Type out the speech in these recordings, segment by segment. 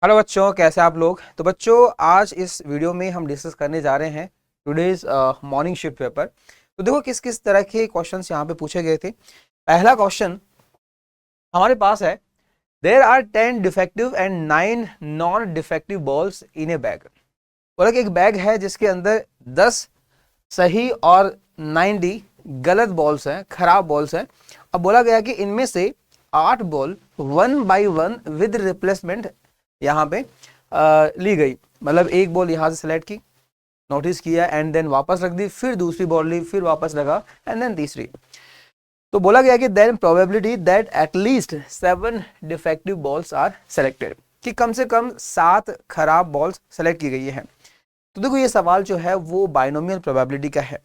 Hello बच्चों, कैसे आप लोग। तो बच्चों, आज इस वीडियो में हम डिस्कस करने जा रहे हैं टुडेज मॉर्निंग शिफ्ट पेपर। तो देखो किस किस तरह के क्वेश्चंस यहाँ पे पूछे गए थे। पहला क्वेश्चन हमारे पास है, there are 10 defective and 9 non defective balls in a bag. बोला कि एक बैग है जिसके अंदर 10 सही और 90 गलत बॉल्स हैं, खराब बॉल्स हैं। अब बोला गया कि इनमें से 8 बॉल 1 बाई 1 विद रिप्लेसमेंट यहाँ पे ली गई। मतलब एक बॉल यहाँ से सेलेक्ट की, नोटिस किया एंड देन वापस रख दी, फिर दूसरी बॉल ली, फिर वापस रखा एंड देन तीसरी। तो बोला गया कि then probability that at least 7 defective balls are selected, कि कम से कम 7 खराब बॉल्स सेलेक्ट की गई है। तो देखो ये सवाल जो है वो बाइनोमियल प्रोबेबिलिटी का है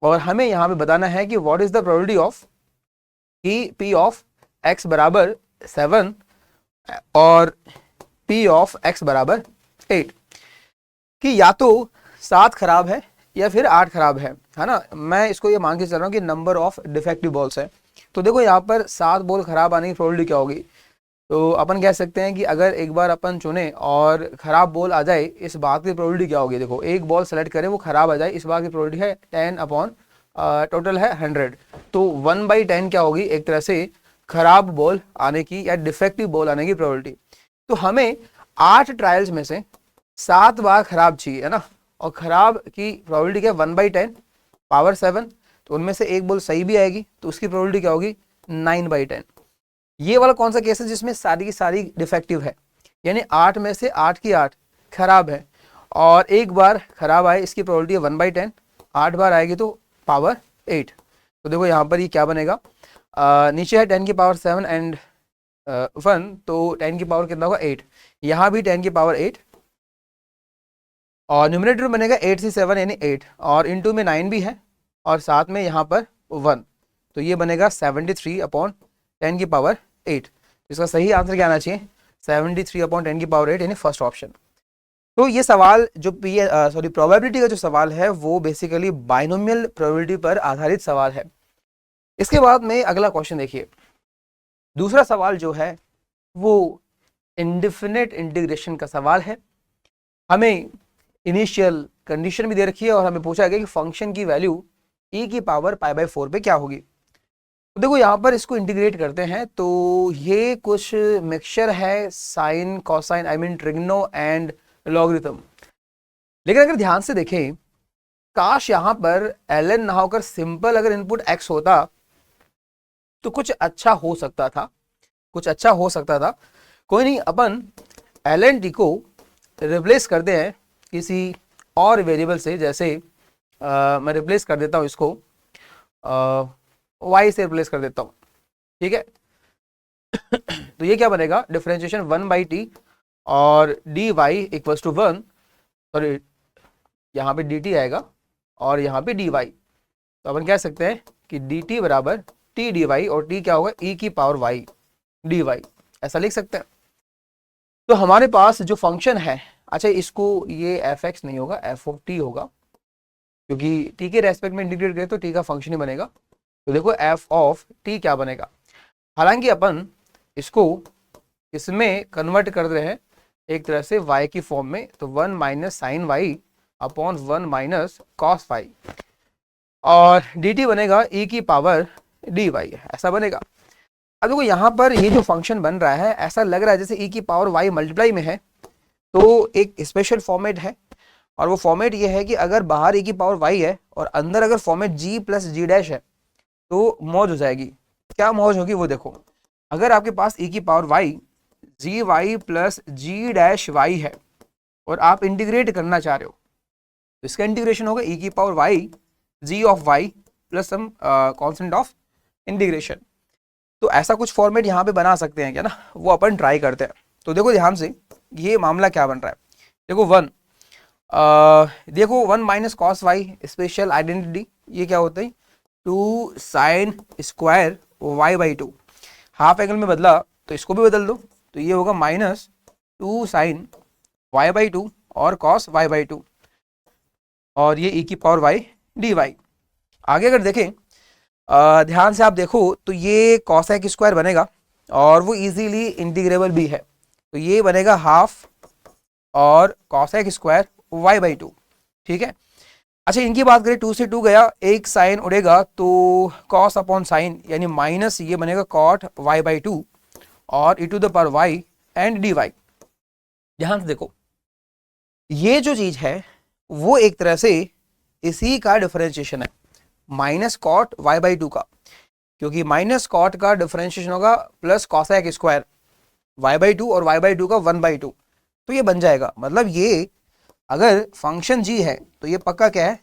और हमें यहाँ पे बताना है कि what is the probability of कि पी ऑफ एक्स बराबर 7 और पी ऑफ एक्स बराबर 8, कि या तो 7 खराब है या फिर 8 खराब है ना। मैं इसको ये मान के चल रहा हूँ कि नंबर ऑफ डिफेक्टिव बॉल्स है। तो देखो यहाँ पर 7 बॉल खराब आने की प्रोबेबिलिटी क्या होगी। तो अपन कह सकते हैं कि अगर एक बार अपन चुने और खराब बॉल आ जाए, इस बात की प्रोबेबिलिटी क्या होगी। देखो एक बॉल सेलेक्ट करें, वो खराब आ जाए, इस बात की प्रोबेबिलिटी है 10 अपॉन टोटल है 100। तो 1/10 क्या होगी, एक तरह से खराब बॉल आने की या डिफेक्टिव बॉल आने की प्रोबेबिलिटी। तो हमें 8 ट्रायल्स में से 7 बार खराब चाहिए, है ना। और खराब की प्रोबेबिलिटी क्या है, 1/10 पावर 7। तो उनमें से एक बॉल सही भी आएगी, तो उसकी प्रोबेबिलिटी क्या होगी, 9/10। ये वाला कौन सा केस है जिसमें सारी की सारी डिफेक्टिव है, यानी 8 में से 8 की 8 खराब है और एक बार खराब आए, इसकी प्रोबेबिलिटी है 1/10। 8 बार आएगी तो पावर 8। तो देखो यहाँ पर ये क्या बनेगा, नीचे है 10 की पावर 7 एंड 1, तो 10 की पावर कितना होगा 8। यहाँ भी 10 की पावर 8 और न्यूमरेटर बनेगा 8 से 7 यानी 8 और इनटू में 9 भी है और साथ में यहाँ पर 1। तो ये बनेगा 73 अपॉन 10 की पावर 8। इसका सही आंसर क्या आना चाहिए, 73 अपॉन 10 की पावर 8 यानी फर्स्ट ऑप्शन। तो ये सवाल जो प्रोबेबिलिटी का जो सवाल है वो बेसिकली बाइनोमियल प्रोबेबिलिटी पर आधारित सवाल है। इसके बाद में अगला क्वेश्चन देखिए, दूसरा सवाल जो है वो इंडेफिनिट इंटीग्रेशन का सवाल है। हमें इनिशियल कंडीशन भी दे रखी है और हमें पूछा गया कि फंक्शन की वैल्यू e की पावर π/4 पे क्या होगी। तो देखो यहाँ पर इसको इंटीग्रेट करते हैं, तो ये कुछ मिक्सचर है sine cosine, I mean trigno and logarithm. लेकिन अगर ध्यान से देखें, काश यहाँ पर ln ना होकर सिंपल अगर इनपुट x होता तो कुछ अच्छा हो सकता था, कुछ अच्छा हो सकता था। कोई नहीं, अपन ln t को रिप्लेस करते हैं किसी और वेरिएबल से। जैसे मैं रिप्लेस कर देता हूँ इसको y से रिप्लेस कर देता हूँ, ठीक है। तो ये क्या बनेगा, डिफरेंशिएशन 1/t और dy इक्वल्स टू 1, सॉरी यहाँ पे dt आएगा और यहाँ पे dy। तो अपन कह सकते हैं कि dt बराबर t dy और t क्या होगा, e की पावर y dy, ऐसा लिख सकते हैं। तो हमारे पास जो फंक्शन है, अच्छा इसको ये fx नहीं होगा, f ऑफ t होगा, क्योंकि t के रेस्पेक्ट में इंटीग्रेट करें तो t का फंक्शन ही बनेगा। तो देखो f ऑफ t क्या बनेगा, हालांकि अपन इसको इसमें कन्वर्ट कर रहे हैं एक तरह से y की फॉर्म में, तो 1 minus sine y upon 1 minus cos y और dt बनेगा e की पावर dy, ऐसा बनेगा। अब देखो यहाँ पर ये जो फंक्शन बन रहा है, ऐसा लग रहा है जैसे e की पावर y मल्टीप्लाई में है। तो एक स्पेशल फॉर्मेट है और वो फॉर्मेट ये है कि अगर बाहर e की पावर y है और अंदर अगर format g plus g dash है तो मौज हो जाएगी। क्या मौज होगी वो देखो, अगर आपके पास e की power y gy plus g dash y है और आप इंटीग्रेट करना चाह रहे हो, तो इसका इंटीग्रेशन होगा e की power y g of y plus some constant of integration. तो ऐसा कुछ फॉर्मेट यहाँ पे बना सकते हैं क्या ना, वो अपन ट्राई करते हैं। तो देखो ध्यान से ये मामला क्या बन रहा है, देखो 1 देखो 1 minus cos y special identity, ये क्या होता है 2 sine square y/2। Half angle में बदला तो इसको भी बदल दो, तो ये होगा माइनस 2 साइन y/2 और कॉस y/2 और ये e की पावर y dy। आगे अगर देखें ध्यान से आप देखो तो ये कॉसेक स्क्वायर बनेगा और वो इजीली इंटीग्रेबल भी है, तो ये बनेगा हाफ और cosec स्क्वायर y बाई 2, ठीक है। अच्छा इनकी बात करें, 2 से 2 गया, एक साइन उड़ेगा तो cos अपॉन साइन यानी माइनस ये बनेगा cot y बाई 2 और e to the power y and dy। ध्यान से देखो, ये जो चीज है वो एक तरह से इसी का डिफरेंशिएशन है, माइनस कॉट y बाई 2 का, क्योंकि माइनस कॉट का डिफरेंशिएशन होगा plus cosec square y by 2 और y बाई 2 का 1 बाई 2, तो ये बन जाएगा। मतलब ये अगर फंक्शन g है तो ये पक्का क्या है,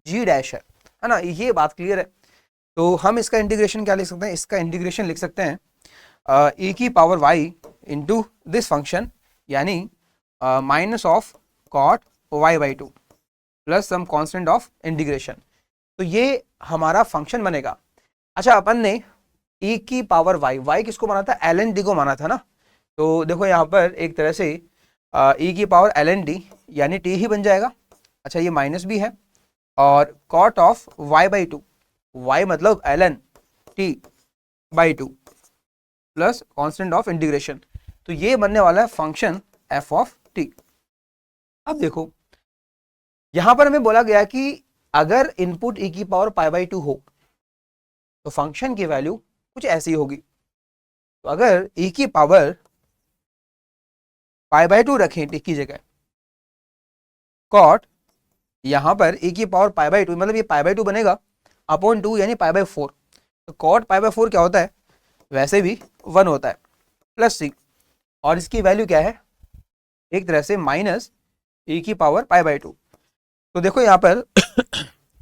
g डैश है ना, ये बात क्लियर है। तो हम इसका इंटीग्रेशन क्या लिख सकते हैं, इसका इंटीग्रेशन लिख सकते हैं e की power y into this function यानी minus of cot y by 2 plus some constant of integration, तो ये हमारा फंक्शन बनेगा। अच्छा अपन ने e की पावर y किसको माना था, ln d को माना था ना, तो देखो यहाँ पर एक तरह से e की पावर ln d यानी t ही बन जाएगा। अच्छा ये माइनस भी है और cot of y by 2, y मतलब ln t by 2 plus constant of integration, तो ये बनने वाला है फंक्शन f ऑफ t। अब देखो यहां पर हमें बोला गया कि अगर इनपुट e की पावर पाई बाई 2 हो तो फंक्शन की वैल्यू कुछ ऐसी होगी। तो अगर e की पावर पाई बाई 2 रखें t की जगह, कॉट यहां पर e की पावर पाई बाई 2 मतलब ये पाई बाई 2 बनेगा अपॉन 2 यानी पाई बाई 4, तो कॉट पाई बाई 4 क्या होता है, वैसे भी 1 होता है प्लस सी, और इसकी वैल्यू क्या है, एक तरह से माइनस e की पावर पाई बाई 2। तो देखो यहाँ पर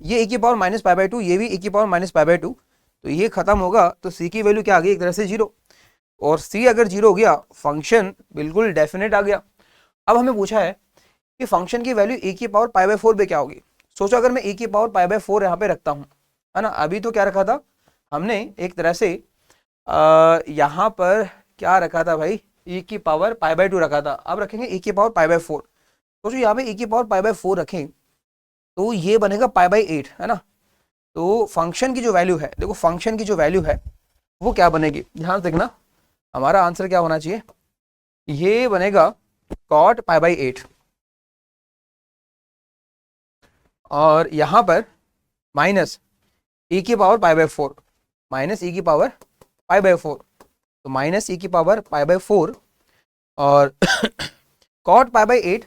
ये e की पावर माइनस पाई बाई 2, ये भी e की पावर माइनस पाई बाई 2, तो ये खत्म होगा तो c की वैल्यू क्या आ गई, एक तरह से 0, और c अगर 0 हो गया फंक्शन बिल्कुल डेफिनेट आ गया। अब हमें पूछा है कि फंक्शन की वैल्यू e की पावर पाई बाई 4 पे क्या होगी। सोचो अगर मैं e की पावर पाई बाई 4 यहाँ पे रखता हूँ, है ना, अभी तो क्या रखा था हमने, एक तरह से यहाँ पर क्या रखा था भाई, e की पावर पाई बाई 2 रखा था, अब रखेंगे e की पावर पाई बाई 4। सोचो यहाँ पे e की पावर पाई बाई 4 रखें तो ये बनेगा पाई बाई 8, है ना। तो फंक्शन की जो वैल्यू है, देखो फंक्शन की जो वैल्यू है वो क्या बनेगी, ध्यान देखना, हमारा आंसर क्या होना चाहिए, ये बनेगा कॉट पाई बाई 8 और यहां पर माइनस e की power pi by 4 minus e की पावर पाई बाई 4, तो माइनस e की पावर पाई बाई 4 और कॉट पाई बाई 8,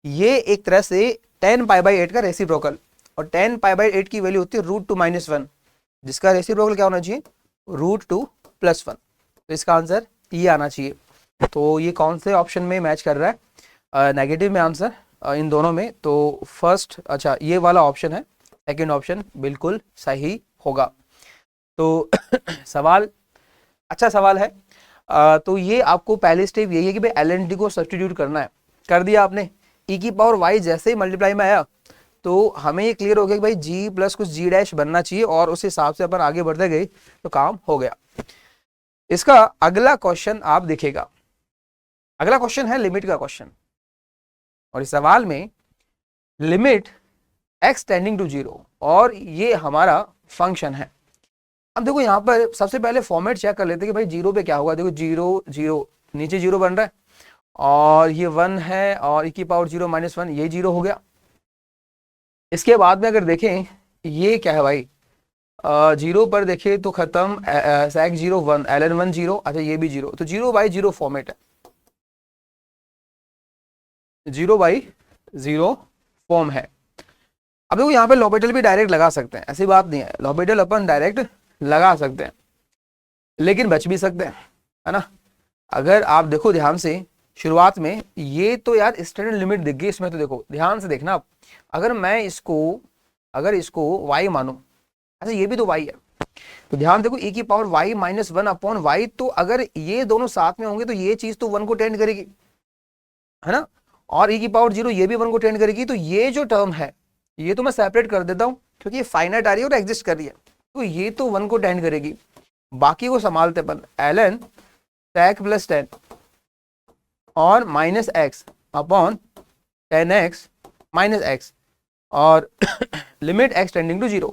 ये एक तरह से 10 पाई बाई 8 का रेसिप्रोकल, और 10 पाई बाई 8 की वैल्यू होती है √2 माइनस 1, जिसका रेसिप्रोकल क्या होना चाहिए, √2 प्लस 1, तो इसका आंसर ये आना चाहिए। तो ये कौन से ऑप्शन में मैच कर रहा है, नेगेटिव में आंसर इन दोनों में, तो फर्स्ट, अच्छा ये वाला ऑप्शन है, सेकंड ऑप्शन बिल्कुल सही होगा। तो सवाल अच्छा सवाल है। तो ये आपको पहले स्टेप यही है कि भाई LND को सब्स्टिट्यूट करना है, कर दिया आपने, e की पावर y जैसे ही मल्टीप्लाई में आया तो हमें ये क्लियर हो गया कि भाई g प्लस कुछ g डैश बनना चाहिए, और उस हिसाब से अपन आगे बढ़ते गए तो काम हो गया। इसका अगला क्वेश्चन आप देखिएगा, अगला क्वेश्चन है लिमिट का क्वेश्चन, और इस सवाल में लिमिट x टेंडिंग टू 0, और ये हमारा फंक्शन है। अब देखो यहाँ पर सबसे पहले फॉर्मेट चेक कर लेते हैं कि भाई 0 पे क्या होगा। देखो 0 0 नीचे 0 बन रहा है, और ये 1 है, और e की पावर 0 माइनस 1 ये 0 हो गया। इसके बाद में अगर देखें ये क्या है भाई, 0 पर देखें तो खत्म, sec 0 1 ln 1 0, अच्छा ये भी 0, तो 0 बाई 0 फॉर्मेट है, 0 बाई 0 फॉर्म है। अब देखो यहाँ पे लॉपिटल भी डायरेक्ट लगा सकते हैं, ऐसी बात नहीं है, लॉपिटल अपन डायरेक्ट लगा सकते हैं, लेकिन बच भी सकते हैं, है ना। अगर आप देखो ध्यान से शुरुआत में, ये तो यार स्टैंडर्ड लिमिट दिख गई इसमें, तो देखो ध्यान से देखना आप, अगर मैं इसको y मानूं, अच्छा ये भी तो y है, तो ध्यान देखो e की power y minus 1 upon y, तो अगर ये दोनों साथ में होंगे तो ये चीज तो 1 को टेंड करेगी, है ना, और e की पावर 0 ये भी 1 को टेंड करेगी, तो ये जो टर्म है ये तो मैं सेपरेट कर देता हूं क्योंकि ये फाइनाइट आ रही है और एग्जिस्ट कर रही है, तो ये तो 1 को टेंड करेगी, बाकी को संभालते अपन ln sec प्लस 10 और minus x upon 10x minus x और लिमिट x टेंडिंग टू 0।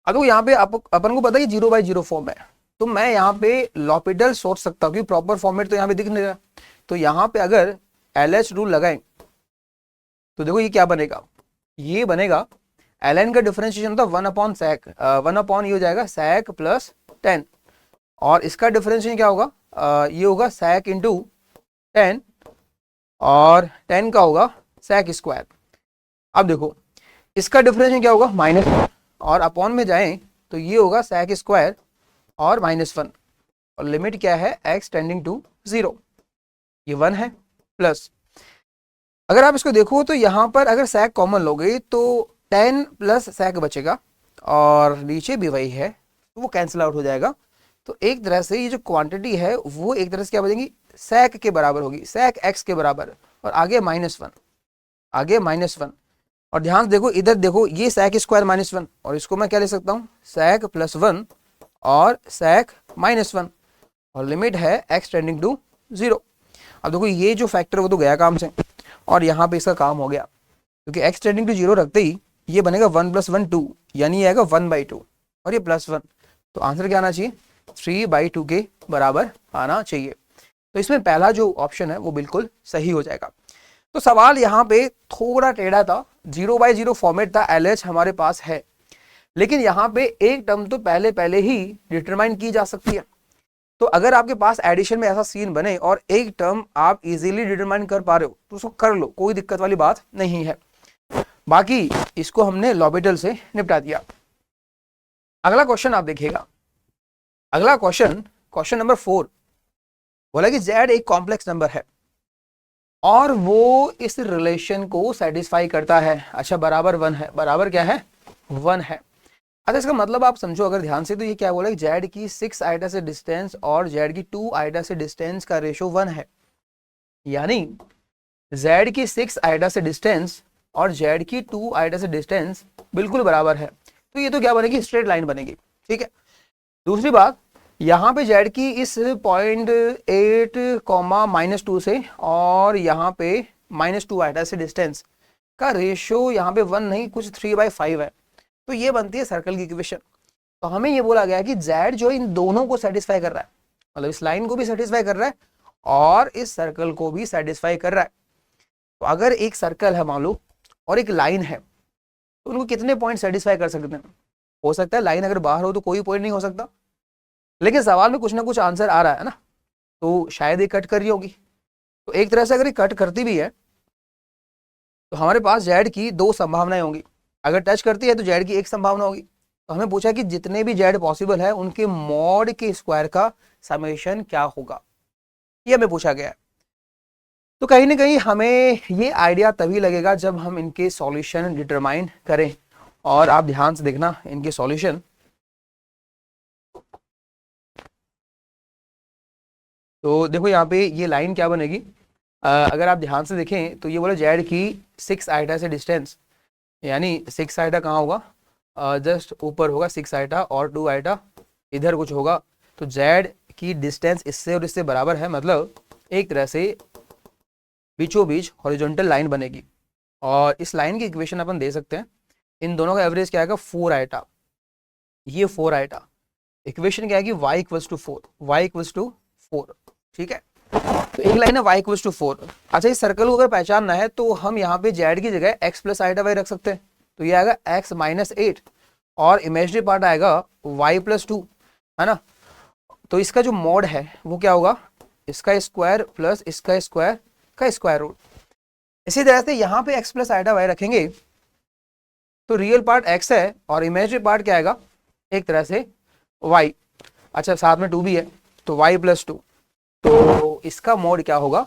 अब यहाँ पे अपन को पता है 0 बाई 0 फॉर्म है, तो मैं यहाँ पे लॉपिटल सोच सकता हूँ कि प्रॉपर फॉर्मेट तो यहाँ पे दिख नहीं रहा, तो यहाँ पे अगर LH रूल लगाएं तो देखो ये क्या बनेगा, ये बनेगा ln का डिफरेंशिएशन होता है 1 अपॉन sec, 1 अपॉन ये हो जाएगा sec प्लस 10, और इसका डिफरेंशिएशन क्या होगा, ये होगा sec इंटू 10 और 10 का होगा sec स्क्वायर। अब देखो इसका डिफरेंशिएशन क्या होगा -1 और अपॉन में जाएं तो ये होगा sec स्क्वायर और -1, और लिमिट क्या है x टेंडिंग टू 0, ये 1 है प्लस, अगर आप इसको देखो तो यहाँ पर अगर sec कॉमन लोगे तो 10 प्लस sec बचेगा और नीचे भी वही है तो वो कैंसिल आउट हो जाएगा। तो एक तरह से ये जो क्वांटिटी है वो एक तरह से क्या बनेगी sec के बराबर होगी, sec x के बराबर, और आगे -1, आगे -1, और ध्यान से देखो इधर देखो ये sec स्क्वायर -1 और इसको मैं क्या ले सकता हूँ sec प्लस 1 और sec -1 और लिमिट है x टेंडिंग टू 0। अब देखो ये जो फैक्टर वो तो गया काम से और यहाँ पे इसका काम हो गया, क्योंकि x टेंडिंग टू 0 रखते ही ये बनेगा 1 + 1 2, यानी ये आएगा 1/2 और ये +1, तो आंसर क्या आना चाहिए 3/2 के बराबर आना चाहिए। तो इसमें पहला जो ऑप्शन है वो बिल्कुल सही हो जाएगा। तो सवाल यहाँ पे थोड़ा टेढ़ा था, 0/0 फॉर्मेट था, LH हमारे पास है, लेकिन यहाँ पे एक टर्म तो पहले ही डिटरमाइन की जा सकती है। तो अगर आपके पास एडिशन में ऐसा सीन बने और एक टर्म आप इजीली डिटरमाइन कर पा रहे हो तो उसको कर लो, कोई दिक्कत वाली बात नहीं है। बाकी इसको हमने लॉबिटल से निपटा दिया। अगला क्वेश्चन आप देखिएगा, अगला क्वेश्चन नंबर 4 बोला कि z एक कॉम्प्लेक्स नंबर है और वो इस रिलेशन को सेटिस्फाई करता है। अच्छा बराबर 1 है, बराबर क्या है 1 है। अच्छा इसका मतलब आप समझो अगर ध्यान से, तो ये क्या बोला कि z की 6 आइटा से डिस्टेंस और z की 2 आइटा से डिस्टेंस का रेशो 1 है, यानी z की 6 आइटा से डिस्टेंस और z की 2 आइटा से डिस्टेंस बिल्कुल बराबर है। तो ये तो क्या बनेगी स्ट्रेट लाइन बनेगी, ठीक है। दूसरी बात, यहाँ पे z की इस 0.8 -2 से और यहाँ पे -2 आइटा से डिस्टेंस का रेशो यहाँ पे 1 नहीं कुछ 3/5 है, तो ये बनती है सर्कल की इक्वेशन। तो हमें ये बोला गया कि z जो इन दोनों को सेटिस्फाई कर रहा है, मतलब इस लाइन को भी सेटिस्फाई कर रहा है और इस सर्कल को भी सेटिस्फाई कर रहा है। तो अगर एक सर्कल है मान लो और एक लाइन है तो उनको कितने पॉइंट सेटिस्फाई कर सकते हैं? हो सकता है लाइन अगर बाहर हो तो कोई पॉइंट नहीं हो सकता, लेकिन सवाल में कुछ ना कुछ आंसर आ रहा है ना, तो शायद ये कट कर रही होगी। तो एक तरह से अगर ये कट करती भी है तो हमारे पास z की 2 संभावनाएं होंगी, अगर टच करती है तो z की 1 संभावना होगी। तो हमें पूछा कि जितने भी z पॉसिबल है उनके मॉड के स्क्वायर का समेशन क्या होगा, ये हमें पूछा गया है। तो कहीं ना कहीं हमें ये आइडिया तभी लगेगा जब हम इनके सॉल्यूशन डिटरमाइन करें, और आप ध्यान से देखना इनके सॉल्यूशन। तो देखो यहाँ पे ये लाइन क्या बनेगी, अगर आप ध्यान से देखें तो ये बोला z की 6 आइटा से डिस्टेंस, यानी 6 आइटा कहाँ होगा, जस्ट ऊपर होगा 6 आइटा और 2 आइटा इधर कुछ होगा। तो z की डिस्टेंस इससे और इससे बराबर है, मतलब एक तरह से बीचों बीच हॉरिजॉन्टल लाइन बनेगी, और इस लाइन की इक्वेशन अपन दे सकते हैं। इन दोनों का एवरेज क्या आएगा 4 आइटा, ये 4 आइटा। इक्वेशन क्या है y = 4, y = 4, ठीक है। तो एक लाइन है y = 4। अच्छा इस सर्कल को अगर पहचानना है तो हम यहाँ पे z की जगह x + आइटा y रख सकते हैं, तो ये आएगा x - 8 और इमेजिनरी पार्ट आएगा y + 2, है ना। तो इसका जो मॉड है वो क्या होगा, इसका स्क्वायर प्लस इसका स्क्वायर का स्क्वायर रूट। इसी तरह से यहाँ पे x + आइटा y रखेंगे तो रियल पार्ट x है और इमेजिनरी पार्ट क्या आएगा, एक तरह से y। अच्छा साथ में 2 भी है तो y + 2, तो इसका मॉड क्या होगा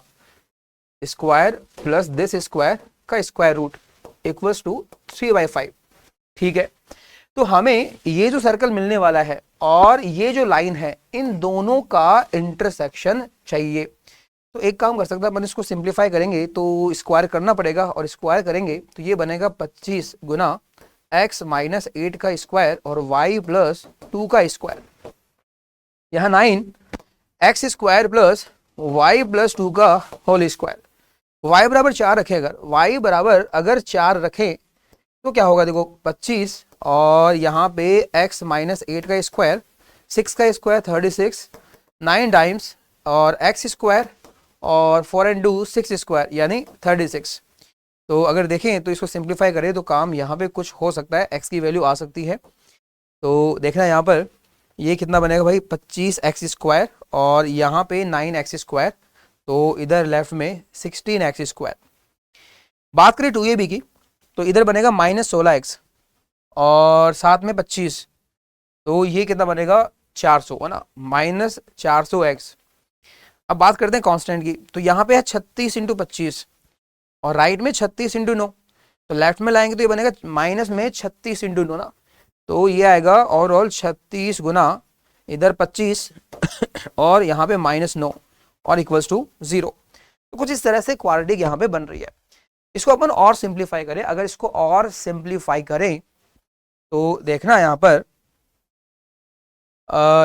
स्क्वायर प्लस दिस स्क्वायर का स्क्वायर रूट इक्वल्स टू 3/5, ठीक है। तो हमें ये जो सर्कल मिलने वाला है और ये जो लाइन है इन दोनों का इंटरसेक्शन चाहिए। तो एक काम कर सकते हैं अपन, इसको सिंप्लीफाई करेंगे तो स्क्वायर करना पड़ेगा, और स्क्वायर करेंगे तो ये बनेगा 25 गुना x - 8 का स्क्वायर और y + 2 का स्क्वायर, यहाँ 9 x स्क्वायर प्लस y + 2 का होल स्क्वायर। y बराबर 4 रखें, अगर y बराबर अगर 4 रखें तो क्या होगा, देखो 25 और यहाँ पे x - 8 का स्क्वायर, 6 का स्क्वायर 36, 9 टाइम्स और x स्क्वायर और 4 इंटू 6 स्क्वायर यानी 36। तो अगर देखें तो इसको सिंप्लीफाई करें तो काम यहाँ पे कुछ हो सकता है, x की वैल्यू आ सकती है। तो देखना यहाँ पर ये कितना बनेगा भाई 25x स्क्वायर और यहाँ पे 9x स्क्वायर, तो इधर लेफ्ट में 16x स्क्वायर। बात करें 2ab की तो इधर बनेगा -16x और साथ में 25, तो ये कितना बनेगा 400 है ना, -400x। अब बात करते हैं कांस्टेंट की, तो यहाँ पे है 36 इंटू 25 और राइट में 36 इंटू 9, तो लेफ्ट में लाएंगे तो ये बनेगा माइनस में 36 इंटू 9 ना, तो ये आएगा ओवरऑल 36 गुना इधर 25 और यहाँ पे -9 और इक्वल्स टू 0। तो कुछ इस तरह से क्वाड्रेटिक यहाँ पे बन रही है। इसको अपन और सिंप्लीफाई करें, अगर इसको और सिंप्लीफाई करें तो देखना यहाँ पर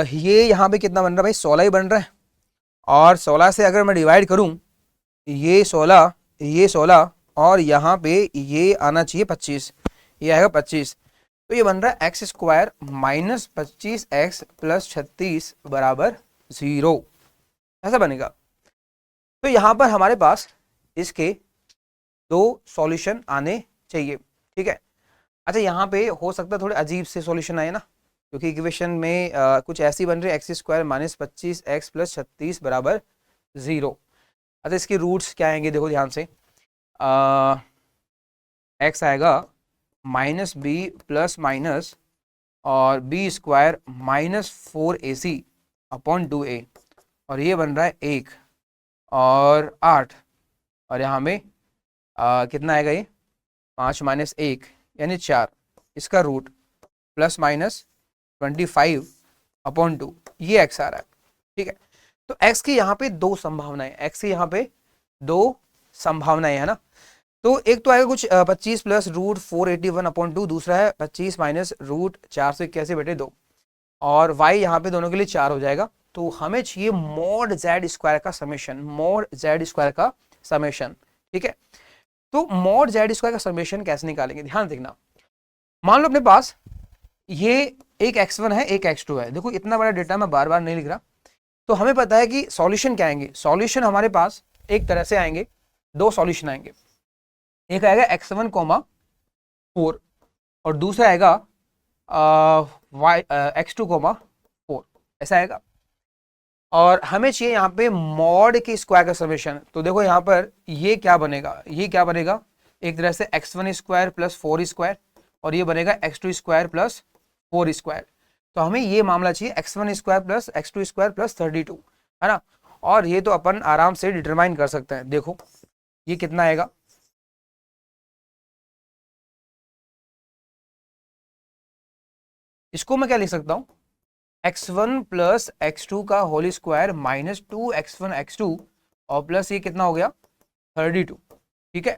ये यहाँ पे कितना बन रहा है भाई 16 ही बन रहा है, और 16 से अगर मैं डिवाइड करूं ये 16 और यहाँ पे ये आना चाहिए 25, ये आएगा 25, तो ये बन रहा है एक्स स्क्वायर -25x प्लस 36 बराबर 0, ऐसा बनेगा। तो यहाँ पर हमारे पास इसके दो सॉल्यूशन आने चाहिए, ठीक है। अच्छा यहाँ पे हो सकता है थोड़े अजीब से सॉल्यूशन आए ना, क्योंकि इक्वेशन में कुछ ऐसी बन रही है एक्स स्क्वायर -25x प्लस 36 बराबर 0। अच्छा इसके रूट्स क्या आएंगे देखो ध्यान से, एक्स आएगा -b प्लस माइनस और b square -4ac upon 2a, और ये बन रहा है 1 और 8, और यहाँ में कितना आएगा ये 5 - 1 यानी 4, इसका रूट प्लस माइनस 25 अपॉन 2, ये x आ रहा है, ठीक है। तो x की यहाँ पे दो संभावनाएं, x की यहाँ पे दो संभावनाएं है ना, तो एक तो आएगा कुछ 25 प्लस रूट 481 अपॉन 2, दूसरा है 25 माइनस रूट 481/2, और y यहाँ पे दोनों के लिए 4 हो जाएगा। तो हमें चाहिए मॉड z स्क्वायर का समेशन, मॉड z स्क्वायर का समेशन, ठीक है। तो मॉड z स्क्वायर का समेशन कैसे निकालेंगे, ध्यान देखना। मान लो अपने पास ये एक x1 है एक x2 है, देखो इतना बड़ा डेटा मैं बार बार नहीं लिख रहा, तो हमें पता है कि सॉल्यूशन क्या आएंगे। सॉल्यूशन हमारे पास एक तरह से आएंगे, दो सॉल्यूशन आएंगे, एक आएगा x1, 4 और दूसरा आएगा x2, 4, ऐसा आएगा। और हमें चाहिए यहाँ पे मॉड के स्क्वायर का समेशन, तो देखो यहाँ पर ये क्या बनेगा, ये क्या बनेगा एक तरह से x1 स्क्वायर प्लस 4 स्क्वायर, और ये बनेगा x2 स्क्वायर प्लस 4 स्क्वायर। तो हमें ये मामला चाहिए x1 square plus x2 square plus 32, है ना। और ये तो अपन आराम से डिटरमाइन कर सकते हैं, देखो ये कितना आएगा, इसको मैं क्या लिख सकता हूं x1 प्लस x2 का whole square minus 2x1 x2 और प्लस ये कितना हो गया 32, ठीक है।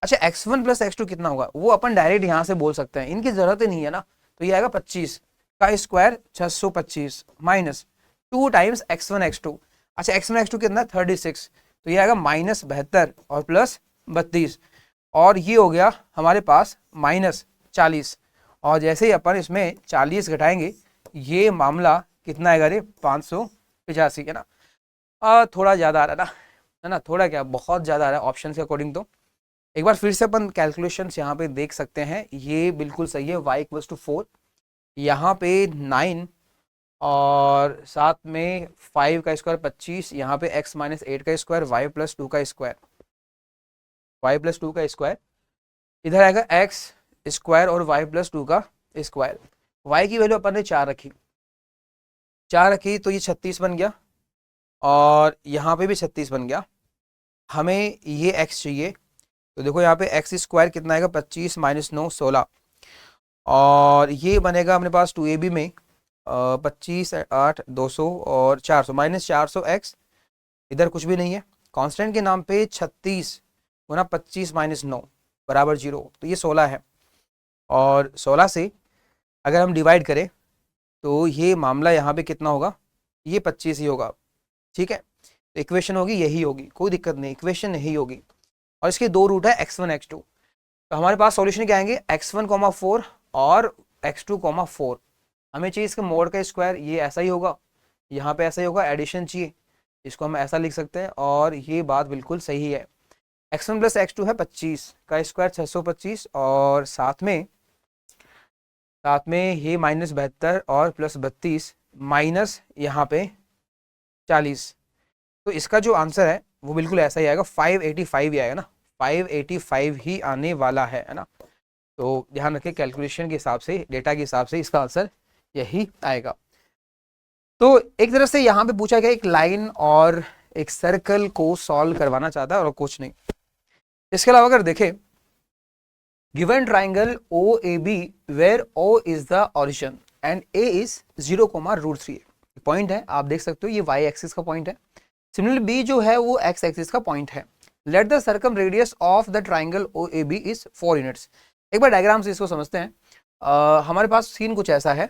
अच्छा x1 प्लस x2 कितना होगा वो अपन डायरेक्ट यहां से बोल सकते हैं, इनकी जरूरत ही नहीं है ना, तो ये आएगा 25 का square 625 minus 2 times x1 x2। अच्छा x1 x2 कितना 36, तो ये आएगा -72 और प्लस 32, और ये हो गया हमारे पास -40, और जैसे ही अपन इसमें 40 घटाएंगे ये मामला कितना आएगा रे 585, है ना। थोड़ा ज़्यादा आ रहा है ना, थोड़ा क्या बहुत ज़्यादा आ रहा है ऑप्शन के अकॉर्डिंग। तो एक बार फिर से अपन कैलकुलेशंस यहाँ पे देख सकते हैं, ये बिल्कुल सही है, y = 4, यहाँ पे 9 और साथ में 5 का स्क्वायर 25, यहाँ पे x - 8 का स्क्वायर, y + 2 का स्क्वायर, y + 2 का स्क्वायर, इधर आएगा x स्क्वायर और y + 2 का स्क्वायर। y की वैल्यू अपन ने 4 रखी, तो ये 36 बन गया, और यहाँ पे भी 36 बन गया। हमें ये x चाहिए, तो देखो यहाँ पे x स्क्वायर कितना आएगा 25 - 9 16, और ये बनेगा अपने पास 2ab में 25 8 200 और 400 -400x, इधर कुछ भी नहीं है, कांस्टेंट के नाम पे 36 गुना 25 - 9 बराबर 0, तो ये 16 है, और 16 से अगर हम डिवाइड करें तो ये मामला यहाँ पे कितना होगा, ये 25 ही होगा, ठीक है। तो इक्वेशन होगी यही होगी, कोई दिक्कत नहीं, इक्वेशन यही होगी, और इसके दो रूट है x1 x2, तो हमारे पास सॉल्यूशन क्या आएंगे x1, 4 और x2, 4। हमें चाहिए इसका मोड का स्क्वायर, ये ऐसा ही होगा, यहाँ पे ऐसा ही होगा, एडिशन चाहिए, इसको हम ऐसा लिख सकते हैं और ये बात बिल्कुल सही है। x1 प्लस x2 है 25 का स्क्वायर 625 और साथ में ये -72 और प्लस 32 माइनस यहाँ पे 40। तो इसका जो आंसर है वो बिल्कुल ऐसा ही आएगा, 585 ही आएगा ना, 585 ही आने वाला है ना। तो ध्यान रखें, कैलकुलेशन के हिसाब से, डेटा के हिसाब से इसका आंसर यही आएगा। तो एक तरह से यहाँ पे पूछा गया एक लाइन और एक सर्कल को सॉल्व करवाना चाहता है और कुछ नहीं। इसके अलावा अगर देखें, given triangle OAB where O is the origin and A is 0,√3। Point है, आप देख सकते हो ये y एक्सिस का पॉइंट है। सिमिलरली B जो है वो x एक्सिस का पॉइंट है। Let the circum radius of the triangle OAB is 4 units. एक बार डायग्राम से इसको समझते हैं। हमारे पास सीन कुछ ऐसा है,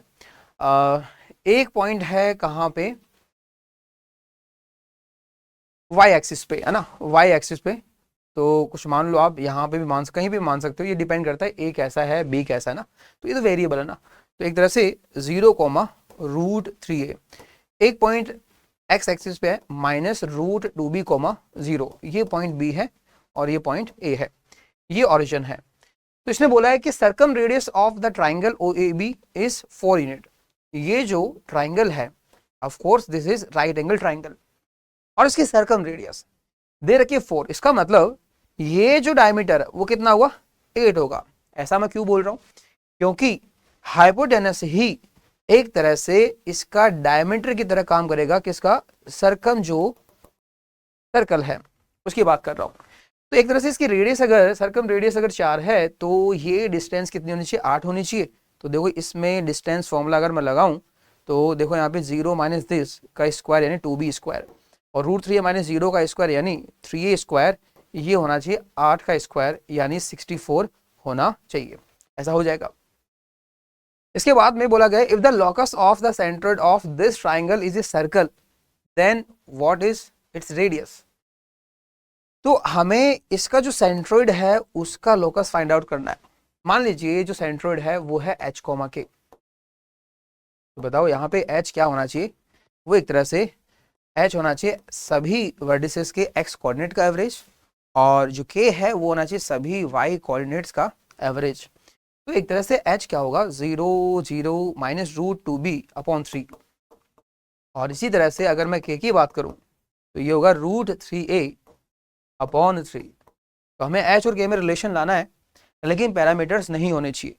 एक पॉइंट है कहाँ पे, y एक्सिस पे है ना, y एक्सिस पे। तो कुछ मान लो, आप यहाँ पे भी कहीं भी मान सकते हो, ये डिपेंड करता है a कैसा है b कैसा है ना, तो ये तो वेरिएबल है ना। तो एक तरह से 0,√3a, एक पॉइंट x एक्सिस पे है -√2b, 0, ये पॉइंट b है और ये पॉइंट a है, ये ओरिजिन है। तो इसने बोला है कि circum radius of the triangle OAB is 4 unit. ये जो ट्राइंगल है, of course this is right angle triangle, और इसकी सर्कम रेडियस दे रखी है 4। इसका मतलब ये जो डायमीटर है वो कितना हुआ, 8 होगा। ऐसा मैं क्यों बोल रहा हूं, क्योंकि हाइपोटेनस ही एक तरह से इसका डायमीटर की तरह काम करेगा, किसका, सर्कम जो सर्कल है उसकी बात कर रहा हूं। तो एक तरह से इसकी रेडियस अगर, सर्कम रेडियस अगर 4 है तो ये डिस्टेंस कितनी होनी चाहिए, 8 होनी चाहिए। तो देखो इसमें डिस्टेंस फॉर्मूला अगर मैं लगाऊं तो देखो यहाँ पे 0 माइनस दिस का स्क्वायर यानी 2b स्क्वायर, और √3a माइनस 0 का स्क्वायर यानी 3a स्क्वायर, ये होना चाहिए 8 का स्क्वायर यानी 64 होना चाहिए। ऐसा हो जाएगा। इसके बाद में बोला गया, if the locus of the centroid of this triangle is a circle then what is its radius. तो हमें इसका जो सेंट्रोइड है उसका लोकस फाइंड आउट करना है। मान लीजिए जो सेंट्रोइड है वो है h, k। तो बताओ यहाँ पे h क्या होना चाहिए, वो एक तरह से h होना चाहिए सभी वर्टिसेस के x कोऑर्डिनेट का एवरेज, और जो k है वो होना चाहिए सभी y कोऑर्डिनेट्स का एवरेज। तो एक तरह से h क्या होगा, 0 0 -√2b/3। और इसी तरह से अगर मैं k की बात करूं तो ये होगा √3a/3। तो हमें h और k में रिलेशन लाना है, लेकिन पैरामीटर्स नहीं होने चाहिए।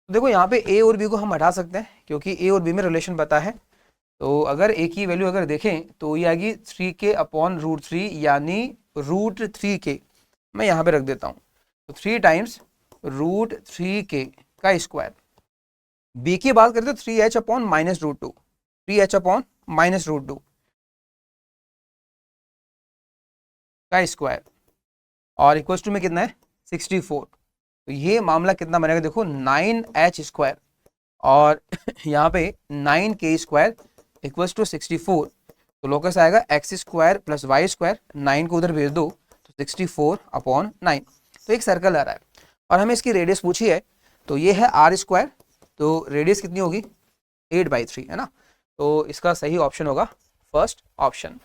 तो देखो यहाँ पे a और b को हम हटा सकते हैं क्योंकि a और b में रिलेशन पता है। तो अगर a की वैल्यू अगर देखें तो ये आएगी 3k/√3 यानी √3k। मैं यहाँ पे रख देता हूँ, तो 3 टाइम्स √3k का स्क्वायर। b की बात करते तो 3h/-√2, 3h/-√2 का स्क्वायर, और इक्वल्स टू में कितना है 64। तो ये मामला कितना बनेगा, देखो 9h स्क्वायर और यहाँ पे 9k स्क्वायर इक्वल्स टू 64। तो लोकस आएगा x square plus y square, 9 को उधर भेज दो तो 64/9। तो एक सर्कल आ रहा है और हमें इसकी रेडियस पूछी है, तो ये है r स्क्वायर, तो रेडियस कितनी होगी 8/3 है ना। तो इसका सही ऑप्शन होगा फर्स्ट ऑप्शन।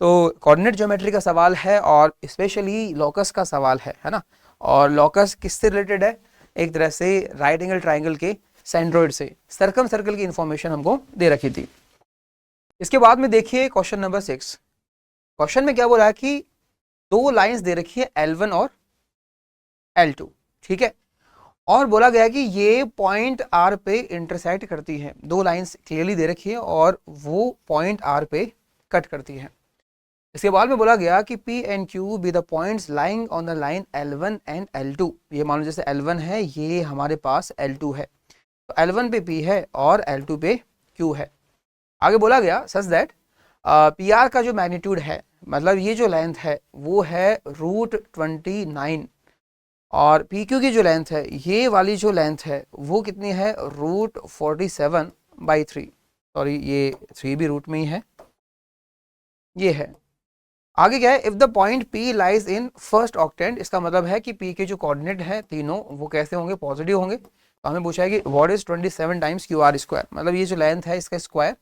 तो कोऑर्डिनेट ज्योमेट्री का सवाल है और स्पेशली लोकस का सवाल है ना। और लोकस किससे रिलेटेड है, एक तरह से राइट एंगल ट्राइंगल के सेंट्रोइड से। सर्कम सर्कल की इंफॉर्मेशन हमको दे रखी थी। इसके बाद में देखिए क्वेश्चन नंबर 6। क्वेश्चन में क्या बोला है कि दो लाइंस दे रखी है L1 और L2, ठीक है, और बोला गया कि ये पॉइंट R पे इंटरसेक्ट करती है। दो लाइंस क्लियरली दे रखी है और वो पॉइंट R पे कट करती है। इसके बाद में बोला गया कि P and Q be the points lying on the line L1 and L2। ये मान लो जैसे L1 है, ये हमारे पास L2 है, तो L1 पे P है और L2 पे Q है। आगे बोला गया सच दैट PR का जो मैग्नीट्यूड है, मतलब ये जो लेंथ है वो है √29, और PQ की जो लेंथ है, ये वाली जो लेंथ है वो कितनी है √47/3। सॉरी, ये 3 भी रूट में ही है, ये है। आगे क्या है, if the point P lies in first octant, इसका मतलब है कि P के जो कोऑर्डिनेट है तीनों वो कैसे होंगे, पॉजिटिव होंगे। तो हमें पूछा है कि what is 27 times QR square, मतलब ये जो लेंथ है इसका स्क्वायर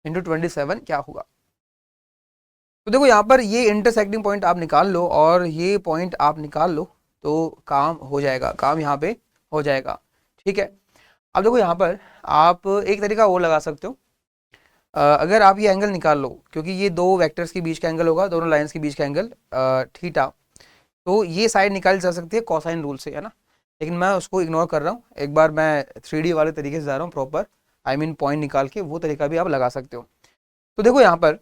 इंटू 27 क्या होगा। तो देखो यहाँ पर ये इंटरसेक्टिंग पॉइंट आप निकाल लो और ये पॉइंट आप निकाल लो तो काम हो जाएगा, काम यहाँ पे हो जाएगा। ठीक है, अब देखो यहाँ पर आप एक तरीका और लगा सकते हो। अगर आप ये एंगल निकाल लो, क्योंकि ये दो वेक्टर्स के बीच का एंगल होगा, दोनों लाइंस के बीच का एंगल थीटा, तो ये साइड निकाली जा सकती है कोसाइन रूल से, है ना। लेकिन मैं उसको इग्नोर कर रहा हूँ, एक बार मैं 3D वाले तरीके से जा रहा हूँ प्रॉपर, आई मीन पॉइंट निकाल के, वो तरीका भी आप लगा सकते हो। तो देखो यहाँ पर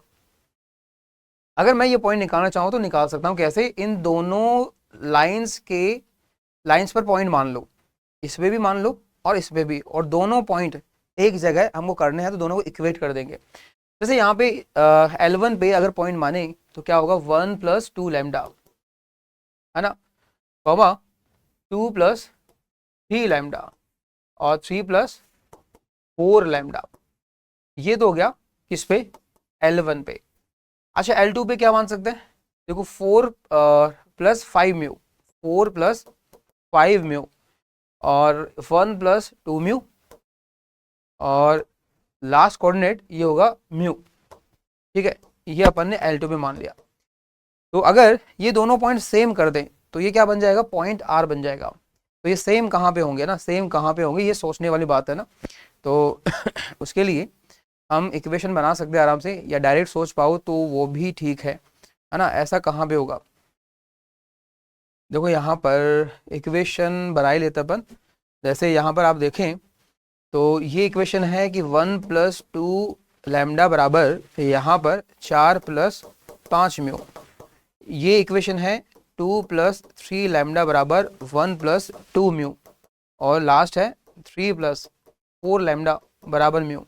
अगर मैं ये पॉइंट निकालना चाहूँ तो निकाल सकता हूँ। कैसे? इन दोनों लाइंस पर पॉइंट मान लो, इस पे भी मान लो और इस पे भी, और दोनों पॉइंट एक जगह हमको करने हैं तो दोनों को इक्वेट कर देंगे। जैसे यहाँ पे L1 पे अगर पॉइंट माने तो क्या होगा, 1 + 2 लैम्डा, है ना, कॉमा 2 + 3 लैम्डा और 3 + 4 लैम्डा। ये तो हो गया किस पे, L1 पे। अच्छा L2 पे क्या मान सकते हैं, देखो 4 + 5 म्यू, 4 + 5 म्यू और 1 + 2 म्यू, और लास्ट कोऑर्डिनेट ये होगा म्यू। ठीक है, ये अपन ने L2 पे मान लिया। तो अगर ये दोनों पॉइंट सेम कर दें तो ये क्या बन जाएगा, पॉइंट R बन जाएगा। तो ये सेम कहाँ पे होंगे ना, सेम कहाँ पे होंगे, ये सोचने वाली बात है ना। तो उसके लिए हम इक्वेशन बना सकते हैं आराम से, या डायरेक्ट सोच पाओ तो वो भी ठीक है ना। ऐसा कहाँ पे होगा, देखो यहाँ पर इक्वेशन बना ही लेते अपन। जैसे यहाँ पर आप देखें तो ये इक्वेशन है कि 1 + 2 लैम्डा बराबर यहाँ पर 4 + 5 म्यू। ये इक्वेशन है 2 + 3 लैम्डा बराबर 1 + 2 म्यू, और लास्ट है 3 + 4 लैम्डा बराबर म्यू।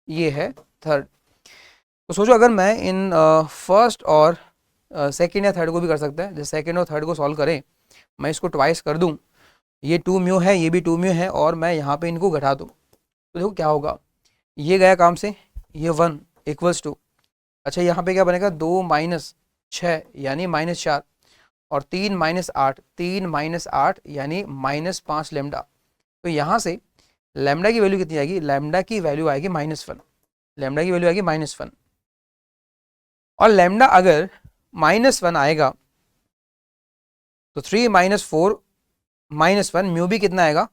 ये है थर्ड। तो सोचो अगर मैं इन फर्स्ट और सेकंड या थर्ड को भी कर सकते हैं, जैसे सेकंड और थर्ड को सॉल्व करें, मैं इसको ट्वाइस कर दूं, ये 2 म्यू है, ये भी 2 म्यू है, और मैं यहाँ पे इनको घटा दूं तो देखो क्या होगा, ये गया काम से, ये 1 = 2। अच्छा यहाँ पे क्या बनेगा, 2 - 6 यानी -4, और 3 - 8, 3 - 8 यानी -5 लैम्डा। तो यहाँ से लैम्डा की वैल्यू कितनी आएगी, लैम्डा की वैल्यू आएगी -1, लैम्डा की वैल्यू आएगी -1। और लैम्डा अगर -1 आएगा तो 3 - 4 -1, म्यू भी कितना आएगा,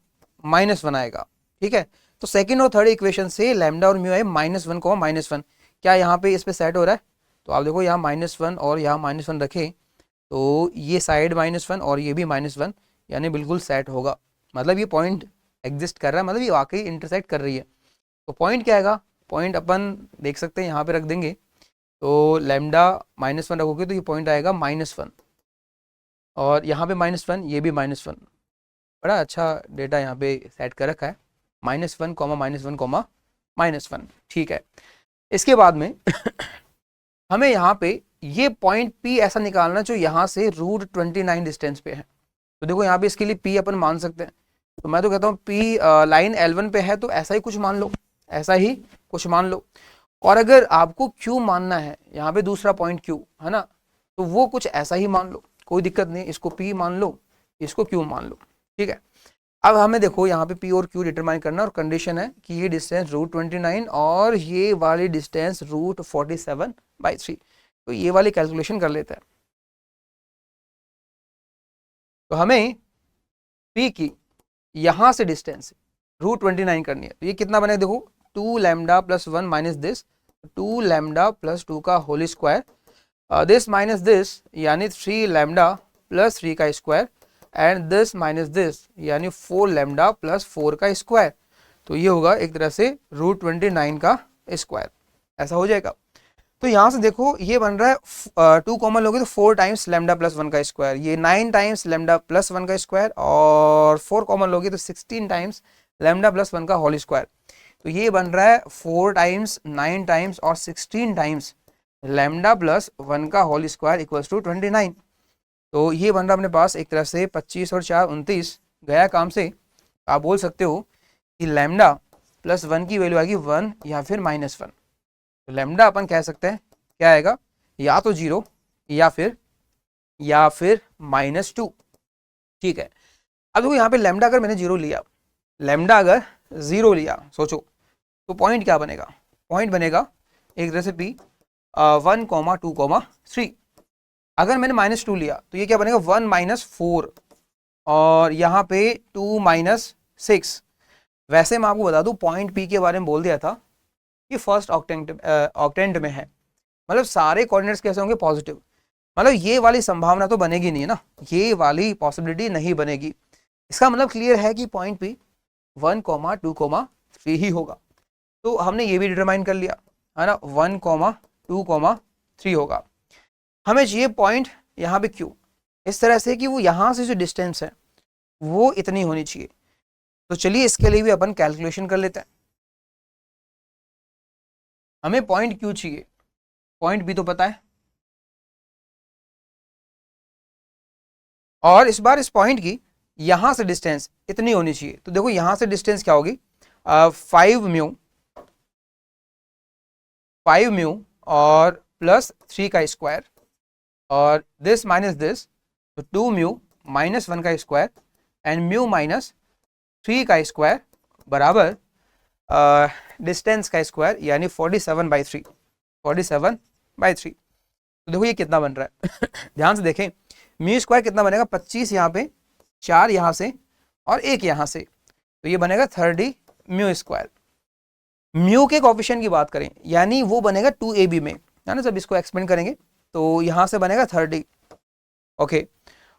-1 आएगा। ठीक है, तो सेकंड और थर्ड इक्वेशन से लैम्डा और म्यू है -1 को -1। क्या यहाँ पे इस पे सेट हो रहा है, तो आप देखो यहाँ -1 और यहाँ -1 रखें तो ये साइड -1 और ये भी -1, यानी बिल्कुल सेट होगा। मतलब ये पॉइंट एग्जिस्ट कर रहा है, मतलब ये वाकई इंटरसेक्ट कर रही है। तो पॉइंट क्या आएगा, पॉइंट अपन देख सकते हैं यहाँ पे रख देंगे, तो लैम्डा -1 रखोगे तो ये पॉइंट आएगा -1, और यहाँ पे -1, ये भी -1। बड़ा अच्छा डेटा यहाँ पे सेट कर रखा है, -1, -1, -1। ठीक है, इसके बाद में हमें यहाँ पे ये पॉइंट P ऐसा निकालना जो यहाँ से √29 डिस्टेंस पे है। तो देखो यहाँ पे इसके लिए P अपन मान सकते हैं। तो मैं तो कहता हूँ P लाइन L1 पे है तो ऐसा ही कुछ मान लो, ऐसा ही कुछ मान लो। और अगर आपको Q मानना है, यहाँ पे दूसरा पॉइंट Q है ना, तो वो कुछ ऐसा ही मान लो, कोई दिक्कत नहीं, इसको P मान लो, इसको Q मान लो। ठीक है, अब हमें देखो यहाँ पे P और Q डिटरमाइन करना, और कंडीशन है कि ये डिस्टेंस √29 और ये वाली डिस्टेंस √47/3। तो ये वाली कैलकुलेशन कर लेते हैं। तो हमें P की यहाँ से डिस्टेंस √29 करनी है, तो ये कितना बनेगा, देखो 2 लैम्डा + 1 माइनस दिस, 2 लैम्डा + 2 का whole square, this minus this यानी 3 लैम्डा + 3 का square, and this minus this यानी 4 लैम्डा + 4 का स्क्वायर। तो ये होगा एक तरह से √29 का स्क्वायर, ऐसा हो जाएगा। तो यहाँ से देखो ये बन रहा है 2 कॉमन लोगे तो 4 टाइम्स लैम्डा + 1 का स्क्वायर, ये 9 टाइम्स लैम्डा + 1 का स्क्वायर, और 4 कॉमन लोगे तो 16 टाइम्स लैम्डा + 1 का होल स्क्वायर। तो ये बन रहा है 4 टाइम्स 9 टाइम्स और 16 टाइम्स लैम्डा + 1 का होल स्क्वायर = 29। तो ये बन रहा अपने पास एक तरह से 25 और 4 29 गया काम से। आप बोल सकते हो कि लैम्डा + 1 की वैल्यू आएगी 1 या फिर -1। तो लैम्डा अपन कह सकते हैं क्या आएगा, या तो 0 या फिर -2। ठीक है, अब देखो यहाँ पे लैम्डा अगर मैंने 0 लिया, लैम्डा अगर 0 लिया, सोचो तो पॉइंट क्या बनेगा, पॉइंट बनेगा एक तरह से P, 1,2,3। अगर मैंने -2 लिया तो ये क्या बनेगा 1 - 4 और यहाँ पे 2 - 6। वैसे मैं आपको बता दूं पॉइंट पी के बारे में बोल दिया था कि फर्स्ट ऑक्टेंट में है, मतलब सारे कोऑर्डिनेट्स कैसे होंगे पॉजिटिव, मतलब ये वाली संभावना तो बनेगी नहीं है ना, ये वाली पॉसिबिलिटी नहीं बनेगी। इसका मतलब क्लियर है कि पॉइंट पी 1,2,3 ही होगा। तो हमने ये भी डिटरमाइन कर लिया है ना, 1,2,3 होगा। हमें चाहिए पॉइंट यहाँ पे क्यू, इस तरह से कि वो यहाँ से जो डिस्टेंस है वो इतनी होनी चाहिए। तो चलिए इसके लिए भी अपन कैलकुलेशन कर लेते हैं। हमें पॉइंट क्यू चाहिए, पॉइंट बी तो पता है, और इस बार इस पॉइंट की यहां से डिस्टेंस इतनी होनी चाहिए। तो देखो यहां से डिस्टेंस क्या होगी 5 म्यू और प्लस 3 का स्क्वायर, और दिस माइनस दिस, तो 2 म्यू -1 का स्क्वायर एंड म्यू -3 का स्क्वायर बराबर डिस्टेंस का स्क्वायर यानी 47/3। 47/3। तो देखो ये कितना बन रहा है ध्यान से देखें, म्यू स्क्वायर कितना बनेगा 25 यहाँ पे, 4 यहाँ से और 1 यहाँ से, तो ये बनेगा 30 म्यू स्क्वायर। म्यू के कोफिशिएंट की बात करें यानी वो बनेगा 2ab में, है ना, जब इसको एक्सपेंड करेंगे तो यहाँ से बनेगा 30, ओके,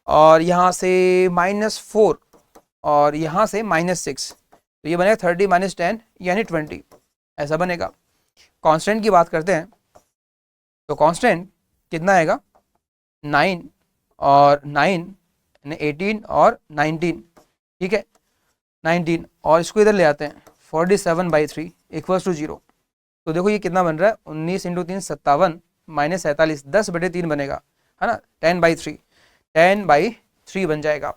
और यहाँ से -4 और यहाँ से -6, तो ये बनेगा 30 - 10 यानी 20, ऐसा बनेगा। कांस्टेंट की बात करते हैं तो कांस्टेंट कितना आएगा 9 और 9 18 और 19, ठीक है 19, और इसको इधर ले आते हैं 47/3 इक्वल्स टू 0। तो देखो ये कितना बन रहा है 19 × 3 57 -47, 10/3 बनेगा, है ना, 10/3, 10/3 बन जाएगा,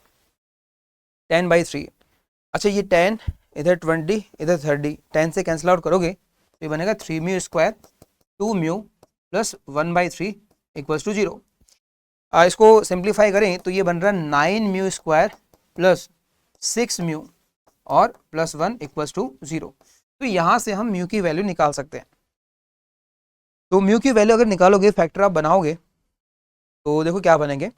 10/3। अच्छा ये 10 इधर 20 इधर 30, 10 से कैंसिल आउट करोगे तो ये बनेगा 3 mu square 2 mu plus 1/3 equals to 0। इसको सिंप्लीफाई करें तो ये बन रहा है 9 म्यू स्क्वायर प्लस 6 म्यू और प्लस 1 इक्वल्स टू 0। तो यहाँ से हम म्यू की वैल्यू निकाल सकते हैं। तो म्यू की वैल्यू अगर निकालोगे, फैक्टर आप बनाओगे तो देखो क्या बनेंगे।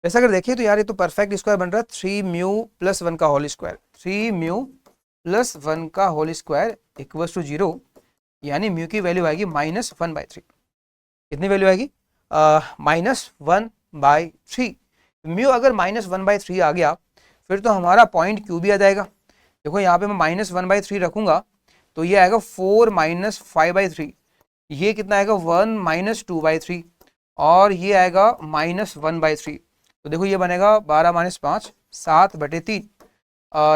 ऐसा अगर देखें तो यार ये तो परफेक्ट स्क्वायर बन रहा है 3 म्यू प्लस 1 का होल स्क्वायर, 3 म्यू प्लस 1 का होल स्क्वायर इक्वल्स टू 0, यानी म्यू की वैल्यू आएगी -1/3। कितनी वैल्यू आएगी -1/3। म्यू अगर -1/3 आ गया फिर तो हमारा पॉइंट क्यू भी आ जाएगा। देखो यहाँ पे मैं -1/3 रखूंगा तो ये आएगा 4 - 5/3, ये कितना आएगा 1 - 2/3 और ये आएगा -1/3। तो देखो ये बनेगा 12 - 5 7/3,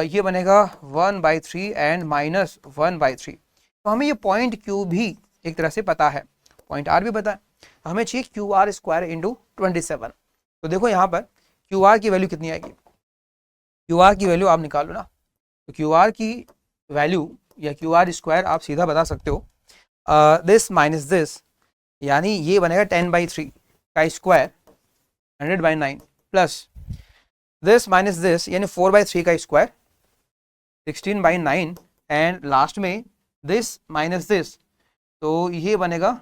ये बनेगा 1/3 एंड -1/3। तो हमें ये पॉइंट क्यू भी एक तरह से पता है, पॉइंट आर भी पता है, हमें चाहिए क्यू आर स्क्वायर इंटू 27। तो देखो यहाँ पर क्यू आर की वैल्यू कितनी आएगी, क्यू आर की वैल्यू आप निकालो ना, तो क्यू आर की वैल्यू या क्यू आर स्क्वायर आप सीधा बता सकते हो दिस माइनस दिस, यानी ये बनेगा 10/3 का square 100/9 plus this minus this यानी 4/3 का स्क्वायर 16/9 एंड लास्ट में दिस माइनस दिस, तो ये बनेगा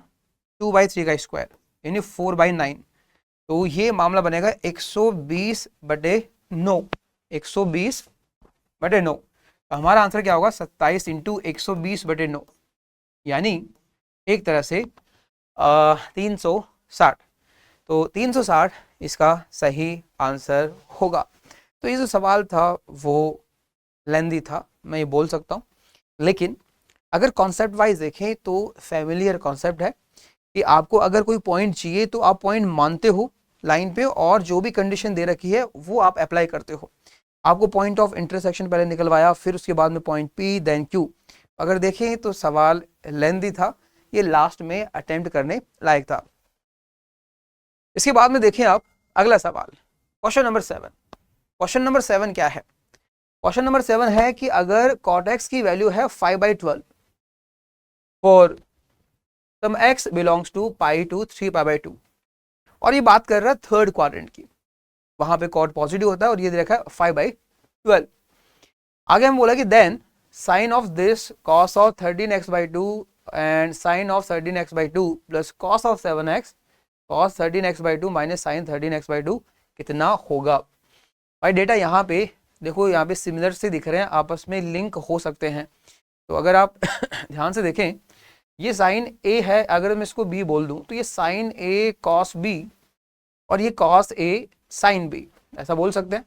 2/3 का स्क्वायर यानी 4/9। तो ये मामला बनेगा 120/9, 120/9। तो हमारा आंसर क्या होगा 27 × 120/9, यानी एक तरह से 360। तो 360 इसका सही आंसर होगा। तो ये जो सवाल था वो लेंदी था, मैं ये बोल सकता हूँ, लेकिन अगर कॉन्सेप्ट वाइज देखें तो फैमिलियर कॉन्सेप्ट है कि आपको अगर कोई पॉइंट चाहिए तो आप पॉइंट मानते हो लाइन पे और जो भी कंडीशन दे रखी है वो आप अप्लाई करते हो। आपको पॉइंट ऑफ इंटरसेक्शन पहले निकलवाया, फिर उसके बाद में पॉइंट पी देन क्यू। अगर देखें तो सवाल लेंदी था, ये लास्ट में अटेम्प्ट करने लायक था। इसके बाद में देखें आप अगला सवाल, क्वेश्चन नंबर 7। क्वेश्चन नंबर 7 क्या है, क्वेश्चन नंबर 7 है कि अगर cot x की वैल्यू है 5/12 for some x belongs to pi to 3π/2, और ये बात कर रहा है थर्ड क्वाड्रेंट की, वहां पे cot पॉजिटिव होता है और ये दे रखा है 5/12। आगे हम बोला कि then sine of this cos of 13x/2 and sine of 13x/2 plus cos of 7x cos 13x/2 minus sine 13x/2 कितना होगा। भाई डेटा यहाँ पे देखो, यहाँ पे सिमिलर से दिख रहे हैं, आपस में लिंक हो सकते हैं। तो अगर आप ध्यान से देखें, ये साइन ए है, अगर मैं इसको बी बोल दूं तो ये साइन ए कॉस बी और ये कॉस ए साइन बी, ऐसा बोल सकते हैं।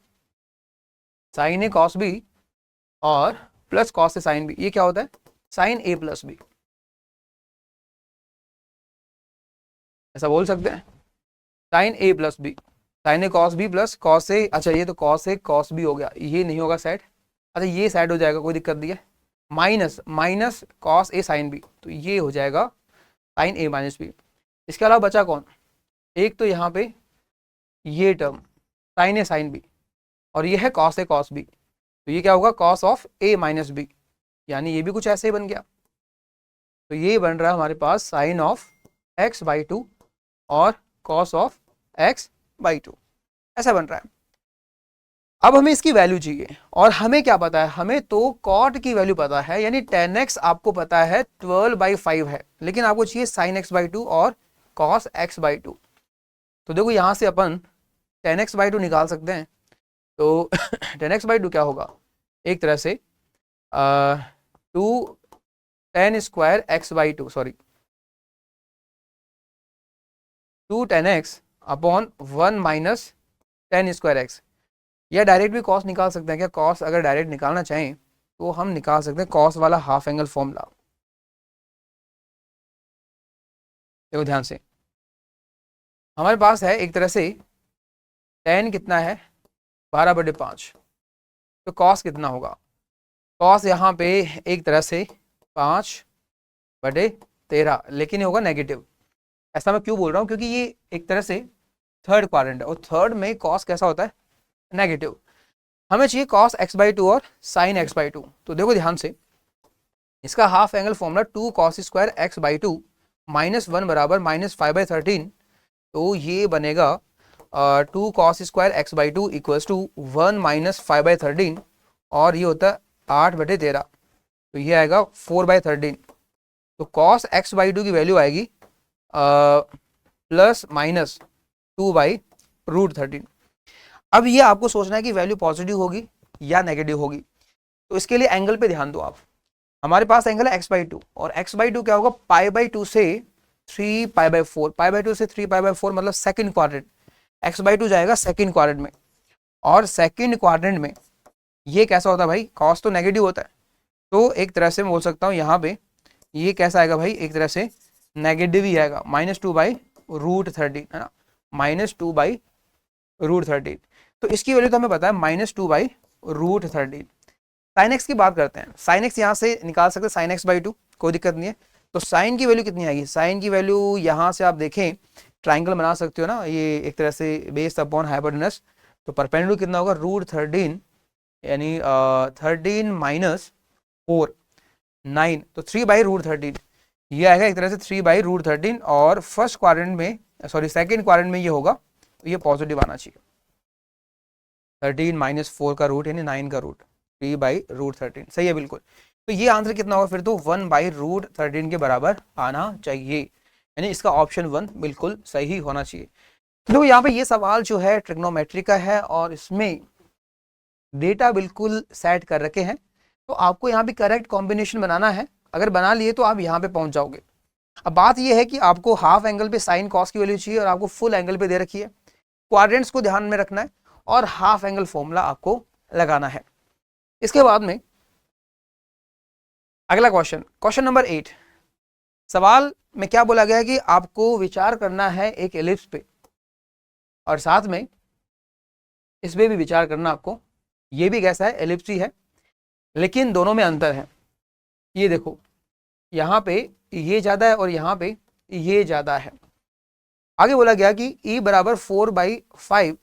साइन ए कॉस बी और plus cos a sine b, ये क्या होता है साइन ए प्लस बी, ऐसा बोल सकते हैं। Sign A plus B, sign a cos B plus cos A, अच्छा ये तो कॉस ए कॉस बी हो गया, ये नहीं होगा सेट, अच्छा ये सेट हो जाएगा, कोई दिक्कत नहीं है। Minus minus cos a sine B, तो ये हो जाएगा साइन ए माइनस बी। इसके अलावा बचा कौन, एक तो यहाँ पे ये टर्म साइन ए साइन बी और ये है कॉस ए कॉस बी, तो ये क्या होगा cos of a minus b, यानी ये भी कुछ ऐसे ही बन गया। तो ये बन रहा है हमारे पास साइन ऑफ x/2 और कॉस ऑफ x/2, ऐसा बन रहा है। अब हमें इसकी वैल्यू चाहिए और हमें क्या पता है, हमें तो कॉट की वैल्यू पता है, यानी 10x आपको पता है 12/5 है, लेकिन आपको चाहिए साइन x/2 और कॉस x/2। तो देखो यहाँ से अपन 10x/2 निकाल सकते हैं। तो 10x/2 क्या होगा, एक तरह से 2 10² x/2 sorry 2 10x upon 1 minus 10² x, या डायरेक्ट भी कॉस निकाल सकते हैं क्या, कॉस अगर डायरेक्ट निकालना चाहें तो हम निकाल सकते हैं कॉस वाला हाफ एंगल फॉर्मूला। देखो ध्यान से, हमारे पास है एक तरह से tan कितना है 12/5, तो कॉस कितना होगा, कॉस यहाँ पे एक तरह से 5/13, लेकिन ये होगा नेगेटिव। ऐसा मैं क्यों बोल रहा हूँ, क्योंकि ये एक तरह से थर्ड क्वाड्रेंट है और थर्ड में कॉस कैसा होता है नेगेटिव। हमें चाहिए कॉस x/2 और साइन x/2। तो देखो ध्यान से, इसका half angle formula 2 cos² x/2 -1 बराबर -5/13, तो ये बनेगा 2 cos² x/2 इक्वल्स टू 1 - 5/13 और ये होता है 8/13, तो ये आएगा 4/13। तो cos x/2 की वैल्यू आएगी प्लस माइनस 2/√13। अब ये आपको सोचना है कि वैल्यू पॉजिटिव होगी या नेगेटिव होगी, तो इसके लिए एंगल पे ध्यान दो आप। हमारे पास एंगल है x/2 और x/2 क्या होगा π/2 से 3π/4, π/2 से 3π/4 मतलब सेकंड क्वाड्रेंट, x/2 जाएगा सेकंड क्वाड्रेंट में, और सेकंड क्वाड्रेंट में ये कैसा होता है भाई, कॉस तो नेगेटिव होता है, तो एक तरह से मैं बोल सकता हूँ यहाँ पे ये कैसा आएगा भाई, एक तरह से नेगेटिव ही आएगा, -2/√13 है ना, -2/√13। तो इसकी वैल्यू तो हमें पता है -2/√13। साइन एक्स की बात करते हैं, साइन एक्स यहाँ से निकाल सकते हैं साइन x/2, कोई दिक्कत नहीं है। तो साइन की वैल्यू कितनी आएगी, साइन की वैल्यू यहाँ से आप देखें ट्राइंगल बना सकते हो ना, ये एक तरह से बेस अपॉन हाइपोटेनस, तो परपेंडिकुलर कितना होगा √13, यानी 13 - 4 9, तो 3/√13 ये आएगा एक तरह से 3/√13, और फर्स्ट क्वाड्रेंट में सॉरी सेकंड क्वाड्रेंट में ये होगा, तो ये पॉजिटिव आना चाहिए। 13 - 4 का रूट यानी 9 का रूट, 3/√13 सही है बिल्कुल। तो ये आंसर कितना होगा फिर, तो 1/√13 के बराबर आना चाहिए, यानी इसका ऑप्शन 1 बिल्कुल सही होना चाहिए। तो यहाँ पे ये सवाल जो है ट्रिग्नोमेट्री का है और इसमें डेटा बिल्कुल सेट कर रखे हैं, तो आपको यहाँ पे करेक्ट कॉम्बिनेशन बनाना है, अगर बना लिए तो आप यहाँ पे पहुंच जाओगे। अब बात यह है कि आपको हाफ एंगल पे साइन कॉस की वैल्यू चाहिए और आपको फुल एंगल पे दे रखी है, क्वाड्रेंट्स को ध्यान में रखना है और हाफ एंगल फॉर्मूला आपको लगाना है। इसके बाद में अगला क्वेश्चन नंबर 8, सवाल में क्या बोला गया है कि आपको विचार करना है एक एलिप्स पे और साथ में इस पे भी विचार करना आपको, ये भी कैसा है एलिप्स ही है, लेकिन दोनों में अंतर है। ये देखो यहाँ पे ये ज्यादा है और यहाँ पे ये ज्यादा है। आगे बोला गया कि E बराबर 4/5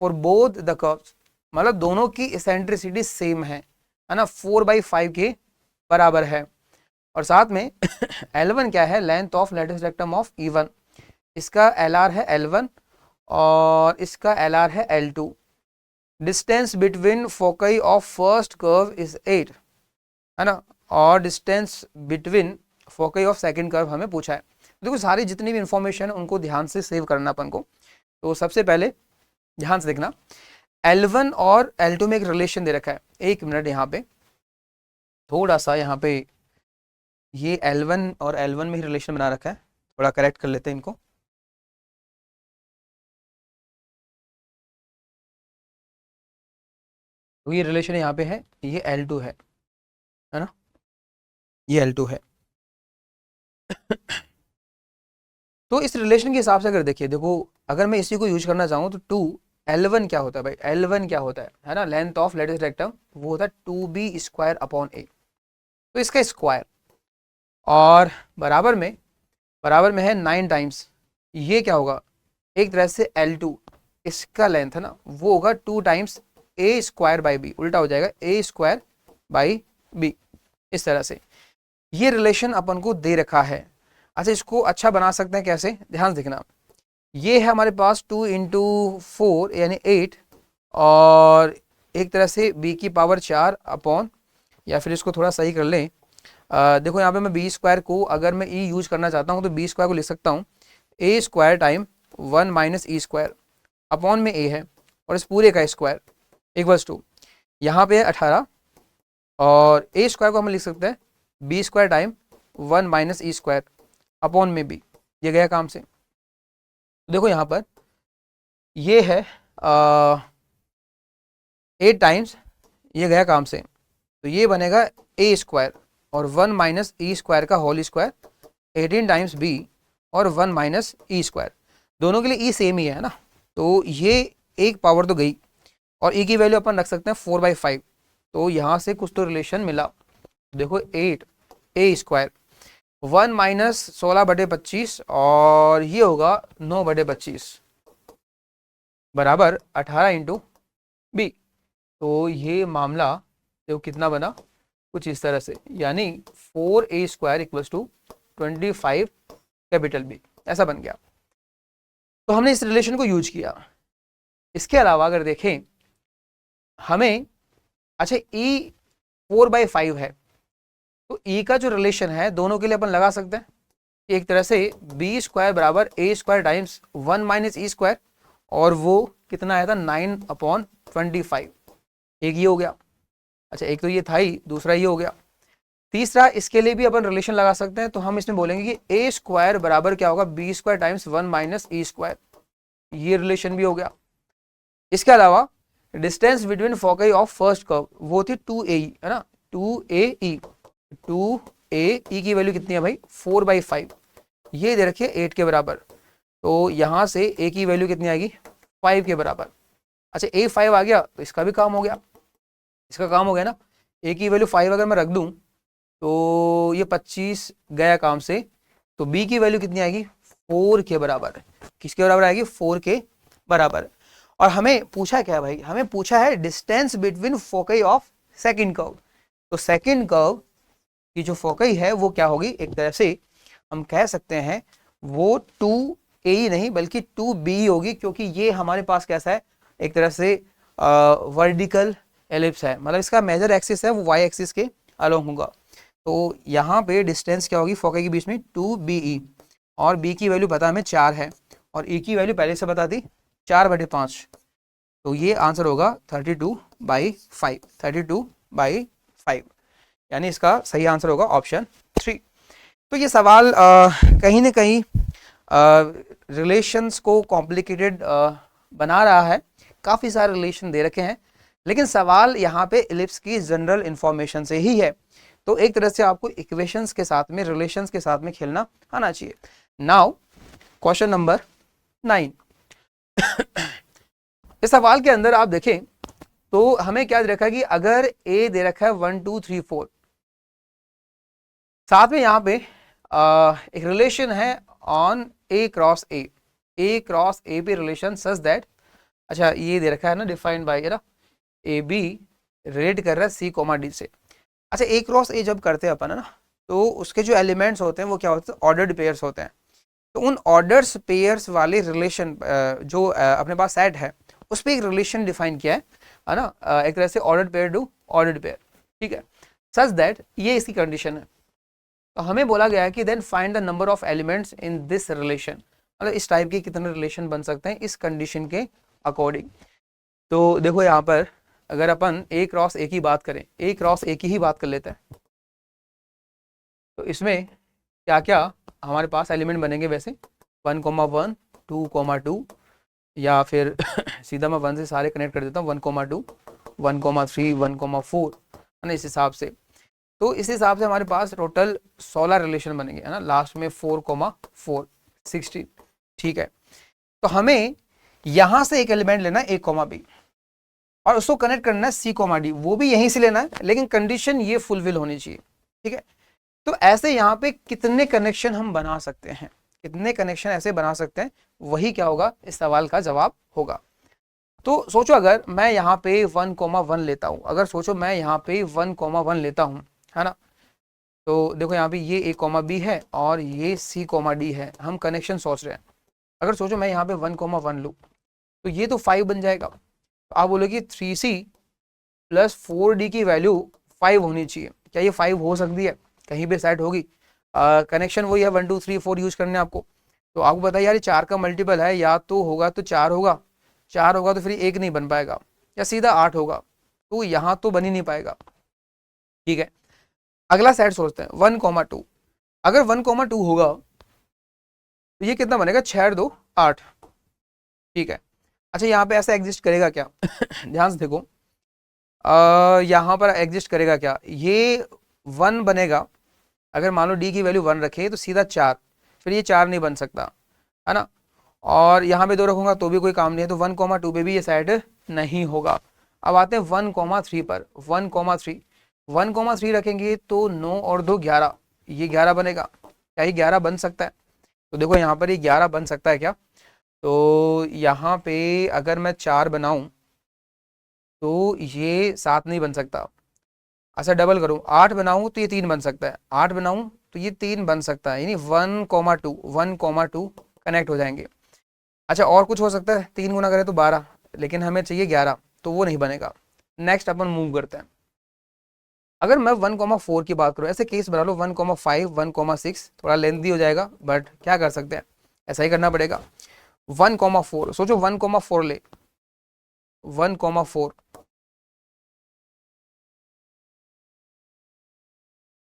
फॉर बोथ द कर्व्स, मतलब दोनों की एसेंट्रिसिटी सेम है ना, 4/5 के बराबर है, और साथ में L1 क्या है, length of latus rectum of E1, इसका LR है L1 और इसका LR है L2। Distance between foci of first curve is 8 है ना, और distance between foci of second curve हमें पूछा है। देखो सारी जितनी भी इंफॉर्मेशन है उनको ध्यान से सेव करना अपन को। तो सबसे पहले ध्यान से देखना, L1 और L2 में एक रिलेशन दे रखा है। एक मिनट, यहाँ पे थोड़ा सा यहाँ पे ये L1 और L1 में ही रिलेशन बना रखा है, थोड़ा करेक्ट कर लेते हैं इनको। तो ये रिलेशन यहाँ पे है, ये L2 है ना, ये L2 है। तो इस रिलेशन के हिसाब से अगर देखिए, देखो अगर मैं इसी को यूज करना चाहूँ तो 2L1 क्या होता है भाई, L1 क्या होता है ना, लेंथ ऑफ लेटेस्ट रेक्टम, वो होता है 2b स्क्वायर अपॉन a। तो इसका स्क्वायर और बराबर में है 9 टाइम्स, ये क्या होगा, एक तरह से L2 इसका लेंथ है ना, वो होगा 2 times a square by b, उल्टा हो जाएगा a स्क्वायर बाई बी। इस तरह से ये रिलेशन अपन को दे रखा है। अच्छा, इसको अच्छा बना सकते हैं कैसे, ध्यान से देखना। ये है हमारे पास 2 इंटू 4 यानी 8, और एक तरह से b की पावर 4 अपॉन, या फिर इसको थोड़ा सही कर लें, देखो यहाँ पे मैं बी स्क्वायर को अगर मैं ई यूज करना चाहता हूँ तो बी स्क्वायर को लिख सकता हूँ ए square time 1 minus E square, upon में ए है और इस पूरे का स्क्वायर इक्वल्स टू, यहाँ पे है 18, और ए स्क्वायर को हम लिख सकते हैं B square time 1 minus E square upon में बी। ये गया काम से। देखो यहाँ पर ये है 8 टाइम्स, ये गया काम से, तो ये बनेगा ए स्क्वायर और 1 माइनस ई स्क्वायर का होल स्क्वायर 18 टाइम्स बी और 1 माइनस ई स्क्वायर। दोनों के लिए ई सेम ही है ना, तो ये एक पावर तो गई, और ई की वैल्यू अपन रख सकते हैं 4/5। तो यहाँ से कुछ तो रिलेशन मिला। देखो 8 ए स्क्वायर 1 माइनस 16/25 और ये होगा 9/25 बराबर 18 इंटू बी। तो ये मामला देखो कितना बना, कुछ इस तरह से, यानी 4a square equals to 25 capital B, ऐसा बन गया। तो हमने इस रिलेशन को यूज किया। इसके अलावा अगर देखें हमें, अच्छा e 4/5 है, तो e का जो रिलेशन है दोनों के लिए अपन लगा सकते हैं। एक तरह से बी स्क्वायर बराबर ए square times 1 minus E square, और वो कितना आया था 9/25, एक ये हो गया। अच्छा, एक तो ये था ही, दूसरा ये हो गया। तीसरा इसके लिए भी अपन रिलेशन लगा सकते हैं, तो हम इसमें बोलेंगे कि ए स्क्वायर बराबर क्या होगा B square times 1 minus E square, ये रिलेशन भी हो गया। इसके अलावा distance between foci of first curve वो थी 2a है ना, 2ae, 2ae की वैल्यू कितनी है भाई 4/5, ये दे रखिए 8 के बराबर। तो यहाँ से a की वैल्यू कितनी आएगी 5 के बराबर। अच्छा, a 5 आ गया तो इसका भी काम हो गया, इसका काम हो गया ना। a की वैल्यू 5 अगर मैं रख दूं तो ये 25 गया काम से, तो b की वैल्यू कितनी आएगी 4 के बराबर। किसके बराबर आएगी 4 के बराबर। और हमें पूछा क्या भाई, हमें पूछा है distance between foci of second curve. तो सेकंड कर्व की जो फोकई है वो क्या होगी, एक तरह से हम कह सकते हैं वो 2a नहीं बल्कि 2b होगी, क्योंकि ये हमारे पास कैसा है, एक तरह से वर्टिकल एलिप्स है, मतलब इसका मेजर एक्सिस है वो y एक्सिस के अलोंग होगा। तो यहाँ पे डिस्टेंस क्या होगी फोकई के बीच में 2be, और b की वैल्यू पता हमें 4 है, और e की वैल्यू पहले से बता दी 4/5। तो ये आंसर होगा 32/5, 32/5, यानी इसका सही आंसर होगा ऑप्शन 3। तो ये सवाल कहीं ना कहीं रिलेशंस को कॉम्प्लिकेटेड बना रहा है, काफ़ी सारे रिलेशन दे रखे हैं, लेकिन सवाल यहाँ पे इलिप्स की जनरल इंफॉर्मेशन से ही है। तो एक तरह से आपको इक्वेशंस के साथ में, रिलेशंस के साथ में खेलना आना चाहिए। Now question number 9। इस सवाल के अंदर आप देखें तो हमें क्या दे रखा है कि अगर a दे रखा है 1 2 3 4, साथ में यहाँ पे एक रिलेशन है ऑन a क्रॉस a पे रिलेशन सच दैट, अच्छा ये दे रखा है ना डिफाइंड बाय ना ए बी रिलेट कर रहा है c, d से। अच्छा, a क्रॉस a जब करते हैं अपन है ना, तो उसके जो एलिमेंट्स होते हैं वो क्या होते हैं, ऑर्डर्ड पेयर्स होते हैं। तो उन ऑर्डर्स पेयर्स वाले रिलेशन जो अपने पास सेट है उस पर एक रिलेशन डिफाइन किया है ना, एक तरह से ordered pair to ordered pair, ठीक है, सच दैट ये इसकी कंडीशन है। तो हमें बोला गया है कि then find the number of elements in this relation, मतलब इस टाइप के कितने रिलेशन बन सकते हैं इस कंडीशन के अकॉर्डिंग। तो देखो यहाँ पर अगर अपन ए क्रॉस ए की बात करें, ए क्रॉस ए की ही बात कर लेते हैं, तो इसमें क्या क्या हमारे पास एलिमेंट बनेंगे वैसे 1,1 2,2 या फिर सीधा मैं 1 से सारे कनेक्ट कर देता हूँ 1,2 1,3 1,4 है ना, इस हिसाब से। तो इस हिसाब से हमारे पास टोटल 16 रिलेशन बनेंगे है ना, लास्ट में 4,4 16, ठीक है। तो हमें यहां से एक एलिमेंट लेना है a, b और उसको कनेक्ट करना है c, d, वो भी यहीं से लेना है, लेकिन कंडीशन ये फुलफिल होनी चाहिए, ठीक है। तो ऐसे यहाँ पे कितने कनेक्शन हम बना सकते हैं, कितने कनेक्शन ऐसे बना सकते हैं, वही क्या होगा इस सवाल का जवाब होगा। तो सोचो अगर मैं यहाँ पे 1,1 लेता हूँ, अगर सोचो मैं यहाँ पे 1,1 लेता हूँ है ना, तो देखो यहाँ पे ये a, b है और ये c, d है, हम कनेक्शन सोच रहे हैं। अगर सोचो मैं यहाँ पे 1,1 लूँ तो ये तो 5 बन जाएगा। तो आप बोलोगे 3c प्लस 4d की वैल्यू 5 होनी चाहिए, क्या ये 5 हो सकती है, कहीं पे सेट होगी? कनेक्शन वही है 1 2 3 4 यूज करने आपको। तो आपको पता है यार ये 4 का मल्टीपल है, या तो होगा तो 4 होगा, 4 होगा तो फिर एक नहीं बन पाएगा, या सीधा 8 होगा, तो यहाँ तो बन ही नहीं पाएगा, ठीक है। अगला सेट सोचते हैं 1,2, अगर 1,2 होगा तो ये कितना बनेगा 6 2 8, ठीक है। अच्छा यहाँ पे ऐसा एग्जिस्ट करेगा क्या ध्यान से देखो, यहाँ पर एग्जिस्ट करेगा क्या, ये 1 बनेगा, अगर मान लो d की वैल्यू 1 रखे तो सीधा 4, फिर ये 4 नहीं बन सकता है ना, और यहाँ पे 2 रखूंगा तो भी कोई काम नहीं है, तो 1,2 पे भी ये सेट नहीं होगा। अब आते हैं 1,3 पर, 1,3 रखेंगे तो 9 और 2 11, ये 11 बनेगा, क्या ये 11 बन सकता है? तो देखो यहाँ पर ये 11 बन सकता है क्या, तो यहाँ पे अगर मैं 4 बनाऊं तो ये 7 नहीं बन सकता। अच्छा डबल करूं, 8 बनाऊं तो ये 3 बन सकता है, 8 बनाऊं तो ये 3 बन सकता है, यानी 1,2 कनेक्ट हो जाएंगे। अच्छा और कुछ हो सकता है, 3 गुना करें तो 12, लेकिन हमें चाहिए 11, तो वो नहीं बनेगा। नेक्स्ट अपन मूव करते हैं, अगर मैं 1,4 की बात करूं, ऐसे केस बना लो 1,5 1,6, थोड़ा लेंथी हो जाएगा बट क्या कर सकते हैं, ऐसा ही करना पड़ेगा। 1,4 सोचो 1,4 ले, 1,4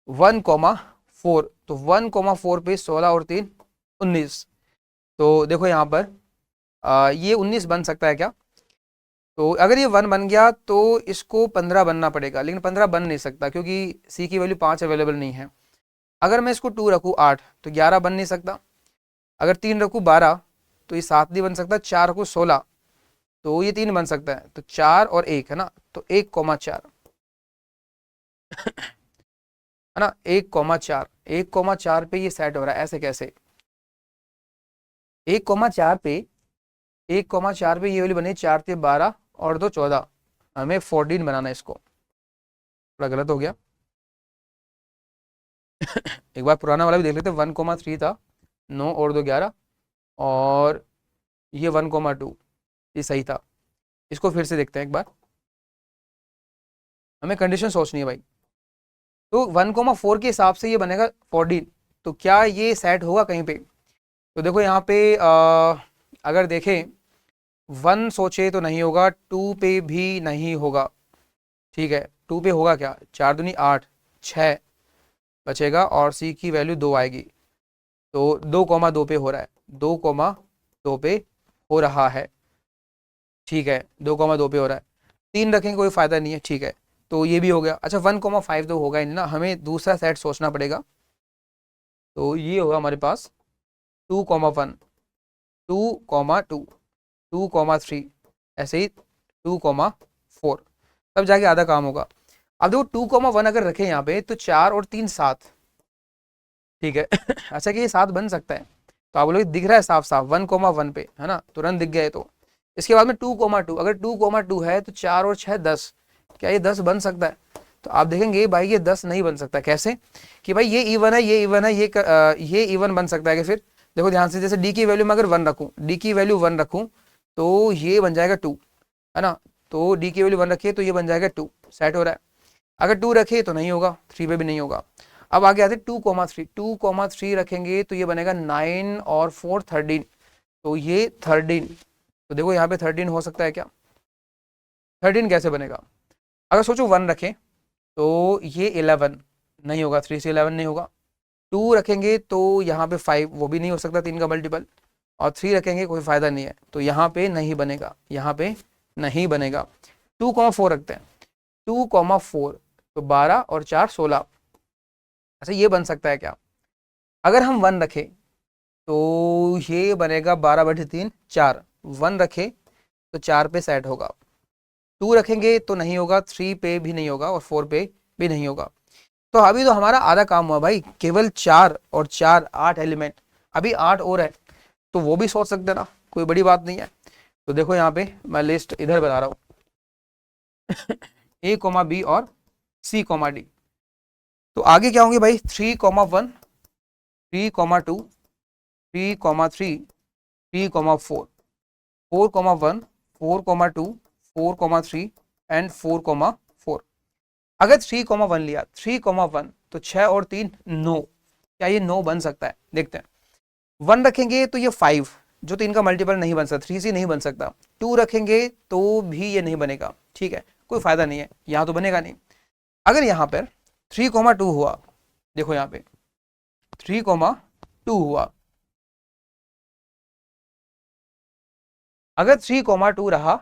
1,4, तो 1,4 पे 16 और 3 19, तो देखो यहाँ पर ये 19 बन सकता है क्या? तो अगर ये 1 बन गया तो इसको 15 बनना पड़ेगा, लेकिन 15 बन नहीं सकता क्योंकि c की वैल्यू 5 अवेलेबल नहीं है। अगर मैं इसको 2 रखूँ 8 तो 11 बन नहीं सकता, अगर 3 रखूँ 12 तो ये 7 नहीं बन सकता, 4 रखूँ 16 तो ये 3 बन सकता है, तो 4 और 1 है ना, तो 1,4 है ना, 1,4 पे ये सेट हो रहा है, ऐसे कैसे 1,4 पे 1,4 पे ये वाली बनी 4 से 12 और 2 14, हमें 14 बनाना है, इसको थोड़ा गलत हो गया एक बार पुराना वाला भी देख लेते हैं, 1,3 था, 9 और 2 11 और ये 1,2, ये सही था। इसको फिर से देखते हैं एक बार, हमें कंडीशन सोचनी है भाई। तो 1,4 के हिसाब से ये बनेगा 14, तो क्या ये सेट होगा कहीं पे? तो देखो यहाँ पे अगर देखें 1 सोचे तो नहीं होगा, 2 पे भी नहीं होगा, ठीक है। 2 पे होगा क्या, 4 दूनी 8 6 बचेगा और c की वैल्यू 2 आएगी, तो 2,2 पे हो रहा है, 2,2 पे हो रहा है, ठीक है, 2,2 पे हो रहा है, 3 रखेंगे कोई फायदा नहीं है, ठीक है, तो ये भी हो गया। अच्छा 1,5 तो होगा ही नहीं ना, हमें दूसरा सेट सोचना पड़ेगा, तो ये होगा हमारे पास 2,1 2,2 2,3 ऐसे ही 2,4, तब जाके आधा काम होगा। अब देखो 2,1 अगर रखें यहाँ पे तो 4 और 3 7, ठीक है अच्छा कि ये 7 बन सकता है, तो आप लोग दिख रहा है साफ साफ 1,1 पे है ना, तुरंत दिख गए। तो इसके बाद में 2,2, अगर 2,2 है तो 4 और 6 10, क्या ये 10 बन सकता है? तो आप देखेंगे भाई ये 10 नहीं बन सकता, कैसे कि भाई ये इवन है, ये इवन है, ये इवन बन सकता है कि फिर देखो ध्यान से, जैसे डी की वैल्यू में अगर 1 रखूँ, डी की वैल्यू 1 रखूँ तो ये बन जाएगा 2 है ना, तो डी की वैल्यू 1 रखिए तो ये बन जाएगा 2, सेट हो रहा है। अगर 2 रखे तो नहीं होगा, 3 पे भी नहीं होगा। अब आगे आते 2,3, 2,3 रखेंगे तो ये बनेगा 9 और 4 13, तो ये 13, तो देखो यहाँ पे 13 हो सकता है क्या? 13 कैसे बनेगा? अगर सोचो 1 रखें तो ये 11 नहीं होगा, 3 से 11 नहीं होगा। 2 रखेंगे तो यहाँ पे 5, वो भी नहीं हो सकता 3 का मल्टीपल, और 3 रखेंगे कोई फायदा नहीं है, तो यहाँ पे नहीं बनेगा, यहाँ पे नहीं बनेगा। 2,4 रखते हैं, 2,4 तो 12 और 4 16। अच्छा ये बन सकता है क्या? अगर हम 1 रखें तो ये बनेगा 12/3 4, 1 रखें तो 4 पे सेट होगा, 2 रखेंगे तो नहीं होगा, 3 पे भी नहीं होगा और 4 पे भी नहीं होगा। तो अभी तो हमारा आधा काम हुआ भाई, केवल 4 और 4 8 एलिमेंट, अभी 8 और है तो वो भी सोच सकते ना, कोई बड़ी बात नहीं है। तो देखो यहाँ पे मैं लिस्ट इधर बता रहा हूँ ए कोमा बी और सी कोमा डी। तो आगे क्या होंगे भाई? 3,1, 3,2, 3,3, 3,4, 4,1, 4,2, 4,3 एंड 4,4। अगर 3,1 लिया, 3,1 तो 6 और 3 9, क्या ये 9 बन सकता है? देखते हैं। 1 रखेंगे तो ये 5, जो 3 का मल्टीपल नहीं बन सकता, 3 से नहीं बन सकता। 2 रखेंगे तो भी ये नहीं बनेगा, ठीक है, कोई फायदा नहीं है, यहाँ तो बनेगा नहीं। अगर यहाँ पर 3,2 हुआ, देखो यहाँ पे 3,2 हुआ, अगर 3,2 रहा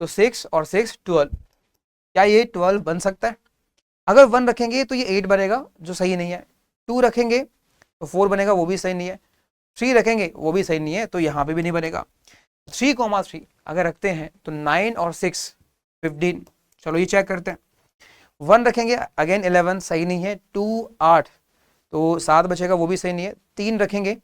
तो 6 और 6 12, क्या ये 12 बन सकता है? अगर 1 रखेंगे तो ये 8 बनेगा, जो सही नहीं है। 2 रखेंगे तो 4 बनेगा, वो भी सही नहीं है। 3 रखेंगे वो भी सही नहीं है, तो यहाँ पे भी नहीं बनेगा। 3,3 अगर रखते हैं तो 9 और 6 15, चलो ये चेक करते हैं। 1 रखेंगे अगेन 11 सही नहीं है। 2 8 तो 7 बचेगा, वो भी सही नहीं है। 3 रखेंगे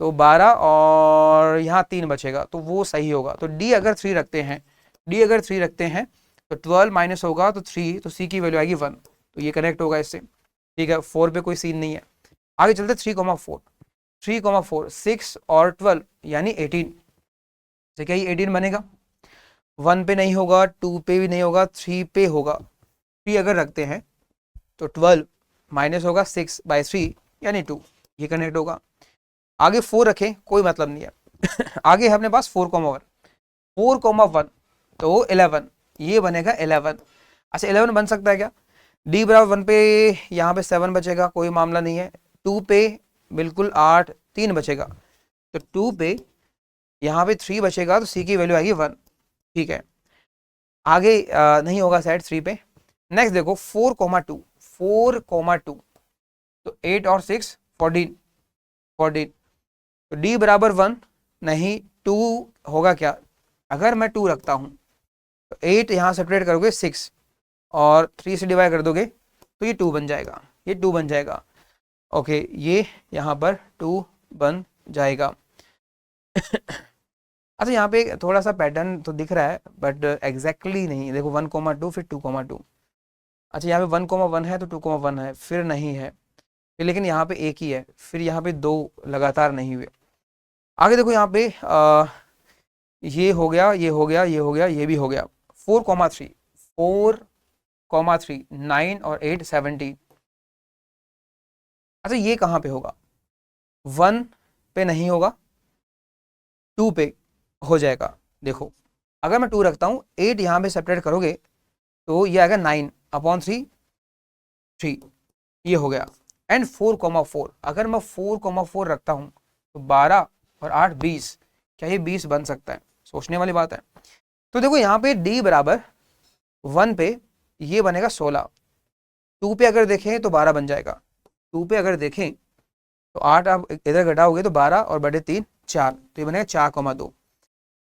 तो 12 और यहाँ 3 बचेगा, तो वो सही होगा। तो डी अगर 3 रखते हैं, डी अगर 3 रखते हैं तो 12 माइनस होगा तो 3, तो सी की वैल्यू आएगी 1, तो ये कनेक्ट होगा इससे, ठीक है। 4 पे कोई सीन नहीं है। आगे चलते 3,4, 3,4 6 और 12 यानी 18, तो क्या ये 18 बनेगा? 1 पे नहीं होगा, 2 पे भी नहीं होगा, 3 पे होगा। 3 अगर रखते हैं तो 12 माइनस होगा 6/3 यानी 2, ये कनेक्ट होगा। आगे 4 रखें कोई मतलब नहीं है आगे है अपने पास 4,1, 4,1 तो 11, ये बनेगा 11। अच्छा 11 बन सकता है क्या? डी बराबर 1 पे यहाँ पे 7 बचेगा, कोई मामला नहीं है। 2 पे बिल्कुल 8, 3 बचेगा, तो 2 पे यहाँ पे 3 बचेगा, तो सी की वैल्यू आएगी 1, ठीक है। आगे नहीं होगा सेट 3 पे। नेक्स्ट देखो 4,2, 4,2 तो 8 और 6 14, 14, तो डी बराबर 1 नहीं, 2 होगा क्या? अगर मैं 2 रखता हूं तो 8 यहां सेपरेट करोगे 6 और 3 से डिवाइड कर दोगे तो ये 2 बन जाएगा, ये 2 बन जाएगा। ओके ये यहाँ पर 2 बन जाएगा अच्छा यहाँ पे थोड़ा सा पैटर्न तो दिख रहा है बट एग्जैक्टली नहीं। देखो 1,2 फिर 2,2, अच्छा यहाँ पे 1,1 है तो 2,1 है, फिर नहीं है, फिर लेकिन यहाँ पे एक ही है, फिर यहाँ पे 2 लगातार नहीं हुए। आगे देखो यहाँ पे ये हो गया, ये हो गया, ये हो गया, ये भी हो गया। 4,3, 4,3 9 और 8 17। अच्छा ये कहाँ पे होगा? 1 पे नहीं होगा, 2 पे हो जाएगा। देखो अगर मैं 2 रखता हूँ, 8 यहाँ पे सेपरेट करोगे तो ये आएगा 9/3 3, ये हो गया। एंड 4,4 अगर मैं 4,4 रखता हूँ तो 12 और 8 20, क्या ये 20 बन सकता है? सोचने वाली बात है। तो देखो यहाँ पे d बराबर 1 पे ये बनेगा 16, 2 पे अगर देखें तो 12 बन जाएगा, 2 पे अगर देखें तो 8 आप इधर घटाओगे तो 12 और बटे 3 4, तो ये बनेगा 4,2।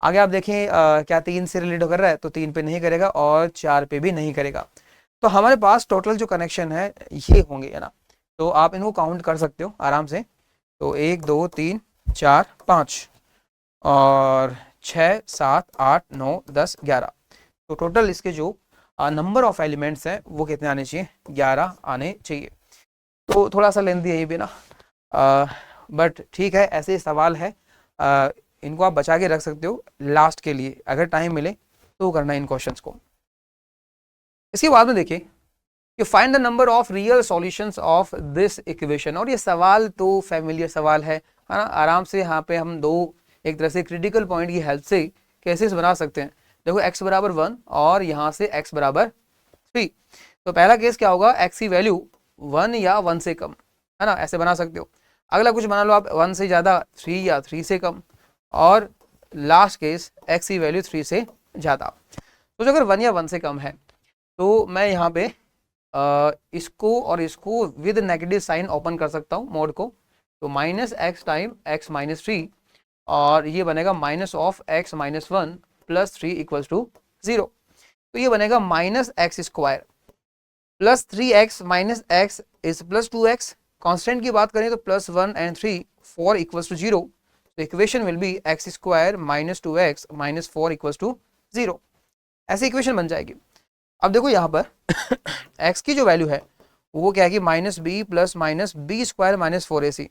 आगे आप देखें क्या 3 से रिलेट कर रहा है, तो 3 पे नहीं करेगा और 4 पे भी नहीं करेगा। तो हमारे पास टोटल जो कनेक्शन है ये होंगे, है ना। तो आप इनको काउंट कर सकते हो आराम से। तो 1 2 3 4 5 और 6 7 8 9 10 11, तो टोटल इसके जो नंबर ऑफ एलिमेंट्स हैं वो कितने आने चाहिए? 11 आने चाहिए। तो थोड़ा सा लेंथी है ये भी ना, बट ठीक है, ऐसे सवाल है, इनको आप बचा के रख सकते हो लास्ट के लिए, अगर टाइम मिले तो करना इन क्वेश्चंस को। इसके बाद में देखिए कि find the number of real solutions of this equation. और ये सवाल तो फैमिलियर सवाल है ना, आराम से यहाँ पे हम दो एक तरह से क्रिटिकल पॉइंट की हेल्प से कैसे बना सकते हैं। देखो x बराबर 1 और यहाँ से x बराबर 3, तो पहला केस क्या होगा, x की वैल्यू 1 या 1 से कम, है ना, ऐसे बना सकते हो। अगला कुछ बना लो आप 1 से ज़्यादा, 3 या 3 से कम, और लास्ट केस x की वैल्यू 3 से ज़्यादा। तो जो अगर 1 या 1 से कम है तो मैं यहाँ पे इसको और इसको विद नेगेटिव साइन ओपन कर सकता हूँ मोड को, तो minus x time x minus 3, और ये बनेगा minus of x minus 1 plus 3 equals to 0। तो ये बनेगा minus x square plus 3x minus x is plus 2x। Constant की बात करें तो प्लस 1 एंड 3 4 इक्वल्स टू 0। तो equation will be x square minus 2x minus 4 equals to 0। ऐसी equation बन जाएगी। अब देखो यहाँ पर x की जो वैल्यू है वो क्या है कि minus b plus minus b square minus 4ac,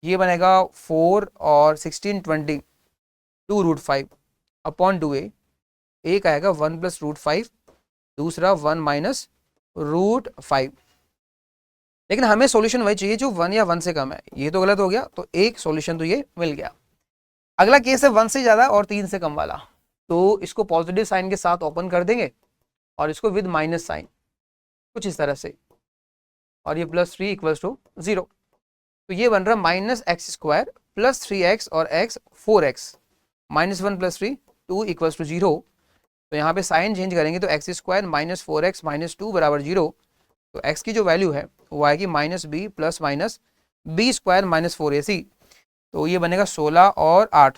ये बनेगा 4 और 16 20 2 रूट 5 अपॉन 2a। एक आएगा 1 प्लस रूट 5, दूसरा 1 माइनस रूट 5। लेकिन हमें सॉल्यूशन वही चाहिए जो 1 या 1 से कम है। ये तो गलत हो गया, तो एक सॉल्यूशन तो ये मिल गया। अगला केस है 1 से ज़्यादा और 3 से कम वाला, तो इसको पॉजिटिव साइन के साथ ओपन कर देंगे और इसको विद माइनस साइन कुछ इस तरह से, और ये प्लस 3 इक्वल्स टू 0। तो ये बन रहा minus x square plus 3x और x 4x minus 1 plus 3 2 equals to 0। तो यहाँ पे साइन चेंज करेंगे तो x square minus 4x minus 2 बराबर 0। तो x की जो वैल्यू है वो आएगी minus b plus minus b square minus 4ac। तो ये बनेगा 16 और 8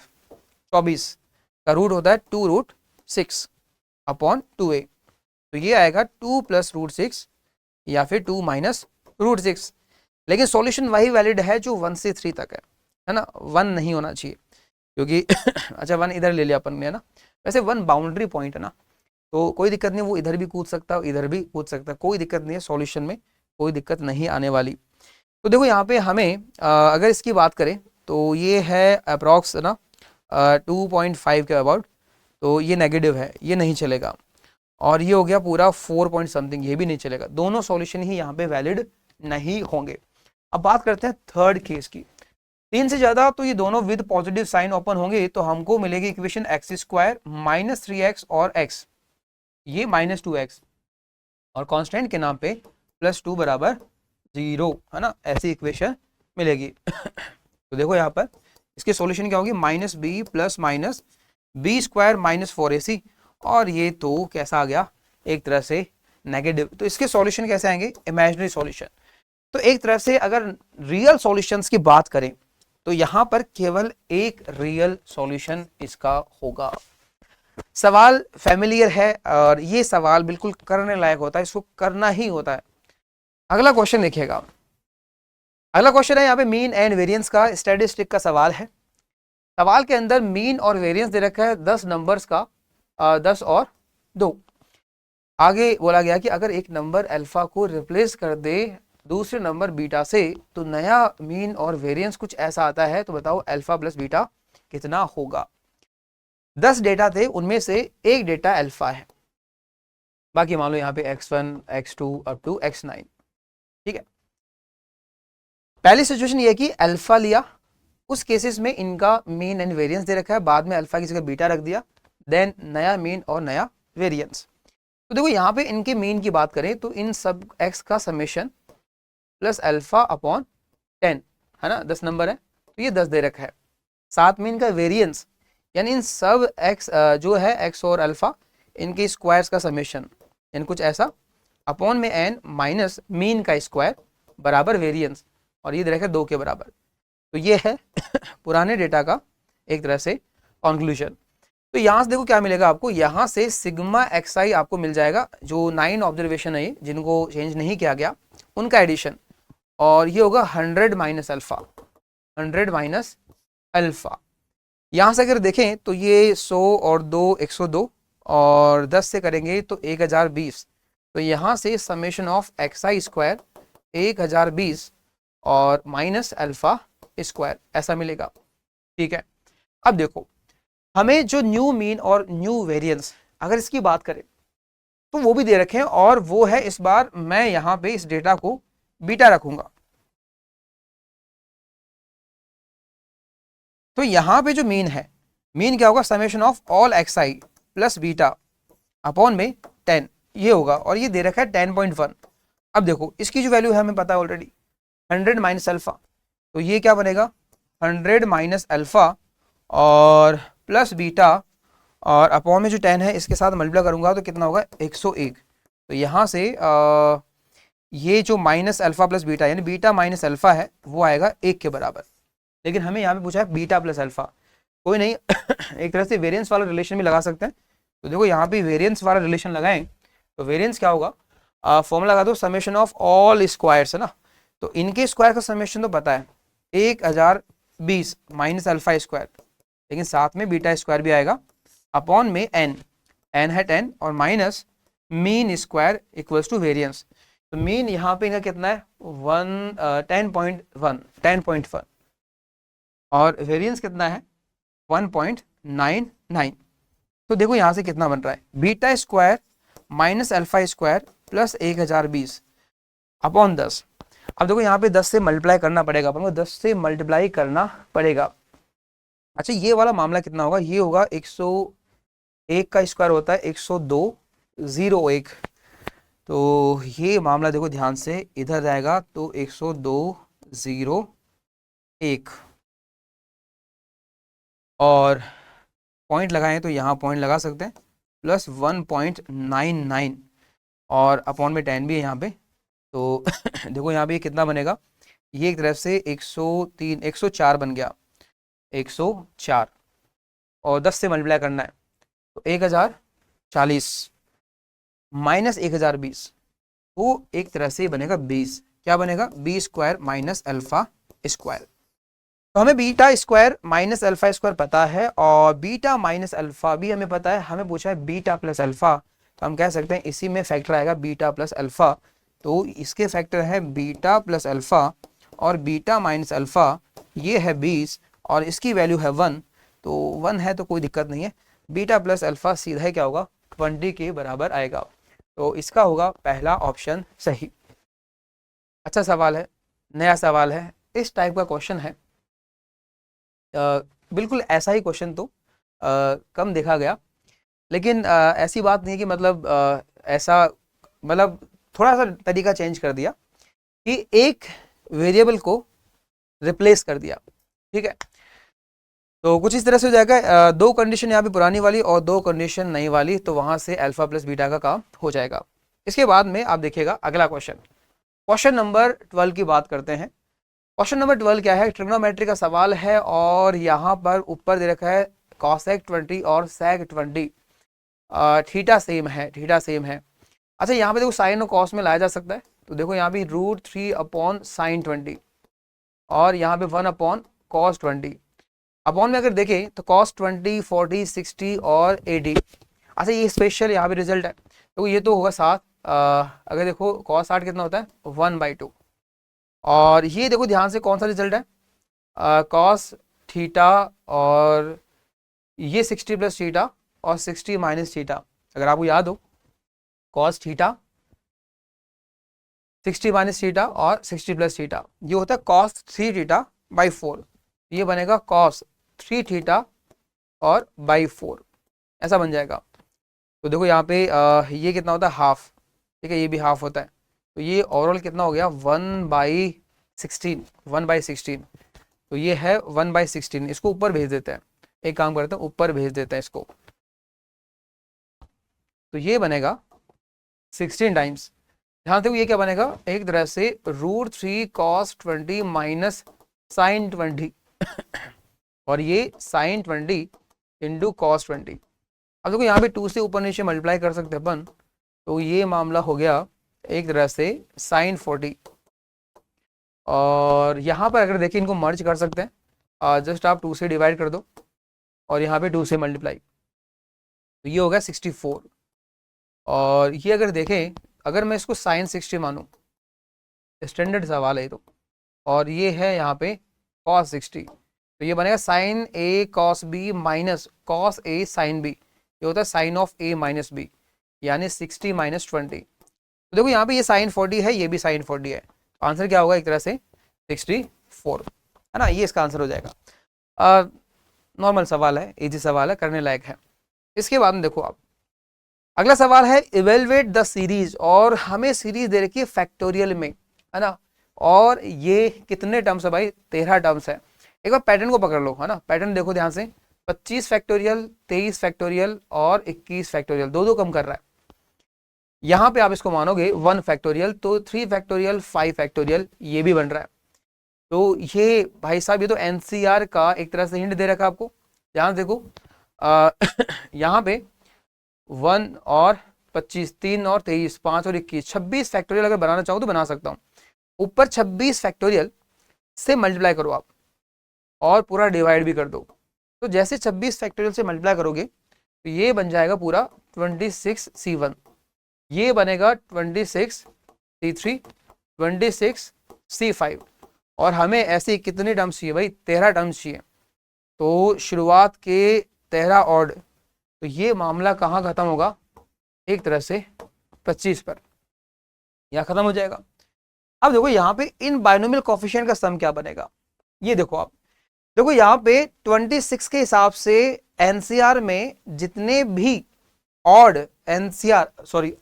24 का रूट होता है 2 रूट 6 अपॉन 2a। तो ये आएगा 2 प्लस रूट 6 या फिर 2 माइनस रूट 6। लेकिन सॉल्यूशन वही वैलिड है जो 1 से 3 तक है ना, 1 नहीं होना चाहिए क्योंकि अच्छा 1 इधर ले लिया अपन ने, है ना। वैसे 1 बाउंड्री पॉइंट है ना, तो कोई दिक्कत नहीं, वो इधर भी कूद सकता है इधर भी कूद सकता है, कोई दिक्कत नहीं है, सॉल्यूशन में कोई दिक्कत नहीं आने वाली। तो देखो यहाँ पे हमें अगर इसकी बात करें तो ये है अप्रॉक्स ना 2.5 के अबाउट, तो ये नेगेटिव है, ये नहीं चलेगा। और ये हो गया पूरा 4 पॉइंट समथिंग, ये भी नहीं चलेगा। दोनों सॉल्यूशन ही यहाँ पे वैलिड नहीं होंगे। अब बात करते हैं थर्ड केस की। 3 से ज़्यादा तो ये दोनों विद पॉजिटिव साइन ओपन होंगे, तो हमको मिलेगी equation x square minus 3x और x, ये माइनस 2x और कांस्टेंट के नाम पे प्लस 2 बराबर 0, है ना, ऐसी इक्वेशन मिलेगी। तो देखो यहाँ पर इसके सॉल्यूशन क्या होगी, minus b plus minus b square minus 4ac, और ये तो कैसा आ गया, एक तरह से नेगेटिव। तो इसके सॉल्यूशन कैसे आएंगे, इमेजिनरी सॉल्यूशन। तो एक तरह से अगर रियल सॉल्यूशंस की बात करें तो यहां पर केवल एक रियल सॉल्यूशन इसका होगा। सवाल फैमिलियर है और ये सवाल बिल्कुल करने लायक होता है, इसको करना ही होता है। अगला क्वेश्चन देखिएगा। अगला क्वेश्चन है यहाँ पे मीन एंड वेरिएंस का स्टैटिस्टिक का सवाल है। सवाल के अंदर मीन और वेरिएंस दे रखा है 10 नंबर्स का, 10 और 2। आगे बोला गया कि अगर एक नंबर अल्फा को रिप्लेस कर दे दूसरे नंबर बीटा से तो नया मीन और वेरिएंस कुछ ऐसा आता है, तो बताओ अल्फा प्लस बीटा कितना होगा। 10 डेटा थे, उनमें से एक डेटा अल्फा है, बाकी मान लो यहाँ पे x1 x2 up to x9, ठीक है। पहली सिचुएशन ये कि अल्फा लिया, उस केसेस में इनका मीन एंड वेरिएंस दे रखा है, बाद में अल्फा की जगह बीटा रख दिया, देन नया मीन और नया वेरिएंस। तो देखो यहाँ पे इनके मीन की बात करें तो इन सब x का समेशन प्लस अल्फा अपॉन 10, है ना, 10 नंबर है तो ये 10 दे रखा है। साथ में इनका वेरिएंस यानी इन सब x जो है x और अल्फा इनके स्क्वायर्स का समेशन यानी कुछ ऐसा, अपॉन में n माइनस मीन का स्क्वायर बराबर वेरिएंस, और ये दे रखा है 2 के बराबर। तो ये है पुराने डेटा का एक तरह से कंक्लूजन। तो यहाँ से देखो क्या मिलेगा आपको, यहाँ से सिग्मा xi आपको मिल जाएगा, जो 9 ऑब्जर्वेशन है जिनको चेंज नहीं किया गया उनका एडिशन, और ये होगा 100 माइनस अल्फा, 100 माइनस अल्फा। यहाँ से अगर देखें तो ये 100 और 2 102 और 10 से करेंगे तो 1020। तो यहाँ से समेशन ऑफ xi स्क्वायर 1020 और माइनस अल्फा स्क्वायर ऐसा मिलेगा, ठीक है। अब देखो हमें जो न्यू मीन और न्यू वेरिएंस अगर इसकी बात करें तो वो भी दे रखे हैं, और वो है इस बार मैं यहाँ पे इस डेटा को बीटा रखूंगा। तो यहाँ पे जो मीन है, मीन क्या होगा, summation of all x I plus beta upon में 10, ये होगा, और ये दे रखा है 10.1। अब देखो इसकी जो वैल्यू है हमें पता है ऑलरेडी, 100 माइनस अल्फा, तो ये क्या बनेगा 100 माइनस अल्फा और प्लस बीटा, और अपॉन में जो 10 है इसके साथ मल्टीप्लाई करूंगा तो कितना होगा 101। तो यहाँ से ये जो माइनस अल्फा प्लस बीटा यानी बीटा माइनस अल्फा है वो आएगा 1 के बराबर। लेकिन हमें यहाँ पे पूछा है बीटा प्लस अल्फा, कोई नहीं एक तरह से वेरिएंस वाला रिलेशन भी लगा सकते हैं। तो देखो यहाँ पे वेरिएंस वाला रिलेशन लगाएं तो वेरिएंस क्या होगा, फॉर्मूला लगा दो समेशन ऑफ ऑल स्क्वायर्स है ना, तो इनके स्क्वायर का समेशन तो पता है 1020 माइनस अल्फा स्क्वायर, लेकिन साथ में बीटा स्क्वायर भी आएगा अपॉन में एन है 10 और minus mean square equals to variance. तो मीन यहाँ पे इनका कितना है 10.1 और वेरिएंस कितना है 1.99। तो देखो यहाँ से कितना बन रहा है beta square minus alpha square plus 1020 upon 10। अब देखो यहाँ पे 10 से मल्टीप्लाई करना पड़ेगा, अपन को 10 से मल्टीप्लाई करना पड़ेगा। अच्छा ये वाला मामला कितना होगा, ये होगा 101 का स्क्वायर होता है 102.01, तो ये मामला देखो ध्यान से इधर जाएगा तो 102.01 और पॉइंट लगाएं तो यहाँ पॉइंट लगा सकते हैं प्लस 1.99 और अपॉन में 10 भी है यहाँ पे। तो देखो यहाँ पे कितना बनेगा, ये एक तरफ से 104 बन गया 104 और 10 से मल्टीप्लाई करना है तो 1040 माइनस 1020 तो एक तरह से बनेगा 20, क्या बनेगा b square minus alpha square. तो हमें beta square minus alpha square पता है और बीटा माइनस अल्फा भी हमें पता है, हमें पूछा है बीटा प्लस अल्फा, तो हम कह सकते हैं इसी में फैक्टर आएगा बीटा प्लस अल्फा, तो इसके फैक्टर है बीटा प्लस अल्फा और बीटा माइनस अल्फा ये है 20 और इसकी वैल्यू है 1, तो 1 है तो कोई दिक्कत नहीं है, बीटा प्लस अल्फा सीधा ही क्या होगा 20 के बराबर आएगा। तो इसका होगा पहला ऑप्शन सही। अच्छा सवाल है, नया सवाल है, इस टाइप का क्वेश्चन है, बिल्कुल ऐसा ही क्वेश्चन तो कम देखा गया, लेकिन ऐसी बात नहीं है कि मतलब ऐसा मतलब थोड़ा सा तरीका चेंज कर दिया कि एक वेरिएबल को रिप्लेस कर दिया, ठीक है। तो कुछ इस तरह से हो जाएगा, दो कंडीशन यहाँ पे पुरानी वाली और दो कंडीशन नई वाली, तो वहां से अल्फा प्लस बीटा का काम हो जाएगा। इसके बाद में आप देखिएगा अगला क्वेश्चन, क्वेश्चन नंबर 12 की बात करते हैं। क्वेश्चन नंबर 12 क्या है, ट्रिग्नोमेट्री का सवाल है और यहाँ पर ऊपर दे रखा है कॉसेक 20 और सेक 20, थीटा सेम है, थीटा सेम है। अच्छा यहाँ पे देखो साइन और कॉस में लाया जा सकता है, तो देखो यहाँ पे √3 अपॉन साइन 20 और यहाँ पे 1 अपॉन कॉस 20, अपॉन में अगर देखें तो कॉस 20 40 60 और 80। अच्छा ये स्पेशल यहाँ पे रिजल्ट है, तो ये तो होगा 7, अगर देखो कॉस 60 कितना होता है 1/2, और ये देखो ध्यान से कौन सा रिजल्ट है कॉस थीटा और ये 60 प्लस थीटा और 60 माइनस थीटा, अगर आपको याद हो कॉस थीटा 60 माइनस थीटा और 60 प्लस थीटा, ये होता है कॉस 3 थीटा बाई 4, ये बनेगा कॉस 3 थीटा और बाई 4, ऐसा बन जाएगा। तो देखो यहाँ पे ये कितना होता है हाफ, ठीक है, ये भी हाफ होता है, तो ये ओवरऑल कितना हो गया 1/16, तो ये है 1/16, इसको ऊपर भेज देते हैं, एक काम करते हैं ऊपर भेज देते हैं इसको, तो ये बनेगा 16 टाइम्स, ध्यान देखो ये क्या बनेगा एक तरह से √3 cos 20 माइनस साइन 20 और ये साइन 20 इंटू कॉस 20। अब देखो यहाँ पे 2 से ऊपर नीचे मल्टीप्लाई कर सकते हैं अपन, तो ये मामला हो गया एक तरह से साइन 40, और यहाँ पर अगर देखिए इनको मर्ज कर सकते हैं, जस्ट आप 2 से डिवाइड कर दो और यहाँ पे 2 से मल्टीप्लाई, तो ये हो गया 64, और ये अगर देखें अगर मैं इसको साइन 60 मानूं, स्टैंडर्ड सवाल है तो, और ये है यहाँ पे कॉस 60, तो ये बनेगा sine a cos b minus cos a sine b, ये होता है sine of a minus b, यानी 60 माइनस 20। तो देखो यहाँ पे ये साइन 40 है, ये भी साइन 40 है, तो आंसर क्या होगा एक तरह से 64, है ना, ये इसका आंसर हो जाएगा। नॉर्मल सवाल है, इजी सवाल है, करने लायक है। इसके बाद में देखो आप अगला सवाल है इवेलुएट द सीरीज, और हमें सीरीज दे रखी है फैक्टोरियल में, है ना, और ये कितने टर्म्स है भाई, 13 टर्म्स है। एक बार पैटर्न को पकड़ लो, है ना, पैटर्न देखो ध्यान से, 25 फैक्टोरियल, 23 फैक्टोरियल और 21 फैक्टोरियल, दो दो कम कर रहा है। यहां पे आप इसको मानोगे 1 फैक्टोरियल, तो 3 फैक्टोरियल, 5 फैक्टोरियल, ये भी बन रहा है। तो ये भाई साहब ये तो एनसीआर का एक तरह से हिंट दे रखा है आपको। ध्यान देखो यहाँ पे 1 और 25, 3 और 23, 5 और 21, 26 फैक्टोरियल अगर बनाना चाहो तो बना सकता हूँ। ऊपर 26 फैक्टोरियल से मल्टीप्लाई करो आप और पूरा डिवाइड भी कर दो। तो जैसे 26 फैक्टोरियल से मल्टीप्लाई करोगे तो ये बन जाएगा पूरा 26C1, ये बनेगा 26C3, 26C5, और हमें ऐसे कितने टर्म्स चाहिए भाई, 13 टर्म्स चाहिए। तो शुरुआत के 13 ऑड, तो ये मामला कहाँ खत्म होगा, एक तरह से 25 पर, यह खत्म हो जाएगा। अब देखो यहाँ पे इन बाइनोमियल कोफिशिएंट का सम क्या बनेगा, ये देखो आप, देखो यहाँ पे 26 के हिसाब से एनसीआर में जितने भी ऑड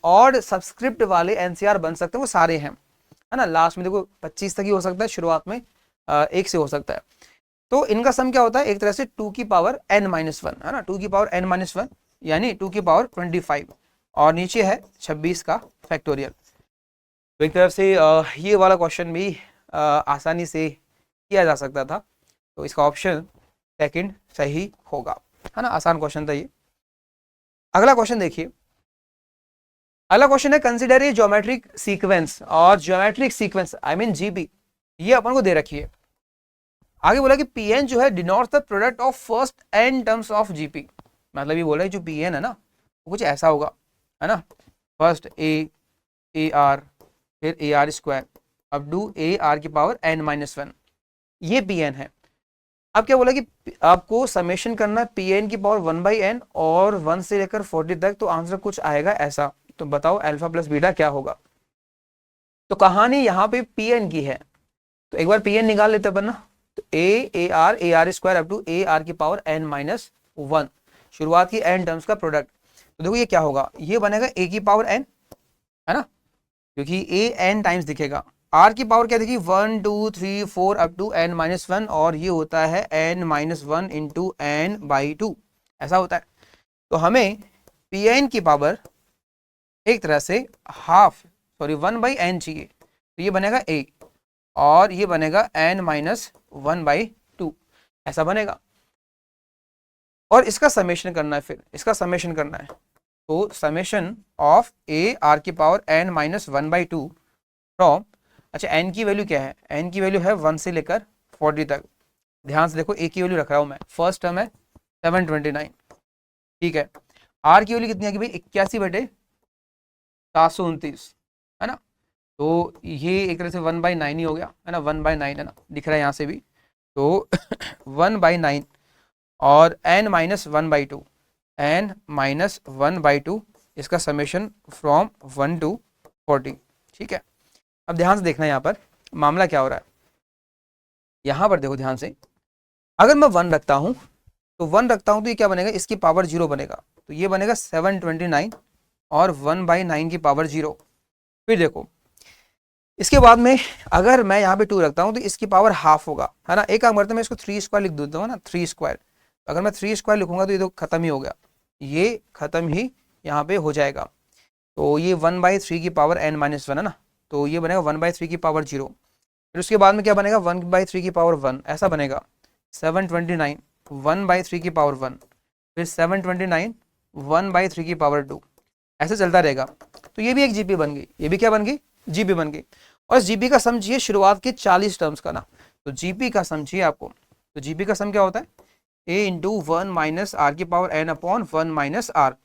ऑड सब्सक्रिप्ट वाले एनसीआर बन सकते हैं वो सारे हैं, है ना। लास्ट में देखो 25 तक ही हो सकता है, शुरुआत में 1 से हो सकता है। तो इनका सम क्या होता है, एक तरह से 2 की पावर n-1, है ना, 2 की पावर n-1 यानी 2 की पावर 25, और नीचे है 26 का फैक्टोरियल। तो एक तरफ से ये वाला क्वेश्चन भी आसानी से किया जा सकता था, तो इसका ऑप्शन सेकंड सही होगा, है ना, आसान क्वेश्चन था ये। अगला क्वेश्चन देखिए, अगला क्वेश्चन है कंसिडर ए ज्योमेट्रिक सीक्वेंस, और geometric sequence I mean GP ये अपन को दे रखी है। आगे बोला कि पीएन जो है denotes the product of first n terms of GP, मतलब ये बोला है जो पीएन है ना वो कुछ ऐसा होगा, है ना, फर्स्ट ए आर फिर ए आर स्क्वायर अब टू ए आर की पावर n-1, ये पीएन है। अब क्या बोला कि आपको समेशन करना है पीएन की पावर 1/n और 1 से लेकर 40 तक, तो आंसर कुछ आएगा ऐसा। तो बताओ अल्फा प्लस बीटा क्या होगा। तो कहानी यहाँ पे पीएन की है, तो एक बार पीएन निकाल लेते अपन ना, तो a r square up to a r की पावर n-1, शुरुआत की n टर्म्स का प्रोडक्ट। तो देखो ये क्या होगा, ये बनेगा a की पावर n, है ना, क्योंकि a n टाइम्स दिखेगा, r की पावर क्या देखिए 1 2 3 4 अप टू n-1, और ये होता है n-1 इंटू n/2, ऐसा होता है। तो हमें pn की पावर एक तरह से 1/n चाहिए, तो ये बनेगा a, और ये बनेगा n-1/2, ऐसा बनेगा। और इसका समेशन करना है, फिर इसका समेशन करना है, तो समेशन ऑफ ए आर की पावर n-1/2 फ्रॉम, अच्छा n की वैल्यू क्या है, n की वैल्यू है 1 से लेकर 40 तक। ध्यान से देखो a की वैल्यू रख रहा हूं मैं, फर्स्ट टर्म है 729, ठीक है, r की वैल्यू कितनी आएगी भाई 81/729, है ना, तो ये एक तरह से 1/9 ही हो गया, है ना, 1/9 है ना, दिख रहा है यहाँ से भी, तो 1/9 और n-1/2, n-1/2 इसका समेशन फ्रॉम 1 to 40, ठीक है। अब ध्यान से देखना यहाँ पर मामला क्या हो रहा है, यहाँ पर देखो ध्यान से, अगर मैं 1 रखता हूँ तो 1 रखता हूँ तो ये क्या बनेगा, इसकी पावर 0 बनेगा, तो ये बनेगा 729 और 1/9 की पावर 0। फिर देखो इसके बाद में अगर मैं यहाँ पे 2 रखता हूँ तो इसकी पावर हाफ होगा, है ना, एक काम करते हैं मैं इसको 3 स्क्वायर लिख देता हूँ ना, 3 स्क्वायर, अगर मैं 3 स्क्वायर लिखूंगा तो ये तो खत्म ही हो गया, ये खत्म ही यहाँ पे हो जाएगा। तो ये 1/3 की पावर n-1 है ना, तो ये बनेगा 1/3 की पावर 0, फिर उसके बाद में क्या बनेगा 1/3 की पावर 1, ऐसा बनेगा 729 1/3 की पावर 1, फिर 729 1/3 की पावर 2, ऐसे चलता रहेगा। तो ये भी एक जीपी बन गई, ये भी क्या बन गई, जीपी बन गई। और जीपी का सम चाहिए शुरुआत के 40 टर्म्स का ना, तो जीपी का सम चाहिए आपको, तो जीपी का सम क्या होता है a इंटू 1 माइनस आर की पावर n/1 माइनस आर।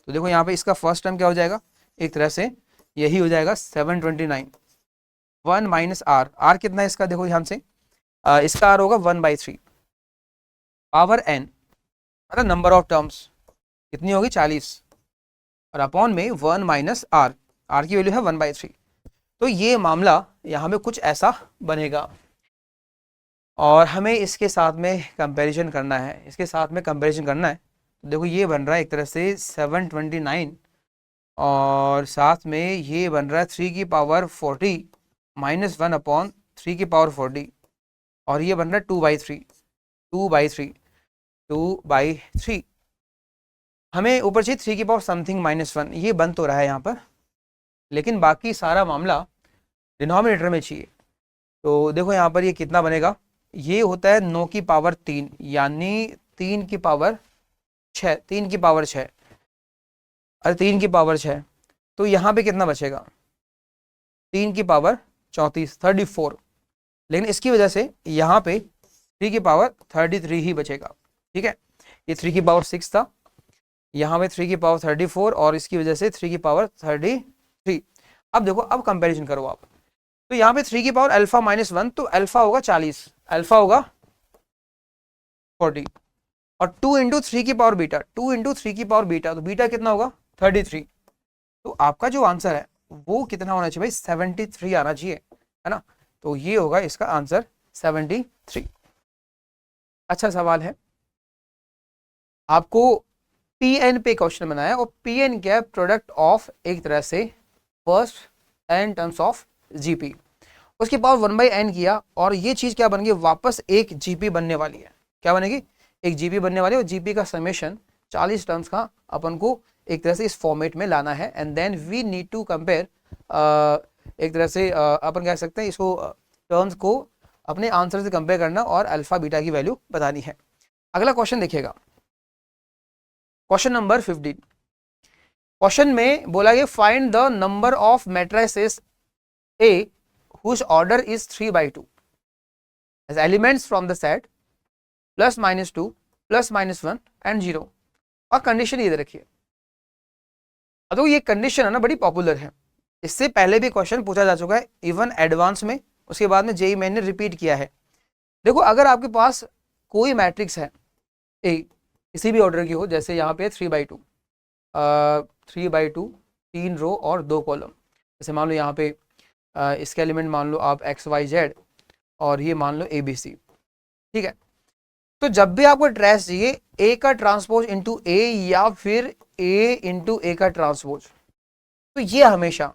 तो देखो यहाँ पे इसका फर्स्ट टर्म क्या हो जाएगा, एक तरह से यही हो जाएगा 729 1 माइनस आर, आर कितना है इसका देखो ध्यान से, इसका आर होगा 1/3 पावर n, मतलब नंबर ऑफ टर्म्स कितनी होगी 40, और अपॉन में 1 माइनस आर, आर की वैल्यू है 1/3। तो ये मामला यहाँ में कुछ ऐसा बनेगा और हमें इसके साथ में कंपैरिजन करना है, इसके साथ में कंपैरिजन करना है। तो देखो ये बन रहा है एक तरह से 729 और साथ में ये बन रहा है 3 की पावर 40 माइनस 1 अपॉन 3 की पावर 40 और ये बन रहा है 2/3 2/3 2/3। हमें ऊपर चाहिए 3 की पावर समथिंग माइनस 1, ये बन तो रहा है यहाँ पर, लेकिन बाकी सारा मामला डिनोमिनेटर में चाहिए। तो देखो यहाँ पर ये कितना बनेगा, ये होता है 9 की पावर 3 यानी 3 की पावर 6, 3 की पावर 6, अरे 3 की पावर 6, तो यहाँ पे कितना बचेगा 3 की पावर 34 34, लेकिन इसकी वजह से यहाँ पे 3 की पावर 33 ही बचेगा। ठीक है, ये 3 की पावर 6 था, यहाँ पे 3 की पावर 34 और इसकी वजह से 3 की पावर 33। अब देखो, अब कंपैरिजन करो आप, तो यहाँ पे 3 की पावर अल्फा माइनस 1, तो अल्फा होगा 40, अल्फा होगा 40 और 2 इंटू 3 की पावर बीटा, 2 इंटू 3 की पावर बीटा, तो बीटा कितना होगा 33। तो आपका जो आंसर है वो कितना होना चाहिए भाई, 73 आना चाहिए, है ना। तो ये होगा इसका आंसर 73। अच्छा सवाल है, आपको पीएन पे क्वेश्चन बनाया और पीएन क्या है, प्रोडक्ट ऑफ एक तरह से first n terms of GP, उसके पावर 1/n किया और ये चीज क्या बन गई, वापस एक जीपी बनने वाली है। क्या बनेगी, एक जीपी बनने वाली है और जीपी का समेशन 40 टर्म्स का अपन को एक तरह से इस फॉर्मेट में लाना है and then we need to compare, एक तरह से अपन कह सकते हैं इसको, टर्म्स को अपने आंसर से कंपेयर करना और अल्फा बीटा की वैल्यू बतानी है। अगला क्वेश्चन देखिएगा, क्वेश्चन नंबर 15। क्वेश्चन में बोला गया find the number of matrices A whose order is 3/2 as elements from the set plus minus 2 plus minus 1 and 0 और कंडीशन ये दे रखी है। अब तो ये कंडीशन है ना बड़ी पॉपुलर है, इससे पहले भी क्वेश्चन पूछा जा चुका है इवन एडवांस में, उसके बाद में जेई मैंने रिपीट किया है। देखो अगर आपके पास कोई मैट्रिक्स है ए किसी भी ऑर्डर की हो, जैसे यहाँ पे 3/2 3/2 3 रो और 2 कॉलम, जैसे मान लो यहाँ पे इसके एलिमेंट मान लो आप XYZ और ये मान लो ABC। ठीक है, तो जब भी आपको ट्रेस चाहिए ए का ट्रांसपोज इंटू ए या फिर ए इंटू ए का ट्रांसपोज, तो ये हमेशा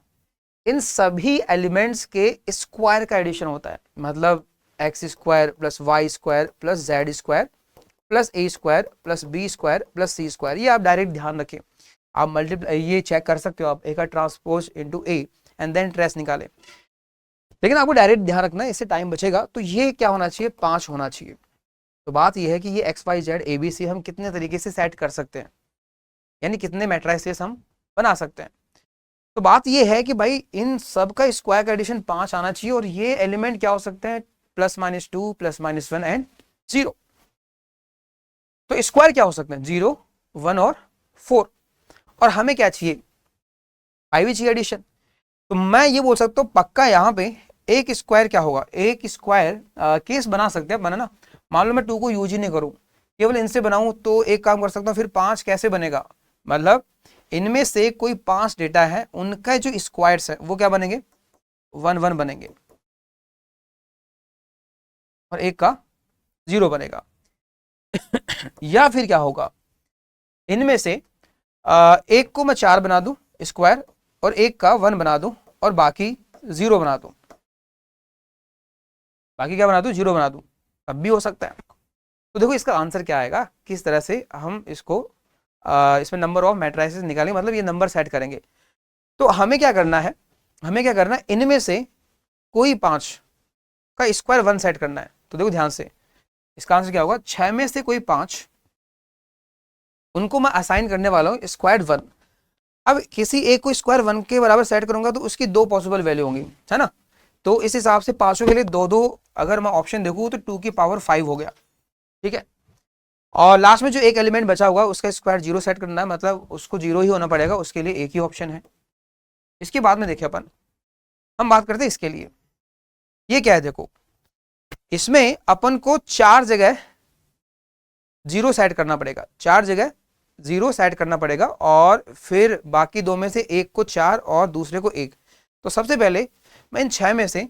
इन सभी एलिमेंट्स के स्क्वायर का एडिशन होता है, मतलब x² plus y² plus z² plus a² plus b² plus c²। ये आप डायरेक्ट ध्यान रखें, आप मल्टीप्लाई ये चेक कर सकते हो आप, ए का transpose into a and then trace निकाले, लेकिन आपको डायरेक्ट ध्यान रखना है, इससे टाइम बचेगा। तो ये क्या होना चाहिए, 5 होना चाहिए। तो बात ये है कि ये XYZ ABC हम कितने तरीके से सेट कर सकते हैं, यानी कितने मैट्रिसेस हम बना सकते हैं। तो बात ये है कि भाई इन सब का स्क्वायर का एडिशन 5 आना चाहिए और ये एलिमेंट क्या हो सकते हैं, +-2 +-1 एंड 0। तो स्क्वायर क्या हो सकते हैं, 0 1 और 4, और हमें क्या चाहिए, 5 ही चाहिए एडिशन। तो मैं ये बोल सकता हूँ पक्का यहाँ पे एक स्क्वायर क्या होगा, एक स्क्वायर केस बना सकते हैं ना। मान लो मैं 2 को यूज ही नहीं करूँ, केवल इनसे बनाऊं, तो एक काम कर सकता हूँ, फिर 5 कैसे बनेगा, मतलब इनमें से कोई 5 डेटा है उनका जो स्क्वायर्स है वो क्या बनेंगे, 1 1 बनेंगे और एक का 0 बनेगा। या फिर क्या होगा, इनमें से एक को मैं 4 बना दूं स्क्वायर और एक का 1 बना दूं और बाकी 0 बना दूं, बाकी क्या बना दूं, 0 बना दूं, तब भी हो सकता है। तो देखो इसका आंसर क्या आएगा, किस तरह से हम इसको इसमें नंबर ऑफ मैट्रिसेस निकालेंगे, मतलब ये नंबर सेट करेंगे। तो हमें क्या करना है, इनमें से कोई 5 का स्क्वायर 1 सेट करना है। तो देखो ध्यान से, इसका आंसर क्या होगा, 6 में से कोई 5 उनको मैं असाइन करने वाला हूँ स्क्वायर 1। अब किसी एक को स्क्वायर 1 के बराबर सेट करूंगा तो उसकी 2 पॉसिबल वैल्यू होंगी, है ना। तो इस हिसाब से 5 के लिए 2 2 अगर मैं ऑप्शन देखूँ तो 2 की पावर 5 हो गया, ठीक है। और लास्ट में जो एक एलिमेंट बचा हुआ उसका स्क्वायर 0 सेट करना है, मतलब उसको 0 ही होना पड़ेगा, उसके लिए एक ही ऑप्शन है। इसके बाद में देखिए हम बात करते हैं इसके लिए, ये क्या है, देखो इसमें अपन को 4 जगह 0 सेट करना पड़ेगा, 4 जगह 0 सेट करना पड़ेगा और फिर बाकी दो में से एक को 4 और दूसरे को 1। तो सबसे पहले मैं इन 6 में से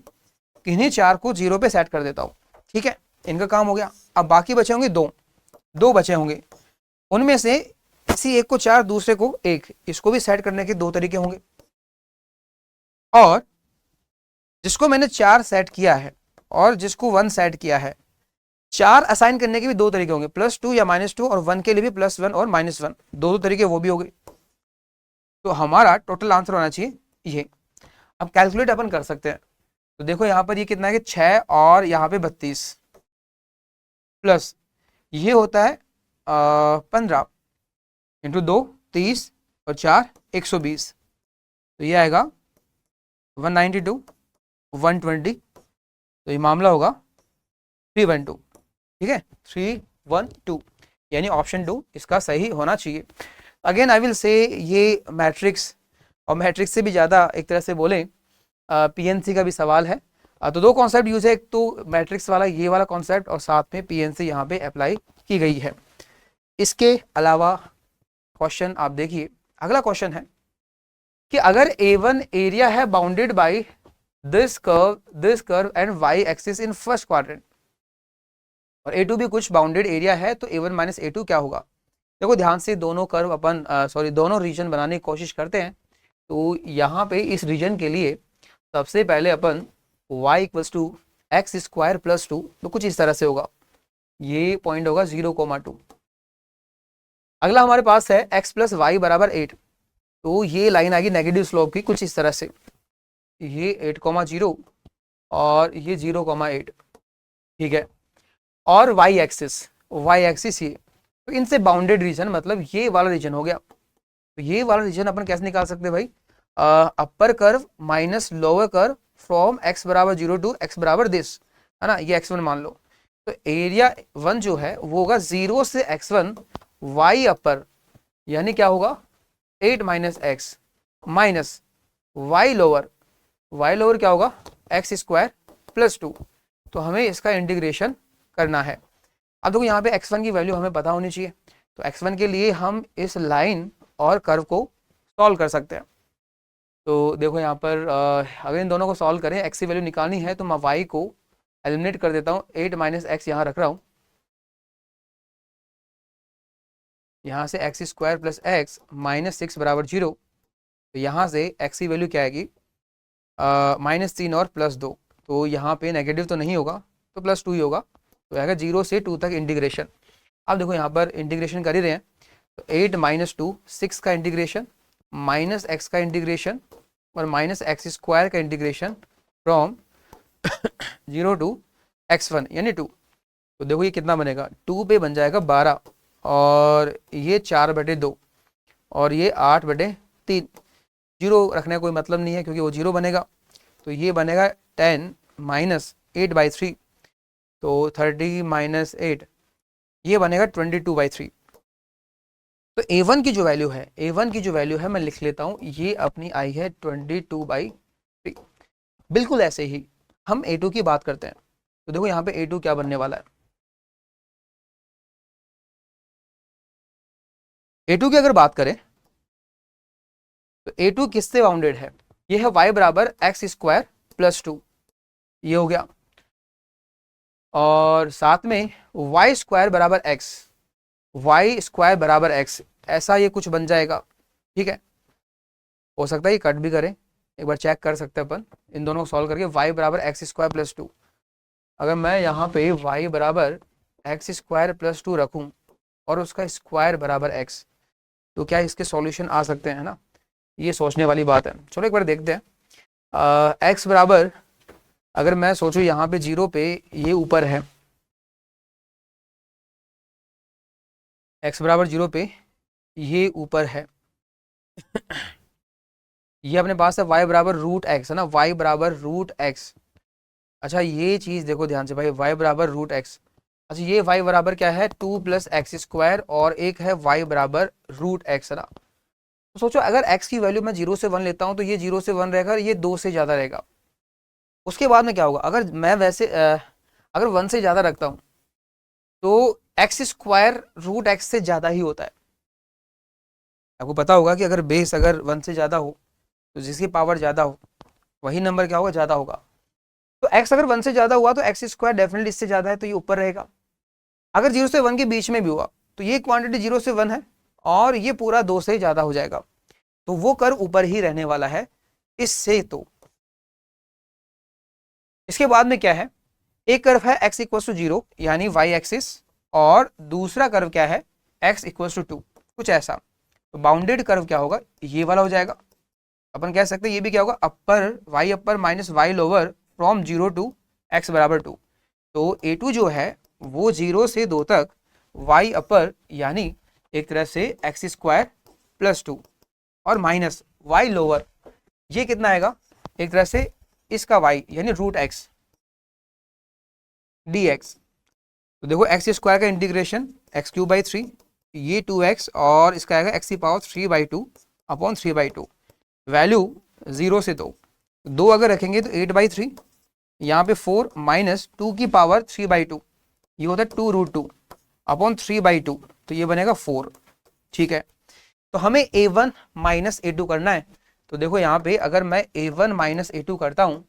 किन्हीं 4 को 0 पे सेट कर देता हूँ। ठीक है, इनका काम हो गया। अब बाकी बचे होंगे दो बचे होंगे, उनमें से किसी एक को 4 दूसरे को 1, इसको भी सेट करने के 2 तरीके होंगे। और जिसको मैंने 4 सेट किया है और जिसको 1 सेट किया है, 4 असाइन करने के भी 2 तरीके होंगे, +2 या -2, और 1 के लिए भी +1 और -1, दो तरीके वो भी हो गए। तो हमारा टोटल आंसर होना चाहिए ये। अब कैलकुलेट अपन कर सकते हैं। तो देखो यहाँ पर ये कितना है कि 6 और यहाँ पे 32 प्लस ये होता है 15 इंटू 2 30 और 4 120, तो ये आएगा 192 120, तो ये मामला होगा 312। ठीक है, 312, यानी ऑप्शन 2 इसका सही होना चाहिए। अगेन आई विल से ये मैट्रिक्स, और मैट्रिक्स से भी ज़्यादा एक तरह से बोलें पीएनसी का भी सवाल है। तो 2 कॉन्सेप्ट यूज है, एक तो मैट्रिक्स वाला ये वाला कॉन्सेप्ट, और साथ में पीएनसी यहाँ पे अप्लाई की गई है। इसके अलावा क्वेश्चन आप देखिए, अगला क्वेश्चन है कि अगर A1 एरिया है bounded by this curve and y axis in first quadrant, और A2 भी कुछ बाउंडेड एरिया है, तो A1 माइनस A2 क्या होगा। देखो ध्यान से दोनों कर्व अपन दोनों रीजन बनाने की कोशिश करते हैं। तो यहाँ पे इस रीजन के लिए सबसे पहले अपन y = x² + 2, तो कुछ इस तरह से होगा, ये पॉइंट होगा 0,2। अगला हमारे पास है x + y = 8, तो ये लाइन आएगी नेगेटिव स्लोप की कुछ इस तरह से, ये 8,0 और ये 0,8। ठीक है, और y एक्सिस ये, तो इनसे बाउंडेड रीजन मतलब ये वाला रीजन हो गया। तो ये वाला रीजन अपन कैसे निकाल सकते हैं भाई, upper curve minus lower curve from x = 0 to x = this, है ना, ये x1 मान लो। तो एरिया 1 जो है वो होगा 0 से x1 y अपर, यानी क्या होगा 8 - x माइनस y लोअर क्या होगा x² + 2। तो हमें इसका इंटीग्रेशन करना है। अब देखो यहाँ पे x1 की वैल्यू हमें पता होनी चाहिए, तो x1 के लिए हम इस लाइन और कर्व को सॉल्व कर सकते हैं। तो देखो यहाँ पर अगर इन दोनों को सॉल्व करें, x की वैल्यू निकालनी है, तो मैं y को एलिमिनेट कर देता हूँ, 8 - x यहाँ रख रहा हूँ, यहाँ से x² + x -6 = 0, तो यहाँ से x की वैल्यू क्या आएगी -3 और +2, तो यहाँ पे नेगेटिव तो नहीं होगा, तो +2 ही होगा, तो आएगा 0 से 2 तक इंटीग्रेशन। अब देखो यहाँ पर इंटीग्रेशन कर ही रहे हैं, तो 8 - 2 6 का इंटीग्रेशन, -x का इंटीग्रेशन और -x² का इंटीग्रेशन फ्रॉम 0 टू x1 यानी 2। तो देखो ये कितना बनेगा, 2 पे बन जाएगा 12, और ये 4/2 और ये 8/3। 0 रखने का कोई मतलब नहीं है क्योंकि वो 0 बनेगा, तो ये बनेगा 10 - 8/3, तो 30 - 8, ये बनेगा 22/3। तो A1 की जो वैल्यू है मैं लिख लेता हूं, ये अपनी आई है 22/3। बिल्कुल ऐसे ही हम A2 की बात करते हैं। तो देखो यहाँ पे A2 क्या बनने वाला है, A2 की अगर बात करें तो A2 किससे बाउंडेड है, ये है y = x² + 2, ये हो गया, और साथ में y² = x, ऐसा ये कुछ बन जाएगा। ठीक है, हो सकता है ये कट भी करें, एक बार चेक कर सकते हैं अपन इन दोनों को सॉल्व करके। y = x² + 2, अगर मैं यहाँ पे y = x² + 2 रखूं और उसका स्क्वायर बराबर x, तो क्या इसके सॉल्यूशन आ सकते हैं ना, ये सोचने वाली बात है। चलो एक बार देखते हैं। x बराबर, अगर मैं सोचूं यहाँ पे 0 पे ये ऊपर है, x = 0 पे ये ऊपर है, ये अपने पास है y = √x, है ना, y = √x। अच्छा ये चीज देखो ध्यान से भाई, y = √x, अच्छा ये y बराबर क्या है 2 + x², और एक है y = √x, है ना। तो सोचो अगर x की वैल्यू मैं 0 से 1 लेता हूं, तो ये 0 से 1 रहेगा, ये 2 से ज्यादा रहेगा। उसके बाद में क्या होगा, अगर मैं वैसे अगर 1 से ज्यादा रखता हूं, तो x² √x से ज्यादा ही होता है, आपको पता होगा कि अगर बेस अगर 1 से ज़्यादा हो तो जिसकी पावर ज़्यादा हो वही नंबर क्या होगा, ज़्यादा होगा। तो x अगर 1 से ज़्यादा हुआ तो एक्स स्क्वायर डेफिनेटली इससे ज़्यादा है तो ये ऊपर रहेगा। अगर 0 से 1 के बीच में भी हुआ तो ये क्वांटिटी 0 से 1 है और ये पूरा 2 से ज़्यादा हो जाएगा, तो वो कर्व ऊपर ही रहने वाला है इससे। तो इसके बाद में क्या है, एक कर्व है x इक्वल टू 0 यानी वाई एक्सिस, और दूसरा कर्व क्या है x इक्वल टू 2, कुछ ऐसा। तो बाउंडेड कर्व क्या होगा, ये वाला हो जाएगा। अपन कह सकते हैं ये भी क्या होगा, upper y upper minus y lower from 0 to x बराबर 2। तो a2 जो है वो 0 से 2 तक y अपर यानी एक तरह से एक्स स्क्वायर प्लस 2 और माइनस y लोअर, ये कितना आएगा, एक तरह से इसका y यानी रूट x dx। तो देखो एक्स स्क्वायर का इंटीग्रेशन एक्स क्यूब बाई 3, ये 2x और इसका आएगा एक्स की पावर 3/2 अपॉन 3/2, वैल्यू 0 से 2 अगर रखेंगे तो 8/3, यहाँ पे 4 माइनस 2 की पावर 3/2, ये होता है 2√2 अपॉन 3/2, तो ये बनेगा 4। ठीक है, तो हमें a1 माइनस a2 करना है। तो देखो यहाँ पे अगर मैं a1 माइनस a2 करता हूँ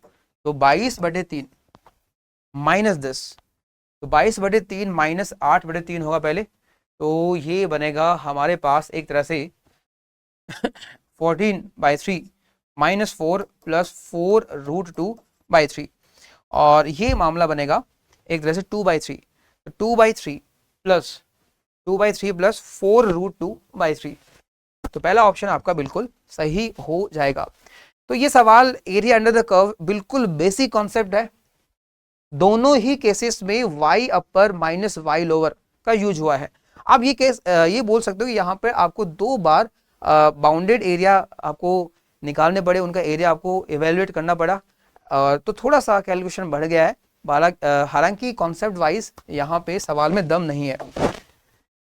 तो 22/3 माइनस 10, तो 22/3 माइनस 8/3 होगा पहले, तो ये बनेगा हमारे पास एक तरह से 14/3 माइनस 4 प्लस 4√2/3, और ये मामला बनेगा एक तरह से 2/3, तो 2/3 प्लस 2/3 प्लस 4√2/3। तो पहला ऑप्शन आपका बिल्कुल सही हो जाएगा। तो ये सवाल एरिया अंडर द कर्व बिल्कुल बेसिक कॉन्सेप्ट है, दोनों ही केसेस में y upper minus y lower का यूज हुआ है। आप ये केस ये बोल सकते हो कि यहाँ पे आपको 2 बार बाउंडेड एरिया आपको निकालने पड़े, उनका एरिया आपको इवेल्युएट करना पड़ा, तो थोड़ा सा कैलकुलेशन बढ़ गया है, हालांकि कॉन्सेप्ट वाइज यहाँ पे सवाल में दम नहीं है।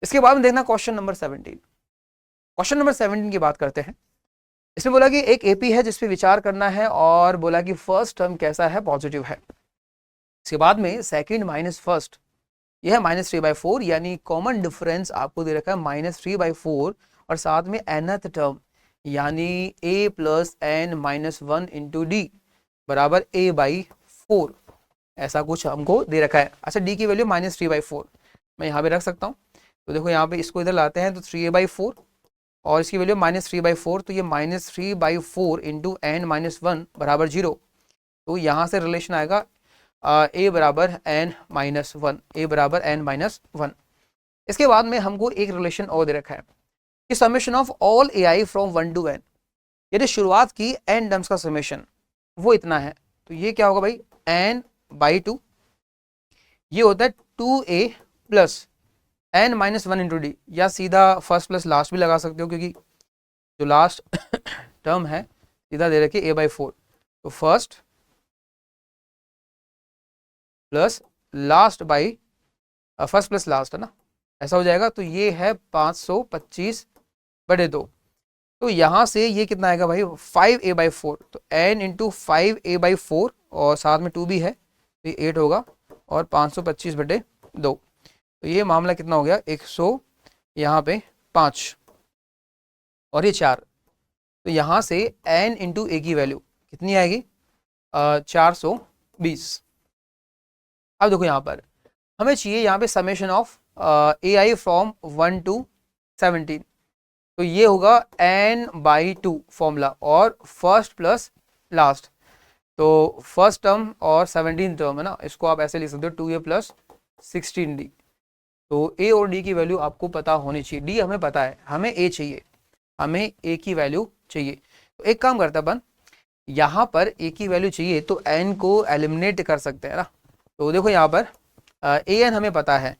इसके बाद में देखना क्वेश्चन नंबर 17। क्वेश्चन नंबर 17 की बात करते हैं। इसमें बोला कि एक एपी है जिसपे विचार करना है और बोला कि फर्स्ट टर्म कैसा है, पॉजिटिव है। इसके बाद में सेकंड माइनस फर्स्ट, यह है -3/4, यानी कॉमन डिफरेंस आपको दे रखा है -3/4, और साथ में nth टर्म यानी a plus n minus 1 into D बराबर a/4, ऐसा कुछ हमको दे रखा है। अच्छा, d की वैल्यू -3/4 मैं यहाँ पे रख सकता हूँ। तो देखो यहाँ पे इसको इधर लाते हैं तो 3a/4 और इसकी वैल्यू -3/4, तो ये -3/4 इंटू n माइनस 1 बराबर 0। तो यहाँ से रिलेशन आएगा a बराबर n माइनस 1, a बराबर n माइनस 1। इसके बाद में हमको एक रिलेशन और दे रखा है कि summation of all ai from 1 to n, यानी शुरुआत की n टर्म्स का समेशन वो इतना है। तो ये क्या होगा भाई, n/2, ये होता है 2a plus n minus 1 into D, या सीधा फर्स्ट प्लस लास्ट भी लगा सकते हो क्योंकि जो लास्ट टर्म है सीधा दे रखी a/4, तो first plus last by first plus last है ना, ऐसा हो जाएगा। तो ये है 525/2, तो यहाँ से ये कितना आएगा भाई 5a/4, तो n इंटू 5a/4 और साथ में 2 भी है तो ये 8 होगा, और 525/2, तो ये मामला कितना हो गया 100, यहाँ पे 5 और ये 4, तो यहाँ से n इंटू a की वैल्यू कितनी आएगी 420। अब देखो यहाँ पर हमें चाहिए यहाँ पे summation of ai from 1 to 17, तो ये होगा n/2 फॉर्मूला और फर्स्ट प्लस लास्ट, तो फर्स्ट टर्म और 17 टर्म है ना, इसको आप ऐसे लिख सकते हो 2a प्लस 16d। तो a और d की वैल्यू आपको पता होनी चाहिए, d हमें पता है, हमें a चाहिए, हमें a की वैल्यू चाहिए। तो एक काम करता अपन, यहाँ पर a की वैल्यू चाहिए तो n को एलिमिनेट कर सकते हैं ना। तो देखो यहाँ पर an हमें पता है,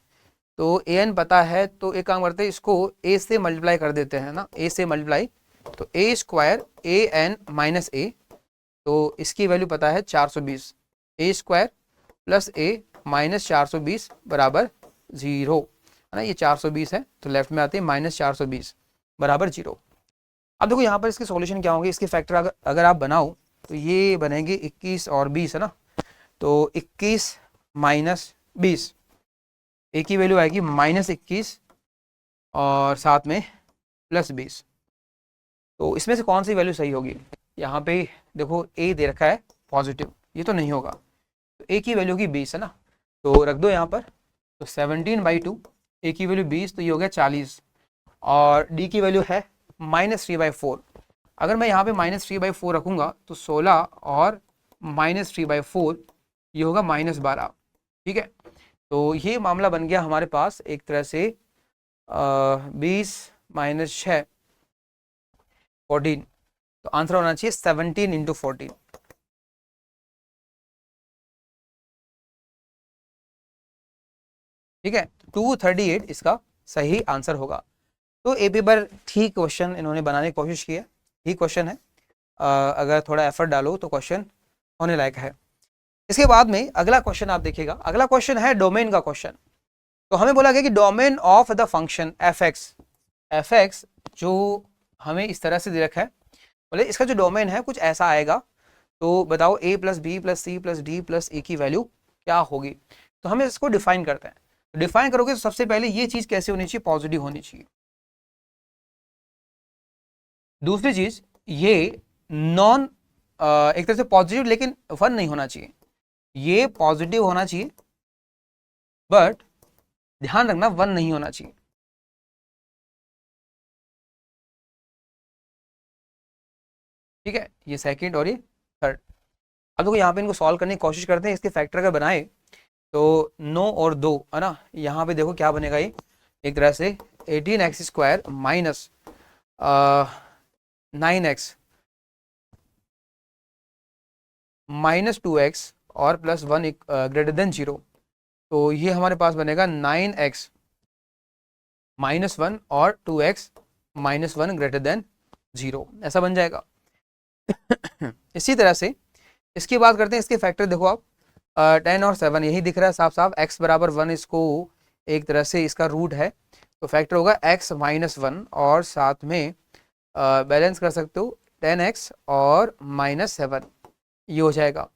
तो an पता है, तो एक काम करते हैं इसको a से मल्टीप्लाई कर देते हैं ना, a से मल्टीप्लाई, तो a square an minus a, तो इसकी वैल्यू पता है 420, a square plus a minus 420 बराबर 0 है ना, ये 420 है तो लेफ्ट में आते हैं -420 बराबर 0। अब देखो यहाँ पर इसके सॉल्यूशन क्या होंगे, इसके फैक्टर अगर आप बनाओ तो ये बनेंगे 21 और 20 है ना, तो 21 माइनस 20, a की वैल्यू आएगी -21 और साथ में +20, तो इसमें से कौन सी वैल्यू सही होगी? यहाँ पे देखो ए दे रखा है पॉजिटिव, ये तो नहीं होगा, तो ए की वैल्यू होगी 20 है ना, तो रख दो यहाँ पर। तो 17/2, ए की वैल्यू 20, तो ये हो गया 40, और डी की वैल्यू है -3/4। अगर मैं यहाँ पे -3/4 रखूँगा तो 16 और -3/4 ये होगा -12। ठीक है, तो ये मामला बन गया हमारे पास एक तरह से 20 - 6 14, तो आंसर होना चाहिए 17 × 14। ठीक है, 238 इसका सही आंसर होगा। तो ए पेपर ठीक क्वेश्चन इन्होंने बनाने की कोशिश की है, ठीक क्वेश्चन है, अगर थोड़ा एफर्ट डालो तो क्वेश्चन होने लायक है। इसके बाद में अगला क्वेश्चन आप देखिएगा, अगला क्वेश्चन है डोमेन का क्वेश्चन। तो हमें बोला गया कि domain of the function F x जो हमें इस तरह से दे रखा है, बोले इसका जो डोमेन है कुछ ऐसा आएगा, तो बताओ a + b + c + d + e की वैल्यू क्या होगी। तो हमें इसको डिफाइन करते हैं, तो डिफाइन करोगे तो सबसे पहले ये चीज कैसे होनी चाहिए? पॉजिटिव होनी चाहिए। दूसरी चीज ये नॉन एक तरह से पॉजिटिव लेकिन 1 नहीं होना चाहिए, ये पॉजिटिव होना चाहिए बट ध्यान रखना 1 नहीं होना चाहिए। ठीक है, ये सेकंड और ये थर्ड। अब देखो यहाँ पे इनको सॉल्व करने की कोशिश करते हैं, इसके फैक्टर अगर बनाए तो 9 और 2 है ना, यहाँ पे देखो क्या बनेगा, ये एक तरह से 18x² minus 9x minus 2x और +1 ग्रेटर देन 0, तो ये हमारे पास बनेगा 9x -1 और 2x -1 ग्रेटर देन 0, ऐसा बन जाएगा। इसी तरह से इसकी बात करते हैं, इसके फैक्टर देखो आप 10 और 7 यही दिख रहा है साफ साफ, x = 1 इसको एक तरह से इसका रूट है, तो फैक्टर होगा x - 1 और साथ में बैलेंस कर सकते हो 10x और -7, ये हो जाएगा।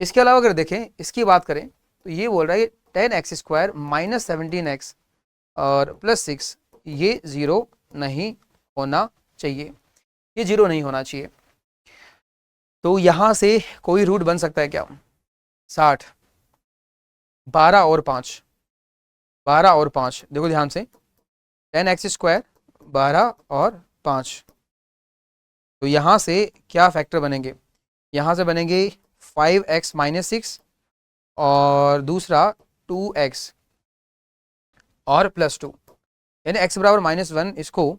इसके अलावा अगर देखें इसकी बात करें तो ये बोल रहा है 10x² - 17x और +6 ये 0 नहीं होना चाहिए, ये 0 नहीं होना चाहिए। तो यहाँ से कोई रूट बन सकता है क्या? 60, 12 और 5, 12 और 5 देखो ध्यान से, 10x², 12 और 5, तो यहाँ से क्या फैक्टर बनेंगे? यहाँ से बनेंगे 5x - 6 और दूसरा 2x और +2, यानी x = -1 इसको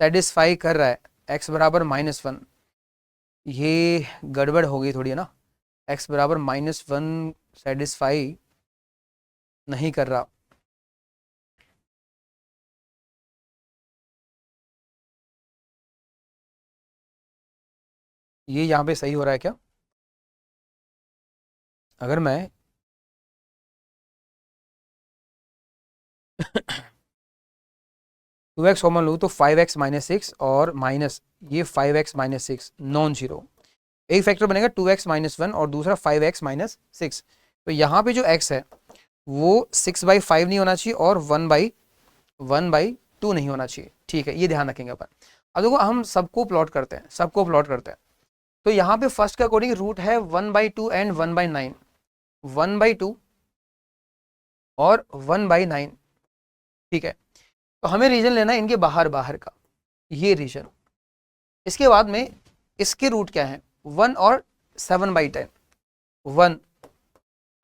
सेटिस्फाई कर रहा है, x = -1, ये गड़बड़ हो गई थोड़ी है ना, x = -1 सेटिस्फाई नहीं कर रहा। ये यहाँ पे सही हो रहा है क्या? अगर मैं 2x कॉमन लूँ तो 5x - 6 और माइनस ये 5x - 6 नॉन जीरो, एक फैक्टर बनेगा 2x - 1 और दूसरा 5x - 6, तो यहाँ पे जो x है वो 6/5 नहीं होना चाहिए और 1/2 नहीं होना चाहिए। ठीक है, ये ध्यान रखेंगे अपन। अब देखो हम सबको प्लॉट करते हैं, सबको प्लॉट करते हैं, तो यहाँ पे फर्स्ट के अकॉर्डिंग रूट है 1/2 एंड 1/9, 1/2 और 1/9। ठीक है, तो हमें रीजन लेना है इनके बाहर बाहर का, ये रीजन। इसके बाद में इसके रूट क्या है? 1 और 7/10, 1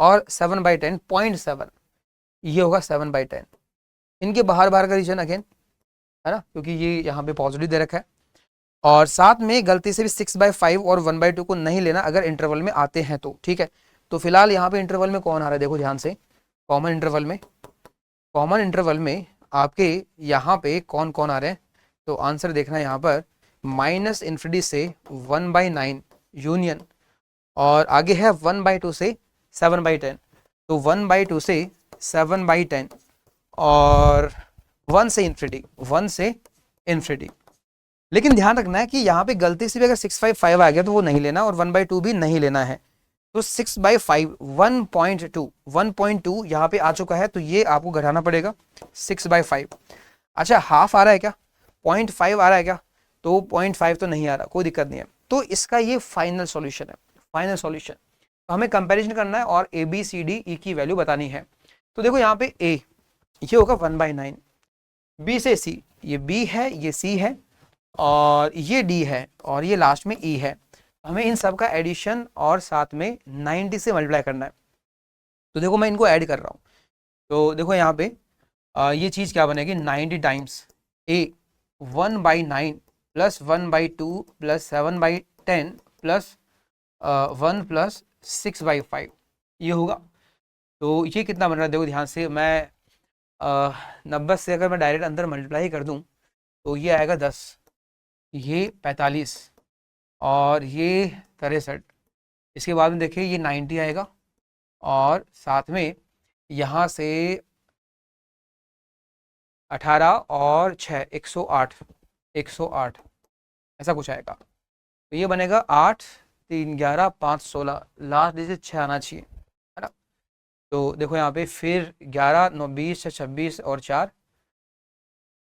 और 7/10 0.7, ये होगा 7/10। इनके बाहर बाहर का रीजन अगेन है ना, क्योंकि ये यहाँ पे पॉजिटिव दे रखा है, और साथ में गलती से भी 6/5 और 1/2 को नहीं लेना अगर इंटरवल में आते हैं तो। ठीक है, तो फिलहाल यहाँ पे इंटरवल में कौन आ रहा है देखो ध्यान से, कॉमन इंटरवल में आपके यहाँ पे कौन कौन आ रहे हैं, तो आंसर देखना यहाँ पर -∞ से 1/9 यूनियन, और आगे है 1/2 से 7/10, तो 1/2 से 7/10 और 1 से इन्फिनिटी। लेकिन ध्यान रखना है कि यहाँ पे गलती से भी अगर 6/5 आ गया तो वो नहीं लेना और 1/2 भी नहीं लेना है, तो 6/5 1.2 यहाँ पे आ चुका है, तो ये आपको घटाना पड़ेगा 6/5। अच्छा, हाफ आ रहा है क्या? 0.5 आ रहा है क्या? तो 0.5 तो नहीं आ रहा, कोई दिक्कत नहीं है। तो इसका ये फाइनल सॉल्यूशन है, फाइनल सॉल्यूशन। तो हमें कंपैरिजन करना है और A B C D E की वैल्यू बतानी है। तो देखो यहाँ पे ए ये होगा 1/9, बी से सी, ये बी है, ये सी है, और ये डी है, और ये लास्ट में ई है। हमें इन सब का एडिशन और साथ में 90 से मल्टीप्लाई करना है। तो देखो मैं इनको ऐड कर रहा हूँ। तो देखो यहाँ पे ये चीज़ क्या बनेगी, 90 टाइम्स ए 1/9 प्लस 1/2 प्लस 7/10 प्लस 1 प्लस 6/5 ये होगा। तो ये कितना बन रहा है, देखो ध्यान से, मैं 90 से अगर मैं डायरेक्ट अंदर मल्टीप्लाई कर दूं तो ये आएगा 10, ये 45 और ये 63। इसके बाद में देखिए ये 90 आएगा और साथ में यहाँ से 18 और 6 108, 108 ऐसा कुछ आएगा। तो ये बनेगा 8 3 11 5 16, लास्ट डिजिट 6 आना चाहिए, है ना। तो देखो यहाँ पे फिर 11 9 20 6 26 और 4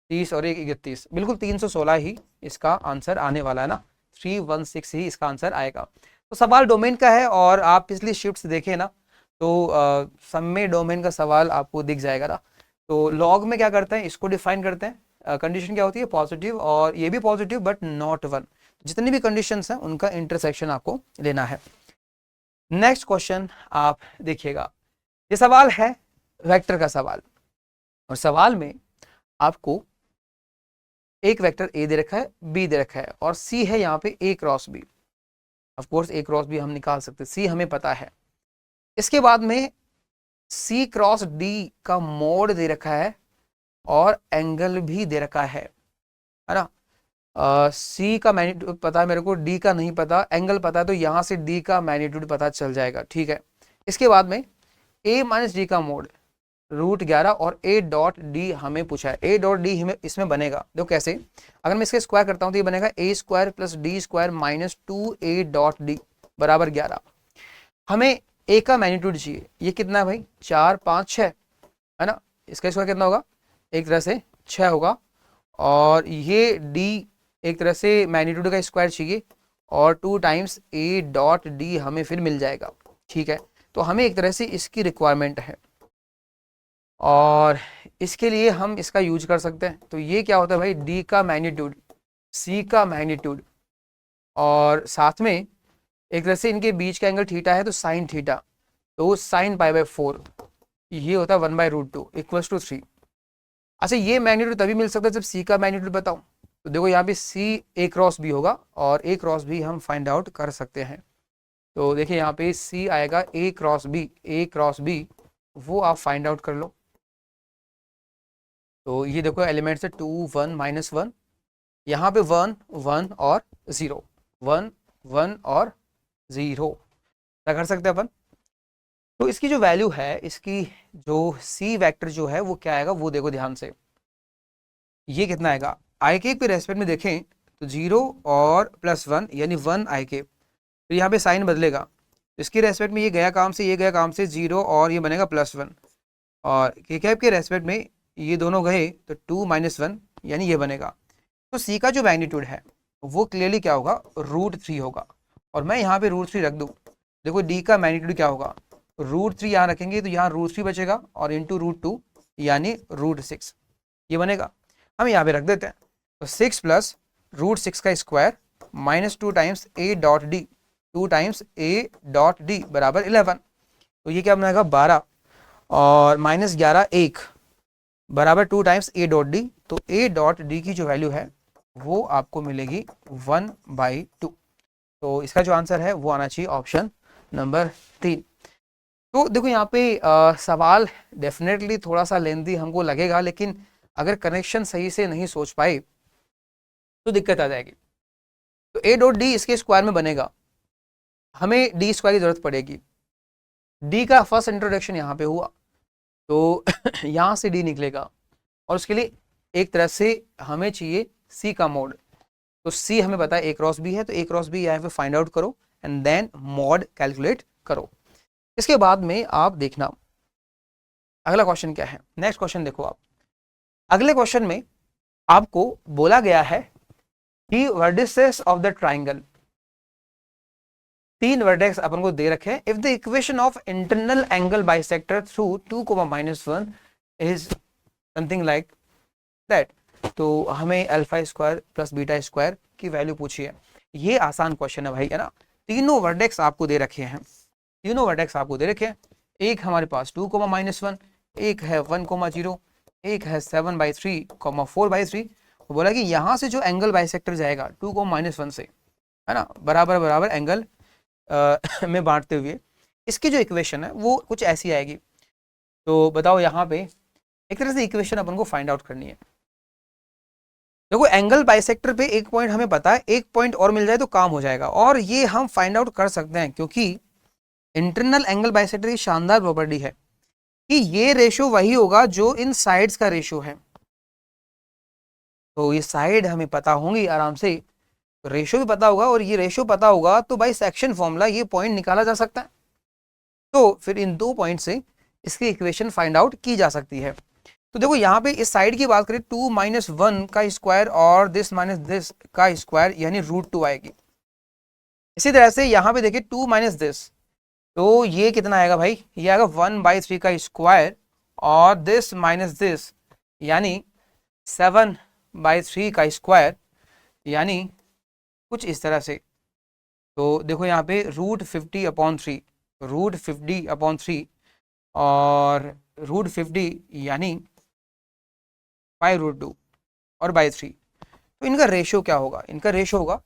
30 और 1 31, बिल्कुल 316 ही इसका आंसर आने वाला है ना, 316 ही इसका आंसर आएगा। तो सवाल डोमेन का है और आप पिछली शिफ्ट्स देखें ना तो सब में डोमेन का सवाल आपको दिख जाएगा ना। तो लॉग में क्या करते हैं, इसको डिफाइन करते हैं, कंडीशन क्या होती है पॉजिटिव, और ये भी पॉजिटिव बट नॉट 1, जितनी भी कंडीशंस हैं उनका इंटरसेक्शन आपको लेना है। नेक्स्ट क्वेश्चन आप देखिएगा, ये सवाल है वेक्टर का सवाल, और सवाल में आपको एक वेक्टर ए दे रखा है, बी दे रखा है, और सी है यहाँ पे A cross B. Of course A cross B हम निकाल सकते हैं, सी हमें पता है। इसके बाद में सी क्रॉस डी का मोड दे रखा है और एंगल भी दे रखा है ना। सी का मैग्नीट्यूड पता है मेरे को, डी का नहीं पता, एंगल पता है, तो यहां से डी का मैग्नीट्यूड पता चल जाएगा, ठीक है। इसके बाद में ए माइनस डी का मोड √11 और ए डॉट डी हमें पूछा है। ए डॉट डी हमें इसमें बनेगा, देखो कैसे, अगर मैं इसके स्क्वायर करता हूं तो ये बनेगा A square plus D square minus 2a dot D बराबर 11। हमें ए का मैग्नीट्यूड चाहिए, ये कितना है भाई, 4 5 6, है ना। इसका स्क्वायर कितना होगा, एक तरह से 6 होगा, और ये डी एक तरह से मैग्नीट्यूड का स्क्वायर चाहिए, और 2 टाइम्स ए डॉट डी हमें फिर मिल जाएगा, ठीक है। तो हमें एक तरह से इसकी रिक्वायरमेंट है और इसके लिए हम इसका यूज कर सकते हैं। तो ये क्या होता है भाई, डी का मैग्नीट्यूड, सी का मैग्नीट्यूड, और साथ में एक तरह से इनके बीच का एंगल थीटा है तो साइन थीटा, तो साइन π/4 ये होता है 1/√2 इक्वल्स टू 3। अच्छा ये मैग्नीट्यूड तभी मिल सकता है जब सी का मैग्नीट्यूड बताऊं। तो देखो यहाँ पे सी ए क्रॉस बी होगा और ए क्रॉस बी हम फाइंड आउट कर सकते हैं। तो देखिए यहाँ पे सी आएगा ए क्रॉस बी, ए क्रॉस बी वो आप फाइंड आउट कर लो। तो ये देखो एलिमेंट से 2 1 -1, यहाँ पे 1 1 और 0, 1 1 और 0 क्या कर सकते हैं अपन। तो इसकी जो वैल्यू है, इसकी जो सी वेक्टर जो है वो क्या आएगा, वो देखो ध्यान से, ये कितना आएगा, आई के पे रेस्पेक्ट में देखें तो 0 और +1 यानी 1 आई के, तो यहाँ पे साइन बदलेगा, इसके रेस्पेक्ट में ये गया काम से, ये गया काम से 0 और ये बनेगा +1, और के कैप के रेस्पेक्ट में ये दोनों गए तो 2 -1 यानी ये बनेगा। तो सी का जो मैग्नीट्यूड है वो क्लियरली क्या होगा, √3 होगा, और मैं यहाँ पे √3 रख दूँ। देखो डी का मैग्नीट्यूड क्या होगा, √3 यहाँ रखेंगे तो यहाँ √3 बचेगा और इंटू √2 यानी √6 ये बनेगा। हम यहाँ पे रख देते हैं, तो 6 प्लस √6 का स्क्वायर माइनस 2 टाइम्स ए डॉट डी, 2 टाइम्स ए डॉट डी बराबर 11। तो ये क्या बनाएगा 12 और -11 1 बराबर 2 टाइम्स ए डॉट डी। तो ए डॉट डी की जो वैल्यू है वो आपको मिलेगी 1/2। तो इसका जो आंसर है वो आना चाहिए ऑप्शन नंबर 3। तो देखो यहाँ पे सवाल डेफिनेटली थोड़ा सा लेंथी हमको लगेगा, लेकिन अगर कनेक्शन सही से नहीं सोच पाए तो दिक्कत आ जाएगी। तो ए डॉट डी इसके स्क्वायर में बनेगा, हमें डी स्क्वायर की जरूरत पड़ेगी। डी का फर्स्ट इंट्रोडक्शन यहाँ पे हुआ तो यहाँ से डी निकलेगा, और उसके लिए एक तरह से हमें चाहिए सी का मोड। तो सी हमें पता है ए क्रॉस बी है, तो ए क्रॉस बी यहाँ पे फाइंड आउट करो एंड देन मोड कैलकुलेट करो। इसके बाद में आप देखना अगला क्वेश्चन क्या है। नेक्स्ट क्वेश्चन देखो आप, अगले क्वेश्चन में आपको बोला गया है कि वर्टिसेस ऑफ द ट्राइंगल, तीन वर्टेक्स अपन को दे रखे हैं। If the equation of internal angle bisector through 2, -1 is something like that, तो हमें alpha square plus beta square की वैल्यू पूछी है। ये आसान क्वेश्चन है भाई, है ना। तीनों वर्टेक्स आपको दे रखे हैं, तीनों वर्टेक्स आपको दे रखे हैं। एक हमारे पास 2, -1, एक है 1, 0, एक है 7/3, 4/3। बोला कि यहाँ से जो एंगल बाइसेक्टर जाएगा 2, -1 से, है ना, बराबर बराबर एंगल में बांटते हुए, इसकी जो इक्वेशन है वो कुछ ऐसी आएगी। तो बताओ यहाँ पे एक तरह से इक्वेशन अपन को फाइंड आउट करनी है। देखो एंगल बाइसेक्टर पे एक पॉइंट हमें पता है, एक पॉइंट और मिल जाए तो काम हो जाएगा, और ये हम फाइंड आउट कर सकते हैं क्योंकि इंटरनल एंगल बाइसेक्टर की शानदार प्रॉपर्टी है कि ये रेशो वही होगा जो इन साइड्स का रेशो है। तो ये साइड हमें पता होंगी आराम से, रेशो भी पता होगा, और ये रेशो पता होगा तो बाई सेक्शन फॉर्मूला ये पॉइंट निकाला जा सकता है। तो फिर इन दो पॉइंट से इसकी इक्वेशन फाइंड आउट की जा सकती है। तो देखो यहाँ पे इस साइड की बात करें, 2 - 1 का स्क्वायर और दिस माइनस दिस का स्क्वायर यानी √2 आएगी। इसी तरह से यहाँ पे देखिए 2 - दिस, तो ये कितना आएगा भाई, ये आएगा 1/3 का स्क्वायर और दिस माइनस दिस यानी 7/3 का स्क्वायर, यानी कुछ इस तरह से। तो देखो यहाँ पे √50/3, √50/3 और √50 यानी 5√2 और /3। तो इनका रेशियो क्या होगा, इनका रेशियो होगा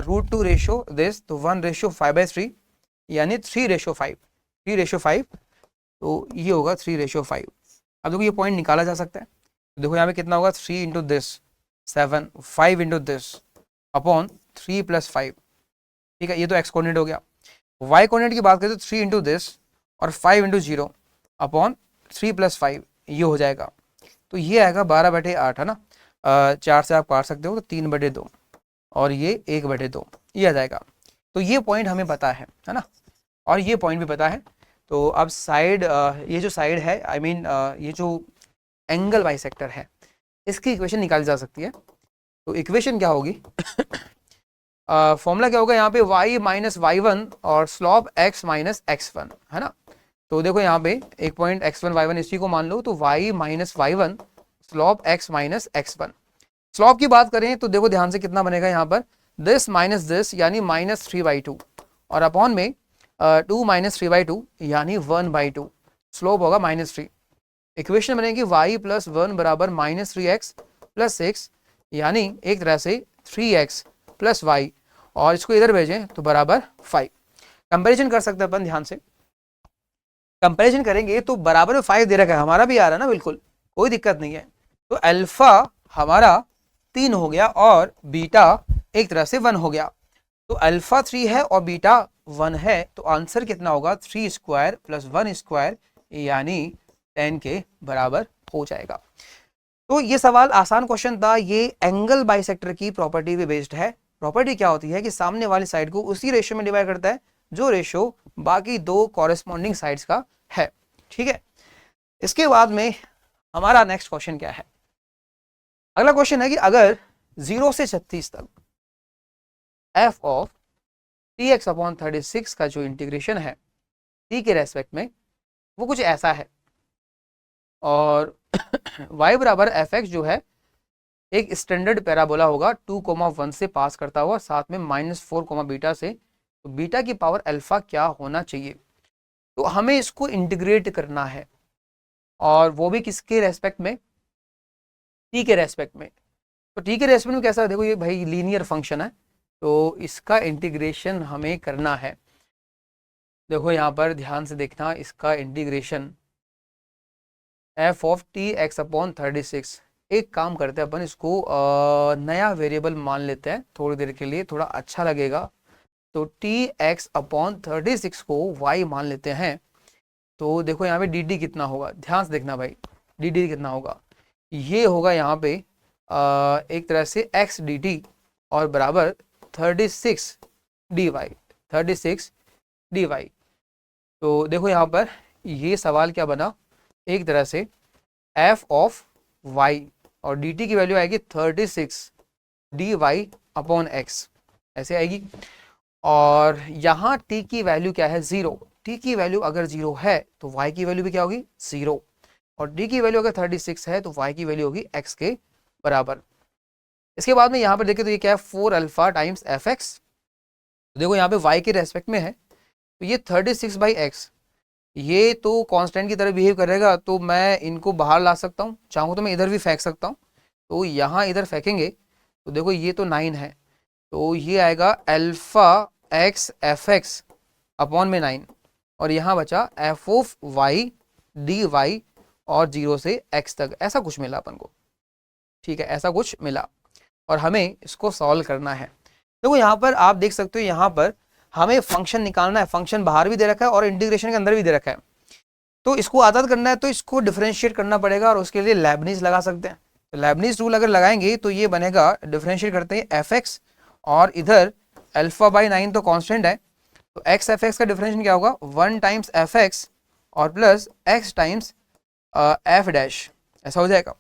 √2 रेशियो दिस, तो 1:5/3 यानी 3:5, 3:5, तो ये होगा 3:5। अब देखो ये पॉइंट निकाला जा सकता है। तो देखो यहाँ पे कितना होगा, 3 into this 7, 5 into this upon 3 + 5, ठीक है, ये तो एक्स कोऑर्डिनेट हो गया। वाई कोऑर्डिनेट की बात करें तो 3 इंटू दिस और 5 इंटू 0 अपॉन 3 + 5, ये हो जाएगा। तो ये आएगा 12/8, है ना, 4 से आप काट सकते हो तो 3/2 और ये 1/2, ये आ जाएगा। तो ये पॉइंट हमें पता है ना, और ये पॉइंट भी पता है। तो अब साइड, ये जो साइड है, आई मीन ये जो एंगल बाइसेक्टर है, इसकी इक्वेशन निकाली जा सकती है। तो इक्वेशन क्या होगी फॉर्मूला क्या होगा यहाँ पे, y - y1 और स्लॉप x - x1, है ना। तो देखो यहाँ पे एक पॉइंट x1 y1 इसी को मान लो, तो y - y1 slope x - x1। Slope की बात करें तो देखो ध्यान से कितना बनेगा यहाँ पर, दिस माइनस दिस यानी -3/2 और अपॉन में 2 - 3/2 यानी 1/2, स्लोप होगा -3। इक्वेशन बनेगी y + 1 बराबर -3x + 6 यानी एक तरह से 3x + y, और इसको इधर भेजें तो बराबर 5। कंपैरिजन कर सकते हैं अपन, ध्यान से कंपैरिजन करेंगे तो बराबर में 5 दे रखा है, हमारा भी आ रहा है ना, बिल्कुल कोई दिक्कत नहीं है। तो अल्फा हमारा 3 हो गया और बीटा एक तरह से 1 हो गया। तो अल्फा 3 है और बीटा 1 है, तो आंसर कितना होगा, 3 स्क्वायर + 1 स्क्वायर यानी 10 के बराबर हो जाएगा। तो ये सवाल आसान क्वेश्चन था, ये एंगल बाइसेक्टर की प्रॉपर्टी पे बेस्ड है। प्रॉपर्टी क्या होती है कि सामने वाली साइड को उसी रेशियो में डिवाइड करता है जो रेशियो बाकी दो कॉरेस्पॉन्डिंग साइड्स का है, ठीक है। इसके बाद में हमारा नेक्स्ट क्वेश्चन क्या है, अगला क्वेश्चन है कि अगर 0 से 36 तक f ऑफ tx/36 का जो इंटीग्रेशन है t के रेस्पेक्ट में, वो कुछ ऐसा है, और y बराबर fx जो है एक स्टैंडर्ड पैराबोला होगा 2,1 से पास करता हुआ, साथ में -4, बीटा से। तो बीटा की पावर अल्फा क्या होना चाहिए, तो हमें इसको इंटीग्रेट करना है, और वो भी किसके रेस्पेक्ट में, टी के रेस्पेक्ट में। तो टी के रेस्पेक्ट में कैसा है, देखो ये भाई लीनियर फंक्शन है, तो इसका इंटीग्रेशन हमें करना है। देखो यहाँ पर ध्यान से देखना, इसका इंटीग्रेशन f ऑफ tx/36, एक काम करते हैं अपन, इसको नया वेरिएबल मान लेते हैं थोड़ी देर के लिए, थोड़ा अच्छा लगेगा। तो tx/36 को y मान लेते हैं। तो देखो यहाँ पे dt कितना होगा, ध्यान से देखना भाई, dt कितना होगा, ये होगा यहाँ पे एक तरह से x dt और बराबर 36 dy, 36 dy। तो देखो यहाँ पर ये सवाल क्या बना, एक तरह से f ऑफ y और dt की वैल्यू आएगी 36 डी वाई अपॉन एक्स, ऐसे आएगी। और यहाँ t की वैल्यू क्या है, 0। t की वैल्यू अगर 0 है तो y की वैल्यू भी क्या होगी, 0। और d की वैल्यू अगर 36 है तो y की वैल्यू होगी x के बराबर। इसके बाद में यहाँ पर देखें तो ये क्या है, 4 अल्फा टाइम्स एफ एक्स। देखो यहाँ पे y के रेस्पेक्ट में है तो ये 36/x, ये तो कांस्टेंट की तरह बिहेव करेगा, तो मैं इनको बाहर ला सकता हूँ, चाहूँ तो मैं इधर भी फेंक सकता हूँ। तो यहाँ इधर फेंकेंगे तो देखो ये तो 9 है, तो ये आएगा alpha x f x upon में 9, और यहाँ बचा f of y d y और 0 से x तक, ऐसा कुछ मिला अपन को। ठीक है, ऐसा कुछ मिला और हमें इसको सॉल्व करना है। देखो यहाँ पर आप देख सकते हो, यहाँ पर हमें फंक्शन निकालना है, फंक्शन बाहर भी दे रखा है और इंटीग्रेशन के अंदर भी दे रखा है। तो इसको आजाद करना है तो इसको डिफरेंशिएट करना पड़ेगा, और उसके लिए लेबनीज लगा सकते हैं। तो लेबनीज रूल अगर लगाएंगे तो ये बनेगा, डिफरेंशिएट करते हैं एफ एक्स, और इधर अल्फा बाई 9 तो कांस्टेंट है, तो एक्स एफ एक्स का डिफरेंशिएशन क्या होगा, 1 टाइम्स एफ एक्स और plus x times F dash, ऐसा हो जाएगा।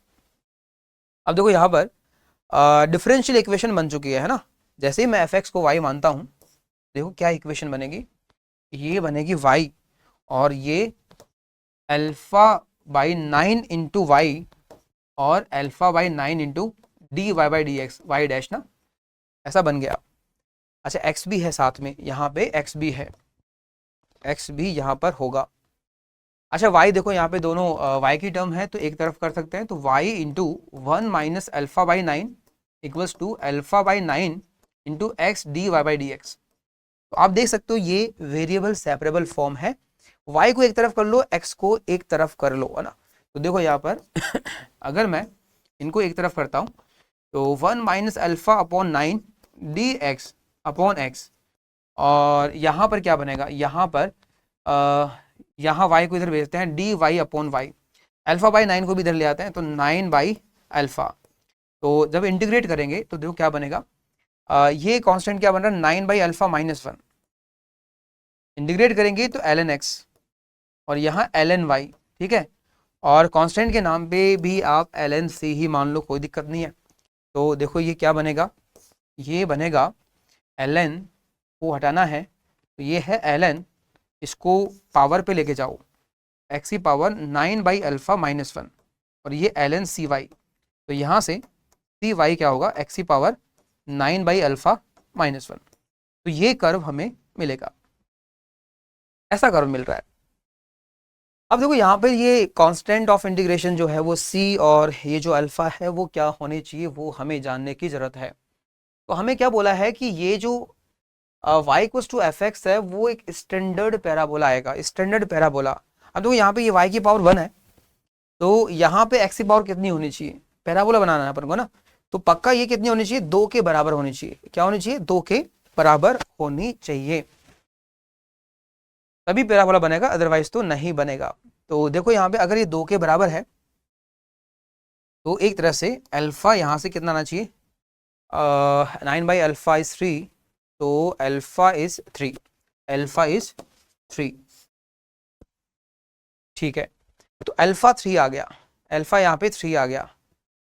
अब देखो यहाँ पर डिफरेंशियल इक्वेशन बन चुकी है ना। जैसे ही मैं एफ एक्स को वाई मानता हूँ, देखो क्या इक्वेशन बनेगी, ये बनेगी वाई, और ये अल्फा बाई 9 इंटू वाई और alpha by 9 into d y by d x, y dash ना, ऐसा बन गया। अच्छा एक्स भी है साथ में, यहाँ पे एक्स भी है, एक्स भी यहाँ पर होगा। अच्छा y देखो यहाँ पे दोनों y की टर्म है तो एक तरफ कर सकते हैं, तो y into 1 minus alpha by 9 equals to alpha by 9 into x d y by d x. तो आप देख सकते हो ये वेरिएबल सेपरेबल फॉर्म है, y को एक तरफ कर लो, x को एक तरफ कर लो, है ना। तो देखो यहाँ पर अगर मैं इनको एक तरफ करता हूँ तो 1 minus alpha upon 9 D x upon x, और यहाँ पर क्या बनेगा, यहाँ पर यहाँ y को इधर भेजते हैं, d y upon y, alpha by 9 को भी इधर ले आते हैं तो 9 बाई अल्फा। तो जब इंटीग्रेट करेंगे तो देखो क्या बनेगा, ये कांस्टेंट क्या बन रहा है, 9 बाई अल्फा माइनस 1, इंटीग्रेट करेंगे तो ln x और यहाँ ln y। ठीक है, और कांस्टेंट के नाम पे भी आप ln c ही मान लो, कोई दिक्कत नहीं है। तो देखो ये क्या बनेगा, ये बनेगा ln को हटाना है तो ये है ln, इसको पावर पे लेके जाओ, x की पावर 9 बाई अल्फा माइनस 1, और ये ln cy, तो यहाँ से cy क्या होगा, x की पावर 9 बाई अल्फा माइनस 1। तो ये कर्व हमें मिलेगा, ऐसा कर्व मिल रहा है। अब देखो यहाँ पे ये कांस्टेंट ऑफ इंटीग्रेशन जो है वो c, और ये जो अल्फा है वो क्या होने चाहिए, वो हमें जानने की जरूरत है। तो हमें क्या बोला है कि ये जो y equals to f x है वो एक स्टैंडर्ड पैराबोला आएगा, स्टैंडर्ड पैराबोला। अब देखो यहाँ पे ये y की पावर 1 है, तो यहाँ पे x की पावर कितनी होनी चाहिए, पैराबोला बनाना है अपन को ना, तो पक्का ये कितनी होनी चाहिए, 2 के बराबर होनी चाहिए। क्या होनी चाहिए, 2 के बराबर होनी चाहिए, तभी पैराबोला बनेगा, अदरवाइज तो नहीं बनेगा। तो देखो यहाँ पे अगर ये 2 के बराबर है तो एक तरह से अल्फा यहाँ से कितना आना चाहिए, 9 बाई अल्फा इज 3, तो अल्फा इज 3, अल्फा इज 3। ठीक है, तो अल्फा 3 आ गया, अल्फा यहाँ पे 3 आ गया।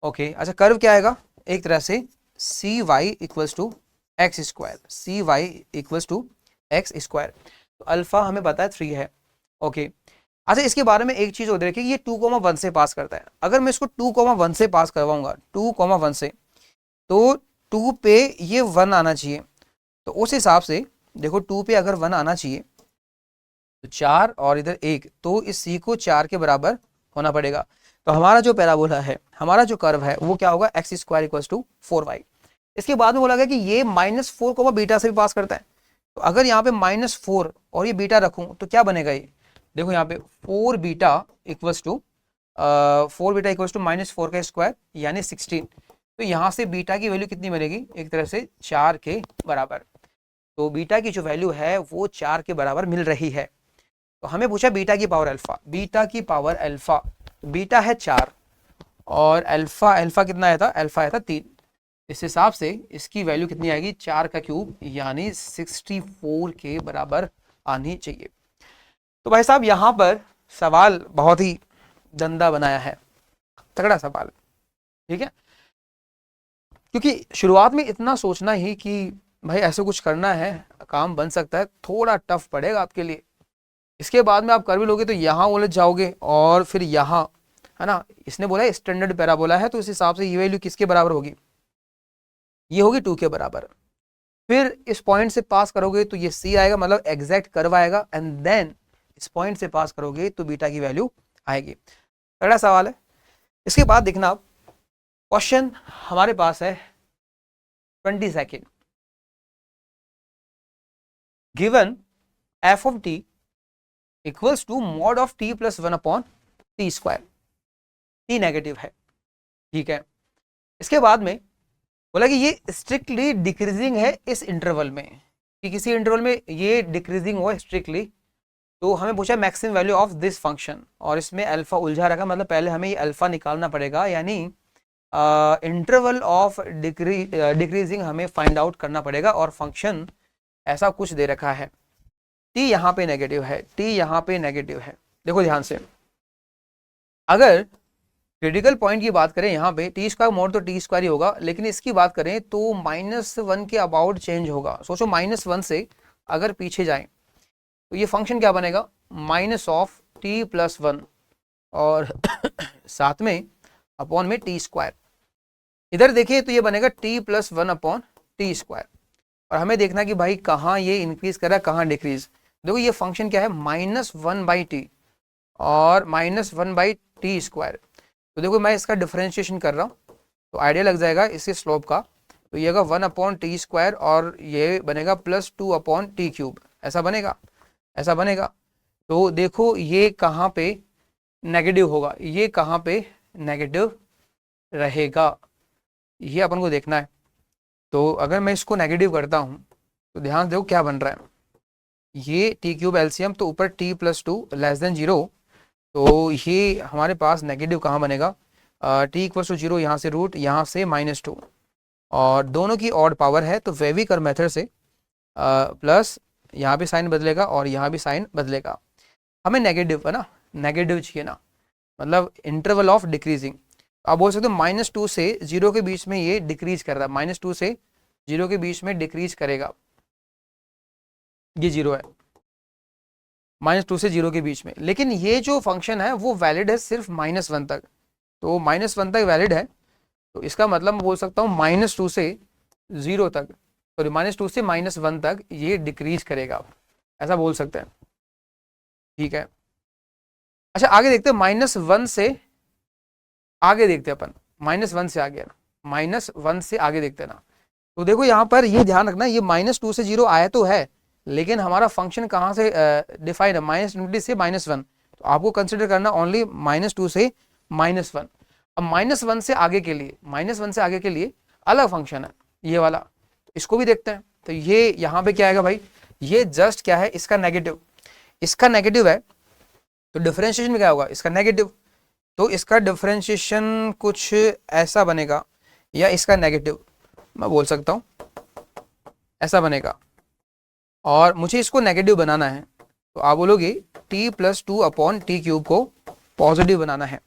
ओके, अच्छा कर्व क्या आएगा, एक तरह से C Y equals to X square, C Y equals to X square. तो अल्फा हमें पता है 3 है। ओके, अच्छा इसके बारे में एक चीज और देखिए, ये 2,1 से पास करता है। अगर मैं इसको 2,1 से पास करवाऊंगा, 2,1 से, तो 2 पे ये 1 आना चाहिए। तो उस हिसाब से देखो 2 पे अगर 1 आना चाहिए तो 4 और इधर 1, तो इस सी को 4 के बराबर होना पड़ेगा। तो हमारा जो पैराबोला है, हमारा जो कर्व है वो क्या होगा, x square equals to 4y। इसके बाद में बोला गया कि ये -4 को बीटा से भी पास करता है। तो अगर यहाँ पे -4 और ये बीटा रखूं तो क्या बनेगा, ये देखो यहाँ पे 4 बीटा इक्वल्स टू -4 का स्क्वायर यानी 16। तो यहाँ से बीटा की वैल्यू कितनी बनेगी, एक तरह से 4 के बराबर। तो बीटा की जो वैल्यू है वो 4 के बराबर मिल रही है। तो हमें पूछा बीटा की पावर अल्फा, बीटा की पावर अल्फा, बीटा है 4 और अल्फा, अल्फा कितना आया था, अल्फा आया था 3। इस हिसाब से इसकी वैल्यू कितनी आएगी, 4 का क्यूब यानी 64 के बराबर आनी चाहिए। तो भाई साहब यहाँ पर सवाल बहुत ही गंदा बनाया है, तगड़ा सवाल, ठीक है। क्योंकि शुरुआत में इतना सोचना ही कि भाई ऐसे कुछ करना है, काम बन सकता है, थोड़ा टफ पड़ेगा आपके लिए। इसके बाद में आप कर भी लोगे तो यहाँ उलझ जाओगे और फिर यहाँ, है ना। इसने बोला है स्टैंडर्ड पैराबोला है, तो इस हिसाब से ये वैल्यू किसके बराबर होगी, ये होगी 2 के बराबर। फिर इस पॉइंट से पास करोगे तो ये सी आएगा, मतलब एग्जैक्ट कर्व आएगा, एंड देन इस पॉइंट से पास करोगे तो बीटा की वैल्यू आएगी। अगला सवाल है, इसके बाद देखना आप, क्वेश्चन हमारे पास है 22 given f of t equals to mod of t plus 1 upon t square, t negative है, ठीक है। इसके बाद में बोला कि ये स्ट्रिक्टली डिक्रीजिंग है इस इंटरवल में, कि किसी इंटरवल में ये डिक्रीजिंग हो स्ट्रिक्टली। तो हमें पूछा maximum value of this function, और इसमें अल्फा उलझा रखा, मतलब पहले हमें ये अल्फा निकालना पड़ेगा, यानी इंटरवल ऑफ डिक्रीजिंग हमें फाइंड आउट करना पड़ेगा। और फंक्शन ऐसा कुछ दे रखा है, टी यहाँ पे नेगेटिव है, टी यहाँ पे नेगेटिव है। देखो ध्यान से, अगर क्रिटिकल पॉइंट की बात करें यहाँ पे टी स्क्वायर मोड तो टी स्क्वायर ही होगा, लेकिन इसकी बात करें तो -1 के अबाउट चेंज होगा। सोचो -1 से अगर पीछे जाएं तो ये फंक्शन क्या बनेगा, माइनस ऑफ टी प्लस 1 और साथ में अपॉन में टी स्क्वायर। इधर देखिए तो ये बनेगा T plus 1 upon t square. और हमें देखना कि भाई कहाँ ये इंक्रीज कर रहा है, कहाँ डिक्रीज। देखो ये फंक्शन क्या है, -1/t और -1/t स्क्वायर। तो देखो मैं इसका डिफरेंशिएशन कर रहा हूँ तो आइडिया लग जाएगा इसके स्लोप का। तो ये होगा 1/t स्क्वायर और ये बनेगा +2/t क्यूब, ऐसा बनेगा, ऐसा बनेगा। तो देखो ये कहाँ पे नेगेटिव होगा, ये कहाँ पे नेगेटिव रहेगा, ये अपन को देखना है। तो अगर मैं इसको नेगेटिव करता हूँ तो ध्यान दो क्या बन रहा है, ये टी क्यूब एलसीएम, तो ऊपर t + 2 < 0, तो ये हमारे पास नेगेटिव कहाँ बनेगा, t = 0, यहाँ से रूट, यहाँ से -2, और दोनों की ऑड पावर है तो वेविकर मेथड से प्लस यहाँ भी साइन बदलेगा और यहाँ भी साइन बदलेगा। हमें नेगेटिव है ना, नेगेटिव चाहिए ना, मतलब इंटरवल ऑफ डिक्रीजिंग। आप बोल सकते हो -2 से 0 के बीच में ये डिक्रीज कर रहा है, -2 से 0 के बीच में डिक्रीज करेगा, ये 0 है, -2 से 0 के बीच में। लेकिन ये जो फंक्शन है वो वैलिड है सिर्फ -1 तक, तो -1 तक वैलिड है। तो इसका मतलब मैं बोल सकता हूँ -2 से 0 तक, सॉरी -2 से -1 तक ये डिक्रीज करेगा, ऐसा बोल सकते हैं, ठीक है। अच्छा आगे देखते हैं, -1 से आगे देखते हैं अपन, -1 से आगे, -1 से आगे देखते हैं ना। तो देखो यहाँ पर ये ध्यान रखना, ये -2 से 0 आया तो है, लेकिन हमारा फंक्शन कहाँ से डिफाइन है, -∞ से -1, तो आपको कंसिडर करना ओनली -2 से -1। अब -1 से आगे के लिए, -1 से आगे के लिए अलग फंक्शन है ये वाला, तो इसको भी देखते हैं। तो ये यहाँ पे क्या आएगा भाई, ये जस्ट क्या है, इसका नेगेटिव, इसका नेगेटिव है, तो डिफरेंशिएशन में क्या होगा, इसका नेगेटिव, तो इसका डिफरेंशिएशन कुछ ऐसा बनेगा, या इसका नेगेटिव मैं बोल सकता हूँ ऐसा बनेगा, और मुझे इसको नेगेटिव बनाना है, तो आप बोलोगे t + 2/t क्यूब को पॉजिटिव बनाना है।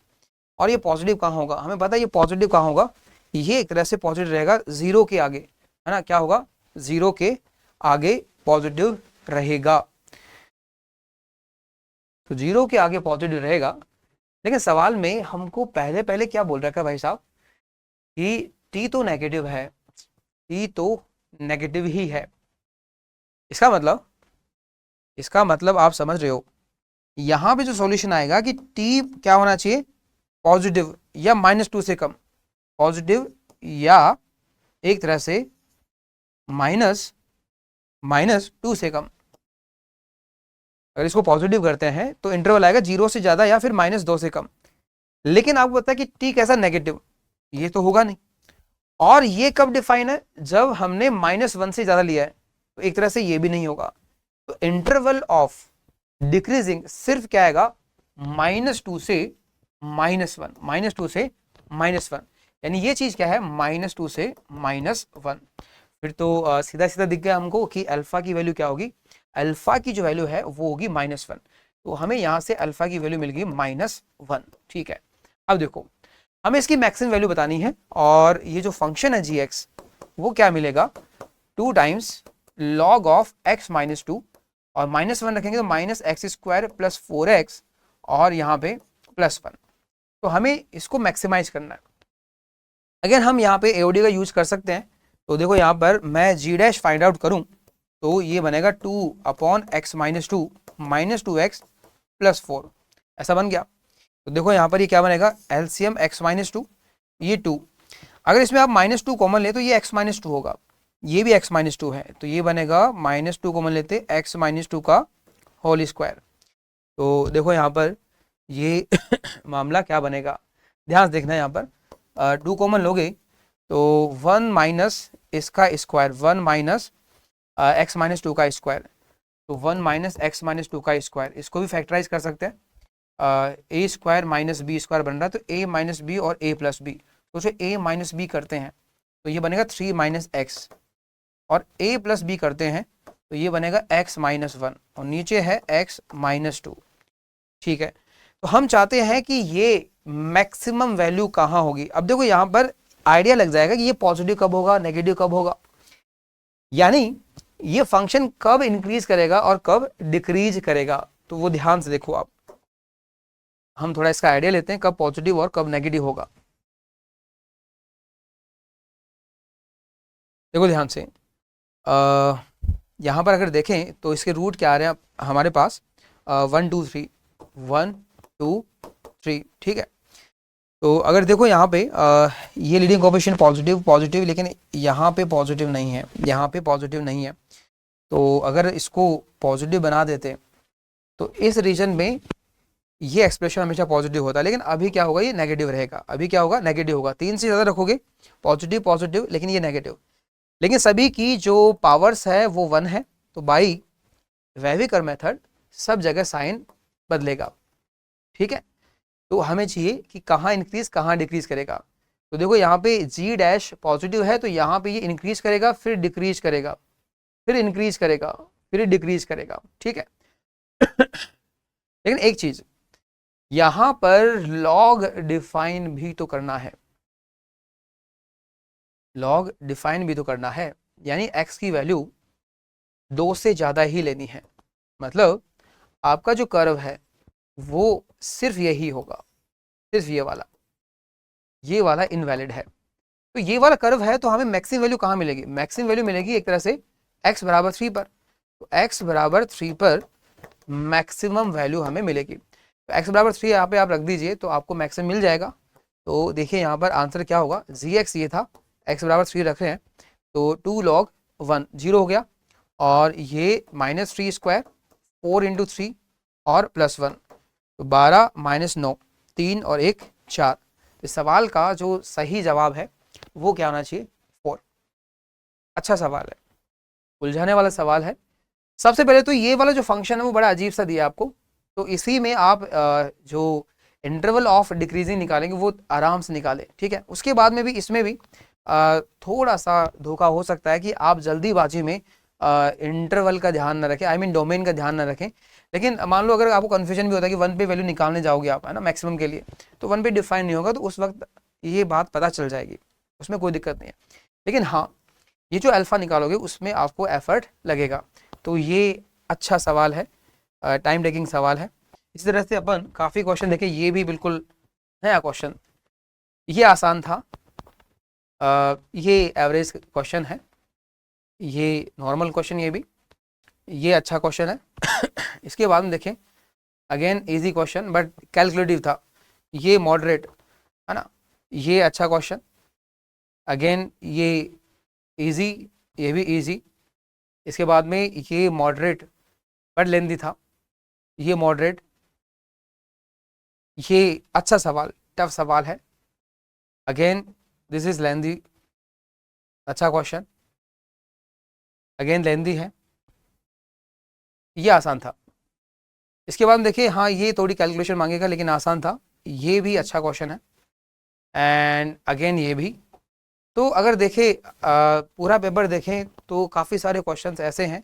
और ये पॉजिटिव कहाँ होगा, हमें पता है ये पॉजिटिव कहाँ होगा, ये एक तरह से पॉजिटिव रहेगा 0 के आगे, है ना, क्या होगा, 0 के आगे पॉजिटिव रहेगा, तो 0 के आगे पॉजिटिव रहेगा। लेकिन सवाल में हमको पहले पहले क्या बोल रखा है भाई साहब, कि t तो नेगेटिव है, t तो नेगेटिव ही है। इसका मतलब आप समझ रहे हो, यहां पे जो सॉल्यूशन आएगा कि t क्या होना चाहिए, पॉजिटिव या -2 से कम, पॉजिटिव या एक तरह से -2 से कम। अगर इसको पॉजिटिव करते हैं तो इंटरवल आएगा 0 से ज्यादा या फिर -2 से कम। लेकिन आपको पता है कि t कैसा, नेगेटिव, ये तो होगा नहीं। और ये कब डिफाइन है, जब हमने -1 से ज्यादा लिया है, तो एक तरह से ये भी नहीं होगा। तो इंटरवल ऑफ डिक्रीजिंग सिर्फ क्या आएगा, -2 से -1, -2 से -1, यानी ये चीज क्या है, -2 से -1। फिर तो सीधा सीधा दिख गया हमको कि अल्फा की वैल्यू क्या होगी, अल्फा की जो वैल्यू है वो होगी -1, तो हमें यहां से अल्फा की वैल्यू मिल गई -1, ठीक है। अब देखो हमें इसकी मैक्सिमम वैल्यू बतानी है और ये जो फंक्शन है जी एक्स वो क्या मिलेगा 2 times log of x minus 2 और -1 रखेंगे तो minus x square plus 4x और यहाँ पे +1। तो हमें इसको मैक्सिमाइज करना है। अगर हम यहाँ पे एओडी का यूज कर सकते हैं तो देखो यहाँ पर मैं जी डैश फाइंड आउट करूँ तो ये बनेगा 2 upon x minus 2 minus 2x plus 4, ऐसा बन गया। तो देखो यहाँ पर ये क्या बनेगा एलसीएम x माइनस 2 ये 2, अगर इसमें आप -2 कॉमन ले तो ये x माइनस 2 होगा, ये भी x माइनस 2 है तो ये बनेगा -2 कॉमन लेते x माइनस 2 का होल स्क्वायर। तो देखो यहाँ पर ये मामला क्या बनेगा, ध्यान से देखना है यहाँ पर 2 कॉमन लोगे तो 1 माइनस इसका स्क्वायर 1 माइनस एक्स माइनस 2 का स्क्वायर, तो 1 माइनस एक्स माइनस 2 का स्क्वायर, इसको भी फैक्टराइज कर सकते हैं। ए स्क्वायर माइनस बी स्क्वायर बन रहा है तो ए माइनस बी और ए प्लस बी, तो जो ए माइनस बी करते हैं तो ये बनेगा 3 माइनस एक्स और ए प्लस बी करते हैं तो ये बनेगा x माइनस 1 और नीचे है x माइनस 2। ठीक है, तो हम चाहते हैं कि ये मैक्सिमम वैल्यू कहाँ होगी। अब देखो यहाँ पर आइडिया लग जाएगा कि ये पॉजिटिव कब होगा नेगेटिव कब होगा, यानी ये फंक्शन कब इंक्रीज करेगा और कब डिक्रीज करेगा। तो वो ध्यान से देखो आप, हम थोड़ा इसका आइडिया लेते हैं कब पॉजिटिव और कब नेगेटिव होगा। देखो ध्यान से यहाँ पर अगर देखें तो इसके रूट क्या आ रहे हैं हमारे पास 1 2 3 1 2 3। ठीक है, तो अगर देखो यहाँ पे ये लीडिंग कोएफिशिएंट पॉजिटिव पॉजिटिव, लेकिन यहाँ पे पॉजिटिव नहीं है, यहाँ पे पॉजिटिव नहीं है। तो अगर इसको पॉजिटिव बना देते तो इस रीजन में ये एक्सप्रेशन हमेशा पॉजिटिव होता है, लेकिन अभी क्या होगा ये नेगेटिव रहेगा। अभी क्या होगा नेगेटिव होगा, 3 से ज़्यादा रखोगे पॉजिटिव पॉजिटिव लेकिन ये नेगेटिव, लेकिन सभी की जो पावर्स है वो 1 है तो बाई वेविकर मेथड सब जगह साइन बदलेगा। ठीक है, तो हमें चाहिए कि कहाँ इंक्रीज कहाँ डिक्रीज करेगा। तो देखो यहाँ पे जी डैश पॉजिटिव है तो यहाँ पे ये इंक्रीज करेगा फिर डिक्रीज करेगा फिर इंक्रीज करेगा फिर डिक्रीज करेगा। ठीक है लेकिन एक चीज यहाँ पर लॉग डिफाइन भी तो करना है, लॉग डिफाइन भी तो करना है, यानी x की वैल्यू 2 से ज़्यादा ही लेनी है। मतलब आपका जो कर्व है वो सिर्फ यही होगा, सिर्फ ये वाला इनवैलिड है। तो ये वाला कर्व है तो हमें मैक्सिमम वैल्यू कहाँ मिलेगी, मैक्सिमम वैल्यू मिलेगी एक तरह से x बराबर 3 पर। तो x बराबर 3 पर मैक्सिमम वैल्यू हमें मिलेगी। तो x बराबर 3 यहाँ पे आप रख दीजिए तो आपको मैक्सिमम मिल जाएगा। तो देखिए यहाँ पर आंसर क्या होगा, gx ये था, x बराबर 3 रख रहे हैं तो 2 log 1 0 हो गया और ये -3 स्क्वायर 4 इंटू 3 और +1 तो 12 - 9 3 और 1 4। तो सवाल का जो सही जवाब है वो क्या होना चाहिए 4। अच्छा सवाल है, उलझाने वाला सवाल है। सबसे पहले तो ये वाला जो फंक्शन है वो बड़ा अजीब सा दिया आपको, तो इसी में आप जो इंटरवल ऑफ डिक्रीजिंग निकालेंगे वो आराम से निकालें। ठीक है, उसके बाद में भी इसमें भी थोड़ा सा धोखा हो सकता है कि आप जल्दीबाजी में इंटरवल का ध्यान न रखें, आई मीन डोमेन का ध्यान न रखें। लेकिन मान लो अगर आपको कन्फ्यूजन भी होता है कि 1 पे वैल्यू निकालने जाओगे आप, है ना, मैक्सिमम के लिए, तो 1 पे डिफाइन नहीं होगा तो उस वक्त ये बात पता चल जाएगी, उसमें कोई दिक्कत नहीं है। लेकिन हाँ, ये जो अल्फ़ा निकालोगे उसमें आपको एफर्ट लगेगा। तो ये अच्छा सवाल है, टाइम टेकिंग सवाल है। इसी तरह से अपन काफ़ी क्वेश्चन देखें, ये भी बिल्कुल नया क्वेश्चन, ये आसान था, ये एवरेज क्वेश्चन है, ये नॉर्मल क्वेश्चन, ये अच्छा क्वेश्चन है। इसके बाद में देखें again easy question but calculative था, ये मॉडरेट है ना, ये अच्छा क्वेश्चन, अगेन ये इजी, ये भी इजी। इसके बाद में ये मॉडरेट बट लेंदी था, ये मॉडरेट, ये अच्छा सवाल टफ सवाल है, अगेन दिस इज लेंदी, अच्छा क्वेश्चन, अगेन लेंदी है, ये आसान था। इसके बाद देखिए हाँ ये थोड़ी कैलकुलेशन मांगेगा लेकिन आसान था, ये भी अच्छा क्वेश्चन है, एंड अगेन ये भी। तो अगर देखें पूरा पेपर देखें तो काफ़ी सारे क्वेश्चंस ऐसे हैं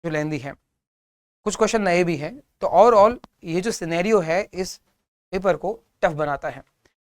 जो लेंदी हैं, कुछ क्वेश्चन नए भी हैं। तो ओवरऑल ये जो सिनेरियो है इस पेपर को टफ बनाता है।